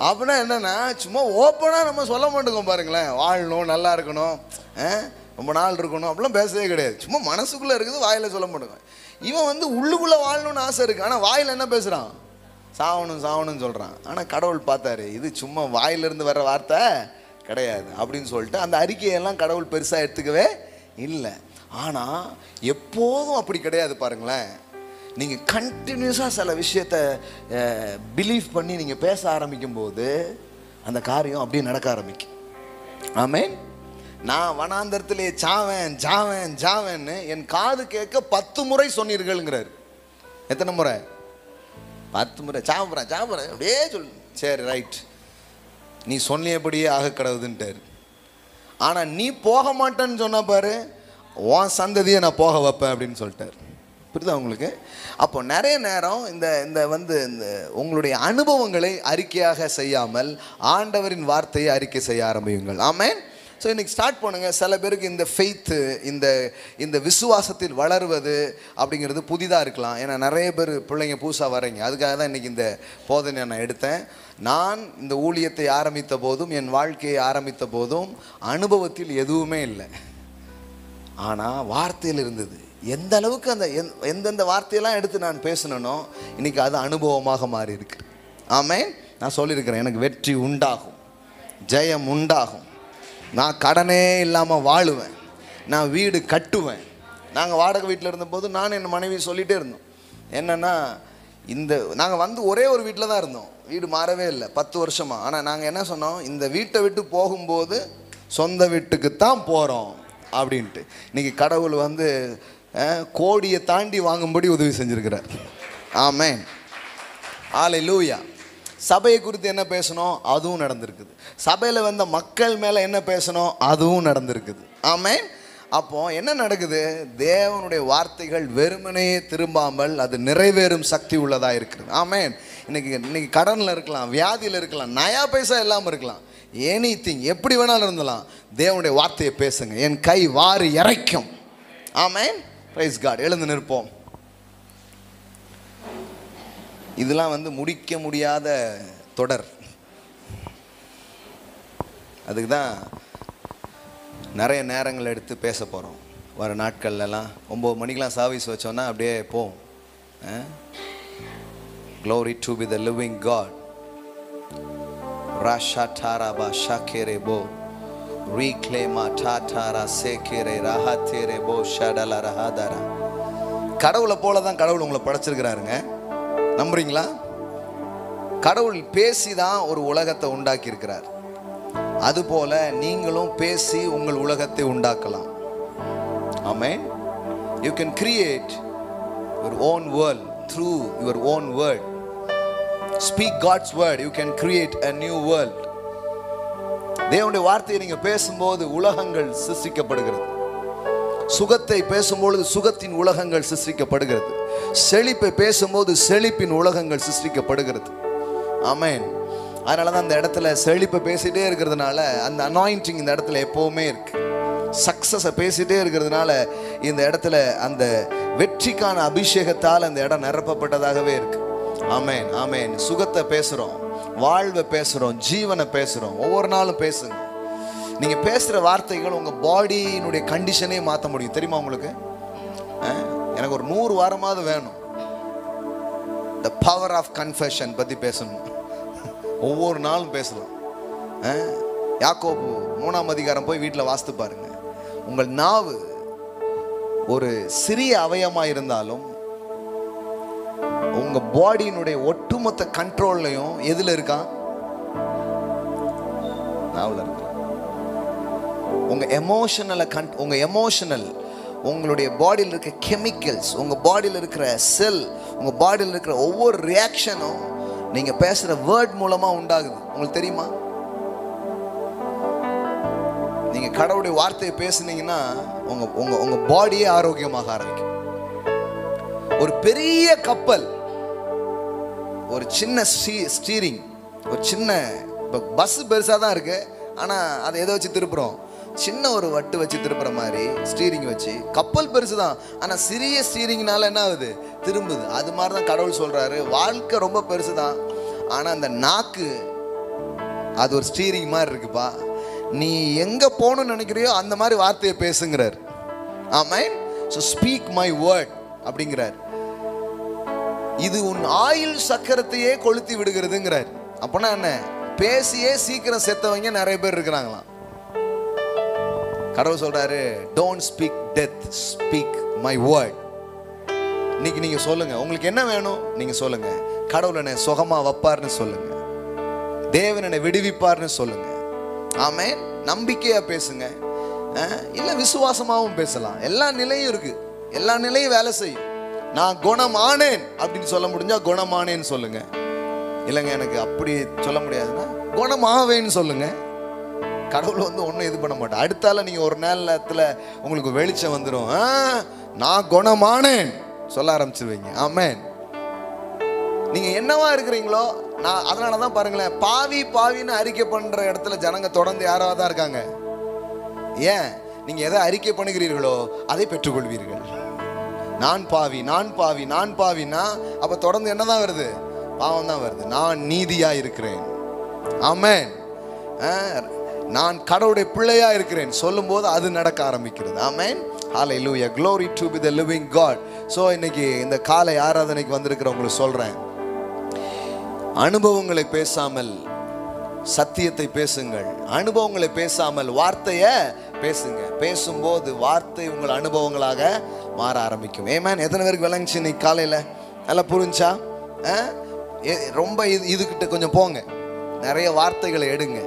அப்படின்னா என்னன்னா சும்மா ஓப்பனாக நம்ம சொல்ல மாட்டோம் பாருங்களேன். வாழணும், நல்லா இருக்கணும், ரொம்ப நாள் இருக்கணும் அப்படிலாம் பேசவே கிடையாது. சும்மா மனசுக்குள்ளே இருக்குது, வாயில் சொல்ல மாட்டோங்க. இவன் வந்து உள்ளுக்குள்ளே வாழணும்னு ஆசை இருக்குது, ஆனால் வாயில் என்ன பேசுகிறான்? சாவணும் சாவணும்னு சொல்கிறான். ஆனால் கடவுள் பார்த்தாரு, இது சும்மா வாயிலிருந்து வர்ற வார்த்தை கிடையாது அப்படின்னு சொல்லிட்டு அந்த அறிக்கையெல்லாம் கடவுள் பெருசாக எடுத்துக்கவே இல்லை. ஆனால் எப்போதும் அப்படி கிடையாது பாருங்களேன். நீங்கள் கண்டினியூஸாக சில விஷயத்தை பிலீவ் பண்ணி நீங்கள் பேச ஆரம்பிக்கும் போது அந்த காரியம் அப்படியே நடக்க ஆரம்பிக்கும். ஆமென். நான் வனாந்தரத்திலே ஜாவேன் ஜாவேன் ஜாவேன்னு என் காது கேட்க 10 முறை சொன்னீர்கள்ங்கிறார். எத்தனை முறை? 10 முறை. சாப்பிட்றேன் சாப்பிட்றேன் அப்படியே சொல்லு. சரி ரைட், நீ சொன்னியபடியே ஆக கடவுதுன்ட்டார். ஆனால் நீ போக மாட்டேன்னு சொன்ன பாரு, உன் சந்ததியை நான் போக வைப்பேன் அப்படின்னு சொல்லிட்டார். புரியுதா உங்களுக்கு? அப்போ நிறைய நேரம் இந்த உங்களுடைய அனுபவங்களை அறிக்கையாக செய்யாமல் ஆண்டவரின் வார்த்தையை அறிக்கை செய்ய ஆரம்பியுங்கள். ஆமென். ஸோ இன்றைக்கி ஸ்டார்ட் பண்ணுங்க. சில பேருக்கு இந்த ஃபெய்த்து, இந்த விசுவாசத்தில் வளருவது அப்படிங்கிறது புதிதாக இருக்கலாம். ஏன்னா நிறைய பேர் பிள்ளைங்க புதுசாக வரீங்க. அதுக்காக தான் இன்றைக்கி இந்த போதனை நான் எடுத்தேன். நான் இந்த ஊழியத்தை ஆரம்பித்த போதும் என் வாழ்க்கையை ஆரம்பித்த போதும் அனுபவத்தில் எதுவுமே இல்லை, ஆனால் வார்த்தையில் இருந்தது. எந்த அளவுக்கு எந்தெந்த வார்த்தையெல்லாம் எடுத்து நான் பேசணுனோ இன்றைக்கி அது அனுபவமாக மாறி இருக்கு. ஆமென். நான் சொல்லியிருக்கிறேன், எனக்கு வெற்றி உண்டாகும், ஜெயம் உண்டாகும், நான் கடனே இல்லாமல் வாழுவேன், நான் வீடு கட்டுவேன். நாங்கள் வாடகை வீட்டில் இருந்தபோது நான் என் மனைவி சொல்லிகிட்டே இருந்தோம். என்னென்னா நாங்கள் வந்து ஒரே ஒரு வீட்டில் தான் இருந்தோம், வீடு மாறவே இல்லை 10 வருஷமாக. ஆனால் நாங்கள் என்ன சொன்னோம், இந்த வீட்டை விட்டு போகும்போது சொந்த வீட்டுக்கு தான் போகிறோம் அப்படின்ட்டு. இன்றைக்கி கடவுள் வந்து கோடியை தாண்டி வாங்கும்படி உதவி செஞ்சுருக்கிறார். ஆமென். ஹல்லேலூயா. சபையை குறித்து என்ன பேசணும் அதுவும் நடந்திருக்குது. சபையில் வந்த மக்கள் மேலே என்ன பேசணும் அதுவும் நடந்திருக்குது. ஆமென். அப்போ என்ன நடக்குது? தேவனுடைய வார்த்தைகள் வெறுமனே திரும்பாமல் அது நிறைவேறும் சக்தி உள்ளதாக இருக்குது. ஆமென். இன்னைக்கு கடனில் இருக்கலாம், வியாதியில் இருக்கலாம், நயா பைசா இல்லாமல் இருக்கலாம், எனிதிங் எப்படி வேணாலும் இருந்தலாம். தேவனுடைய வார்த்தையை பேசுங்க, என் கை வாரி இறைக்கும். ஆமென். Price God. எழுந்து நிற்போம். இதெல்லாம் வந்து முடிக்க முடியாத தொடர். அதுக்கு தான் நிறைய நேரங்கள் எடுத்து பேச போகிறோம். வர நாட்கள்லாம் 9 மணிக்கெலாம் சர்வீஸ் வச்சோன்னா அப்படியே போவோம். Glory to be the living God. Rasha taraba shakere bo கடவுளை போல தான் கடவுள் உங்களை படைச்சிருக்கிறாருங்க. நம்புறீங்களா? கடவுள் பேசிதான் ஒரு உலகத்தை உண்டாக்கி இருக்கிறார். அதுபோல நீங்களும் பேசி உங்கள் உலகத்தை உண்டாக்கலாம். ஆமென். You can create your own world through your own word. Speak God's word, you can create a new world. தேவனுடைய வார்த்தையை நீங்க பேசும்போது உலகங்கள் சிருஷ்டிக்கப்படுகிறது. சுகத்தை பேசும்போது சுகத்தின் உலகங்கள் சிருஷ்டிக்கப்படுகிறது. செழிப்பை பேசும்போது செழிப்பின் உலகங்கள் சிருஷ்டிக்கப்படுகிறது. ஆமென். அதனால தான் அந்த இடத்துல செழிப்பை பேசிட்டே இருக்கிறதுனால அந்த அனாயிண்டிங் இந்த இடத்துல எப்பவுமே இருக்கு. சக்சஸை பேசிட்டே இருக்கிறதுனால இந்த இடத்துல அந்த வெற்றிக்கான அபிஷேகத்தால் அந்த இடம் நிரப்பப்பட்டதாகவே இருக்கு. ஆமென், ஆமென். சுகத்தை பேசுறோம், வாழ்வை பேசுறோம், ஜீவனை பேசுறோம். ஒவ்வொரு நாளும் பேசுங்க. நீங்க பேசுற வார்த்தைகள் உங்க பாடியினுடைய கண்டிஷனே மாற்ற முடியும். தெரியுமா உங்களுக்கு? எனக்கு ஒரு 100 வாரமாவது வேணும். த பவர் ஆஃப் கன்ஃபெஷன் பத்தி பேசணும். ஒவ்வொரு நாளும் பேசலாம். யாக்கோபு 3ஆம் அதிகாரம் போய் வீட்டில் வாசித்து பாருங்க. உங்கள் நாவு ஒரு சிறிய அவயமாக இருந்தாலும் உங்க பாடியினுடைய ஒட்டுமொத்த கண்ட்ரோல்லையும் எதுல இருக்கான்? நாவுல இருக்கு. உங்க எமோஷனல் உங்களுடைய பாடியில் இருக்க கெமிக்கல்ஸ், உங்க பாடியில் இருக்கிற செல், உங்க பாடியில் இருக்கிற ஒவ்வொரு ரியாக்ஷனும் நீங்க பேசுற வேர்ட் மூலமா உண்டாகுது. உங்களுக்கு தெரியுமா? நீங்க கடவுளுடைய வார்த்தையை பேசுனீங்கன்னா உங்க உங்க உங்க பாடியே ஆரோக்கியமாக ஆரம்பிக்கும். ஒரு பெரிய கப்பல், ஒரு சின்ன ஸ்டீரிங், ஒரு சின்ன பஸ் பெருசா தான் இருக்கு, ஆனா அதை எதை வச்சு திருப்புறோம்? சின்ன ஒரு வட்டு வச்சு திருப்புற மாதிரி ஸ்டீரிங் வச்சு. கப்பல் பெருசு தான், ஆனா சிறிய ஸ்டீரிங்னால என்ன ஆகுது? திரும்புது. அது மாதிரி தான் கடவுள் சொல்றாரு, வாழ்க்கை ரொம்ப பெருசு தான், ஆனா அந்த நாக்கு அது ஒரு ஸ்டீரிங் மாதிரி இருக்குப்பா. நீ எங்க போகணும்னு நினைக்கிறியோ அந்த மாதிரி வார்த்தையை பேசுங்கிறார். ஆமென். ஸோ ஸ்பீக் மை வேர்ட் அப்படிங்கிறார். இது உன் ஆயுள் சக்கரத்தையே கொளுத்தி விடுகிறதுங்கிறார். அப்பனா என்ன? பேசியே சீக்கிரம் செத்தவங்க நிறைய பேர் இருக்கிறாங்களாம். கடவுள் சொல்றாரு, don't speak death, speak my word. இன்னைக்கு நீங்க சொல்லுங்க, உங்களுக்கு என்ன வேணும் நீங்க சொல்லுங்க. கடவுள் என்னை சுகமா வைப்பார்னு சொல்லுங்க. தேவன் என்னை விடுவிப்பார்னு சொல்லுங்க. ஆமென். நம்பிக்கையா பேசுங்க. இல்ல விசுவாசமாவும் பேசலாம். எல்லா நிலையும் இருக்கு, எல்லா நிலையும் வேலை செய்யும். நான் குணமானேன் அப்படின்னு சொல்ல முடிஞ்சா குணமானேன்னு சொல்லுங்க. இல்லைங்க எனக்கு அப்படி சொல்ல முடியாதுன்னா குணமாவேன்னு சொல்லுங்க. கடவுள் ஒன்றும் இது பண்ண மாட்டேன். அடுத்தால நீங்க ஒரு நேரத்துல உங்களுக்கு வெளிச்சம் வந்துடும். நான் குணமானேன் சொல்ல ஆரம்பிச்சிருவீங்க. ஆமென். நீங்க என்னவா இருக்கிறீங்களோ, நான் அதனாலதான் பாருங்களேன், பாவி பாவின்னு அறிக்கை பண்ற இடத்துல ஜனங்க தொடர்ந்து யாராவது தான் இருக்காங்க. ஏன்? நீங்க எதை அறிக்கை பண்ணுகிறீர்களோ அதை பெற்றுக்கொள்வீர்கள். நான் பாவி, நான் பாவி, நான் பாவின்னா அப்ப தொடர்ந்து என்னதான் வருது? பாவம் தான் வருது. நான் நீதியா இருக்கிறேன். ஆமென். நான் கடவுளுடைய பிள்ளையா இருக்கிறேன் சொல்லும் போது அது நடக்க ஆரம்பிக்கிறது. ஆமென். ஹல்லேலூயா. glory to be the living God. So இன்னைக்கு இந்த காலை ஆராதனைக்கு வந்திருக்கிறவங்களுக்கு சொல்றேன், அனுபவங்களை பேசாமல் சத்தியத்தை பேசுங்கள். அனுபவங்களை பேசாமல் வார்த்தையை பேசுங்க. பேசும்போது வார்த்தை உங்கள் அனுபவங்களாக மாற ஆரம்பிக்கும். ஆமென். எத்தனை பேருக்கு விளங்குச்சு இன்னைக்கு காலையில? நல்லா புரிஞ்சா? ரொம்ப இதுகிட்ட கொஞ்சம் போங்க, நிறைய வார்த்தைகளை எடுங்க,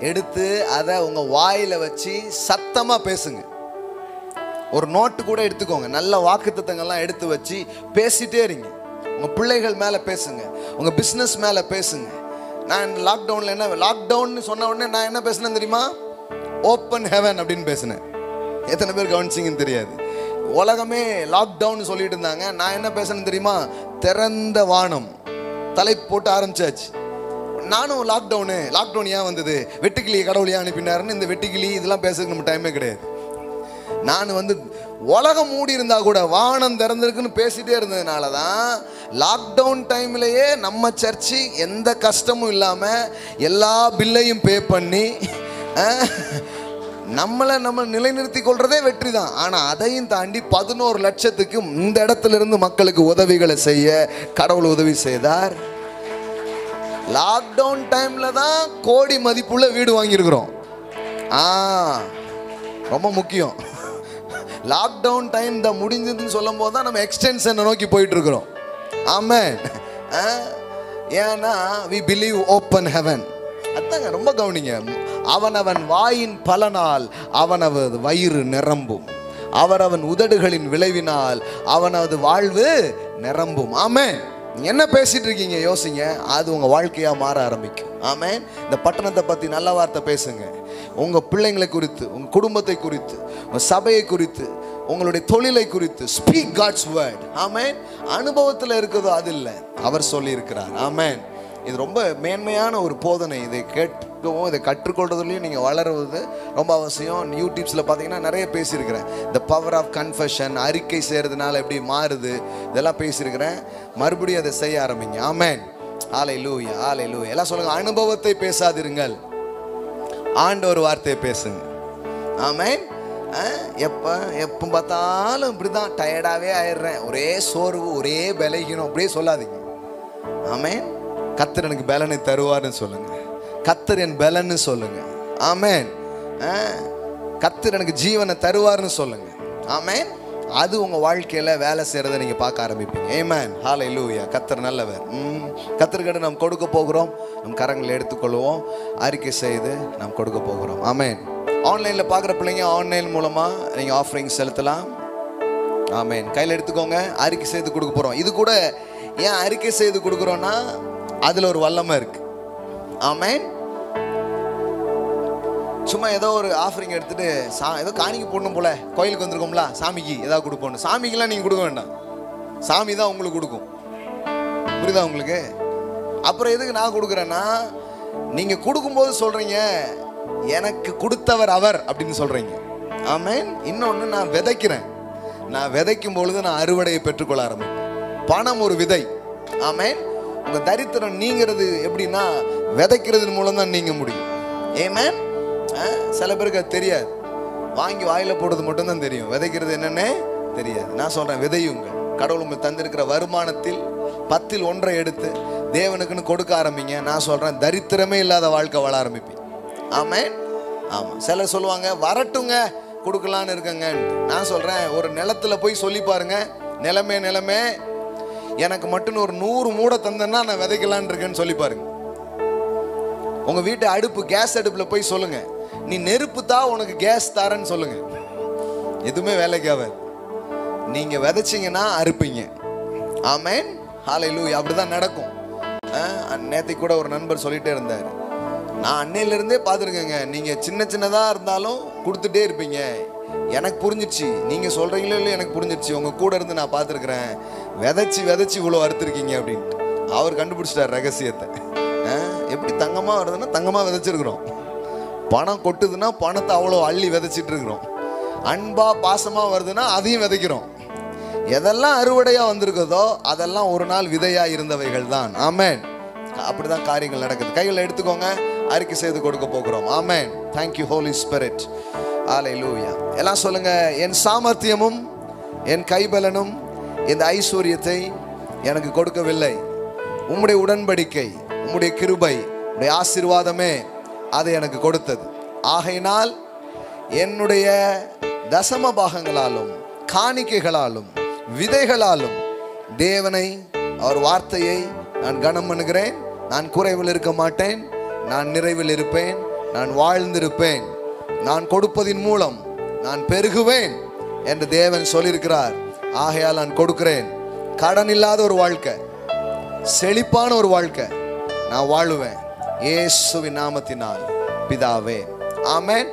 எடுத்து அதை உங்க வாயில வச்சு சத்தமா பேசுங்க. ஒரு நோட்டு கூட எடுத்துக்கோங்க, நல்ல வாக்குத்தத்தங்கள்லாம் எடுத்து வச்சு பேசிட்டே இருங்க. உங்க பிள்ளைகள் மேல பேசுங்க, உங்க பிசினஸ் மேல பேசுங்க. நான் லாக்டவுன்ல என்ன, லாக்டவுன் சொன்ன உடனே நான் என்ன பேசினேன் தெரியுமா? ஓப்பன் ஹெவன் அப்படின்னு பேசினேன். எத்தனை பேர் கவனிச்சிங்கன்னு தெரியாது. உலகமே லாக்டவுன் சொல்லிட்டு இருந்தாங்க, நான் என்ன பேசினேன் தெரியுமா? திறந்த வானம். தலைப்பு போட்டு ஆரம்பிச்சாச்சு. நானும் லாக்டவுன் ஏன் வந்தது, வெட்டுக்கிளியை கடவுள் ஏன் அனுப்பினாருன்னு இந்த வெட்டுக்கிளி இதெல்லாம் பேசுறதுக்கு நம்ம டைமே கிடையாது. நான் உலகம் மூடி இருந்தா கூட வானம் திறந்திருக்குன்னு பேசிட்டே இருந்ததுனால தான் லாக்டவுன் டைம்லயே நம்ம சர்ச்சு எந்த கஷ்டமும் இல்லாம எல்லா பில்லையும் பே பண்ணி நம்ம நிலைநிறுத்தி கொள்றதே வெற்றி தான். ஆனா அதையும் தாண்டி 11 லட்சத்துக்கு இந்த இடத்துல இருந்து மக்களுக்கு உதவிகளை செய்ய கடவுள் உதவி செய்தார். லாக்டவுன் டைம்ல தான் கோடி மதிப்புள்ள வீடு வாங்கியிருக்கிறோம். ரொம்ப முக்கியம். லாக்டவுன் டைம் இந்த முடிஞ்சதுன்னு சொல்லும் போது தான் நம்ம எக்ஸ்டென்ஷனை நோக்கி போயிட்டு இருக்கிறோம். ஆமென். ஏன்னா we believe open heaven. அதாங்க ரொம்ப கவனிங்க. அவனவன் வாயின் பலனால் அவனவது வயிறு நிரம்பும், அவரவன் உதடுகளின் விளைவினால் அவனது வாழ்வு நிரம்பும். ஆமென். என்ன பேசிட்டு இருக்கீங்க யோசிங்க, அது உங்க வாழ்க்கையா மாற ஆரம்பிக்கும். ஆமென். இந்த பட்டணத்தை பத்தி நல்ல வார்த்தை பேசுங்க. உங்க பிள்ளைங்களை குறித்து, உங்க குடும்பத்தை குறித்து, உங்க சபையை குறித்து, உங்களுடைய தொழிலை குறித்து ஸ்பீக் காட்ஸ் வேர்ட். ஆமென். அனுபவத்தில் இருக்குதோ அது இல்லை, அவர் சொல்லி இருக்கிறார். ஆமென். இது ரொம்ப மேன்மையான ஒரு போதனை. இதை கேட்கவும் இதை கற்றுக்கொள்றதுலையும் நீங்கள் வளருவது ரொம்ப அவசியம். யூடியூப்ஸில் பார்த்தீங்கன்னா நிறைய பேசியிருக்கிறேன். த பவர் ஆஃப் கன்ஃபெஷன், அறிக்கை செய்கிறதுனால எப்படி மாறுது, இதெல்லாம் பேசியிருக்கிறேன். மறுபடியும் அதை செய்ய ஆரம்பிங்க. ஆமென். ஹல்லேலூயா, ஹல்லேலூயா. எல்லாம் சொல்லுங்க, அனுபவத்தை பேசாதிருங்கள், ஆண்டவர் வார்த்தையை பேசுங்க. ஆமென். எப்போ பார்த்தாலும் இப்படி தான் டயர்டாகவே ஆயிடுறேன், ஒரே சோர்வு, ஒரே பலகீனம், அப்படியே சொல்லாதீங்க. ஆமென். கர்த்தர் எனக்கு பலனை தருவார்னு சொல்லுங்க. கர்த்தர் என் பலன்னு சொல்லுங்க. ஆமென். கர்த்தர் எனக்கு ஜீவனை தருவார்னு சொல்லுங்க. ஆமென். அது உங்க வாழ்க்கையில வேலை செய்யறதை நீங்க பார்க்க ஆரம்பிப்பீங்க. ஆமென். ஹல்லேலூயா. கர்த்தர் நல்லவர். கர்த்தர்கிட்ட நாம் கொடுக்க போகிறோம். நம் கரங்களை எடுத்துக்கொள்வோம், அறிக்கை செய்து நாம் கொடுக்க போகிறோம். ஆமென். ஆன்லைன்ல பார்க்குற பிள்ளைங்க ஆன்லைன் மூலமா நீங்க ஆஃபரிங் செலுத்தலாம். ஆமென். கையில் எடுத்துக்கோங்க, அறிக்கை செய்து கொடுக்க போறோம். இது கூட ஏன் அறிக்கை செய்து கொடுக்குறோன்னா அதுல ஒரு வல்லமை இருக்கு. ஆமென். சும்மா ஏதோ ஒரு ஆஃபரிங் எடுத்துட்டு ஏதோ காணிக்கை போடணும் போல, கோயிலுக்கு வந்திருக்கோம்ல, சாமிக்கு ஏதாவது கொடுப்போம். சாமிக்கெல்லாம் நீங்க கொடுக்க வேண்டாம், சாமி தான் உங்களுக்கு கொடுக்கும். புரியுதா உங்களுக்கு? அப்புறம் எதுக்கு நான் கொடுக்குறேன்னா, நீங்க கொடுக்கும்போது சொல்றீங்க எனக்கு கொடுத்தவர் அவர் அப்படின்னு சொல்றீங்க. ஆமென். இன்னொன்று, நான் விதைக்கிறேன். நான் விதைக்கும் பொழுது நான் அறுவடையை பெற்றுக்கொள்ள ஆரம்பிப்பேன். பணம் ஒரு விதை. ஆமென். உங்க தரித்திரம் நீங்கிறது எப்படின்னா விதைக்கிறதன் மூலம் தான் நீங்க முடியும். ஆமென். சில பேருக்கு அது தெரியாது, வாங்கி வாயில போடுறது மட்டும்தான் தெரியும், விதைக்கிறது என்னன்னு தெரியாது. நான் சொல்றேன், விதையுங்கள். கடவுள் உங்களுக்கு தந்திருக்கிற வருமானத்தில் 10ல் 1 எடுத்து தேவனுக்குன்னு கொடுக்க ஆரம்பிங்க. நான் சொல்றேன், தரித்திரமே இல்லாத வாழ்க்கை வாழ ஆரம்பிப்பீங்க. ஆமென். ஆமா. சிலர் சொல்லுவாங்க வரட்டுங்க கொடுக்கலான்னு இருக்கங்க. நான் சொல்றேன், ஒரு நிலத்துல போய் சொல்லி பாருங்க, நிலமே எனக்கு மட்டும் ஒரு 100 மூடை தந்தேன்னா நான் விதைக்கலான்னு இருக்கேன்னு சொல்லி பாருங்க. உங்க வீட்டு அடுப்பு, கேஸ் அடுப்புல போய் சொல்லுங்க, நீ நெருப்பு தான் உனக்கு கேஸ் தாரன்னு சொல்லுங்க, எதுவுமே வேலைக்கு ஆகாது. நீங்க விதைச்சிங்கன்னா அறுப்பீங்க. ஆமென். ஹல்லேலூயா. அப்படிதான் நடக்கும். நேற்றைக்கு கூட ஒரு நண்பர் சொல்லிட்டே இருந்தார், நான் அன்னையிலிருந்தே பார்த்துருக்கேங்க, நீங்க சின்னதா இருந்தாலும் கொடுத்துட்டே இருப்பீங்க. எனக்கு புரிஞ்சிச்சு, நீங்க சொல்றீங்களோ இல்லை எனக்கு புரிஞ்சிச்சு, உங்க கூட இருந்து நான் பார்த்துருக்கிறேன், விதைச்சு இவ்வளோ அறுத்துருக்கீங்க அப்படின்ட்டு. அவர் கண்டுபிடிச்சிட்டார் ரகசியத்தை. எப்படி தங்கமா வருதுன்னா தங்கமா விதைச்சிருக்கிறோம், பணம் கொட்டுதுன்னா பணத்தை அவ்வளோ அள்ளி விதைச்சிட்டு இருக்கிறோம், அன்பா பாசமா வருதுன்னா அதையும் விதைக்கிறோம். எதெல்லாம் அறுவடையா வந்திருக்குதோ அதெல்லாம் ஒரு நாள் விதையா இருந்தவைகள் தான். ஆமென். அப்படிதான் காரியங்கள் நடக்குது. கைகளை எடுத்துக்கோங்க, அறிக்கை செய்து கொடுக்க போகிறோம். ஆமென். Thank you Holy Spirit. ஹல்லேலூயா. எல்லாம் சொல்லுங்க, என் சாமர்த்தியமும் என் கைபலனும் இந்த ஐஸ்வர்யத்தை எனக்கு கொடுக்கவில்லை, உம்முடைய உடன்படிக்கை, உம்முடைய கிருபை, உம்முடைய ஆசீர்வாதமே அதை எனக்கு கொடுத்தது. ஆகையினால் என்னுடைய தசம பாகங்களாலும் காணிக்கைகளாலும் விதைகளாலும் தேவனை, அவர் வார்த்தையை நான் கனம் பண்ணுகிறேன். நான் குறைவில் இருக்க மாட்டேன், நான் நிறைவில் இருப்பேன், நான் வாழ்ந்திருப்பேன், நான் கொடுப்பதின் மூலம் நான் பெருகுவேன் என்று தேவன் சொல்லியிருக்கிறார். ஆகையால் நான் கொடுக்கிறேன். கடன் இல்லாத ஒரு வாழ்க்கை, செழிப்பான ஒரு வாழ்க்கை நான் வாழுவேன். இயேசுவின் நாமத்தினால் பிதாவே. ஆமென்.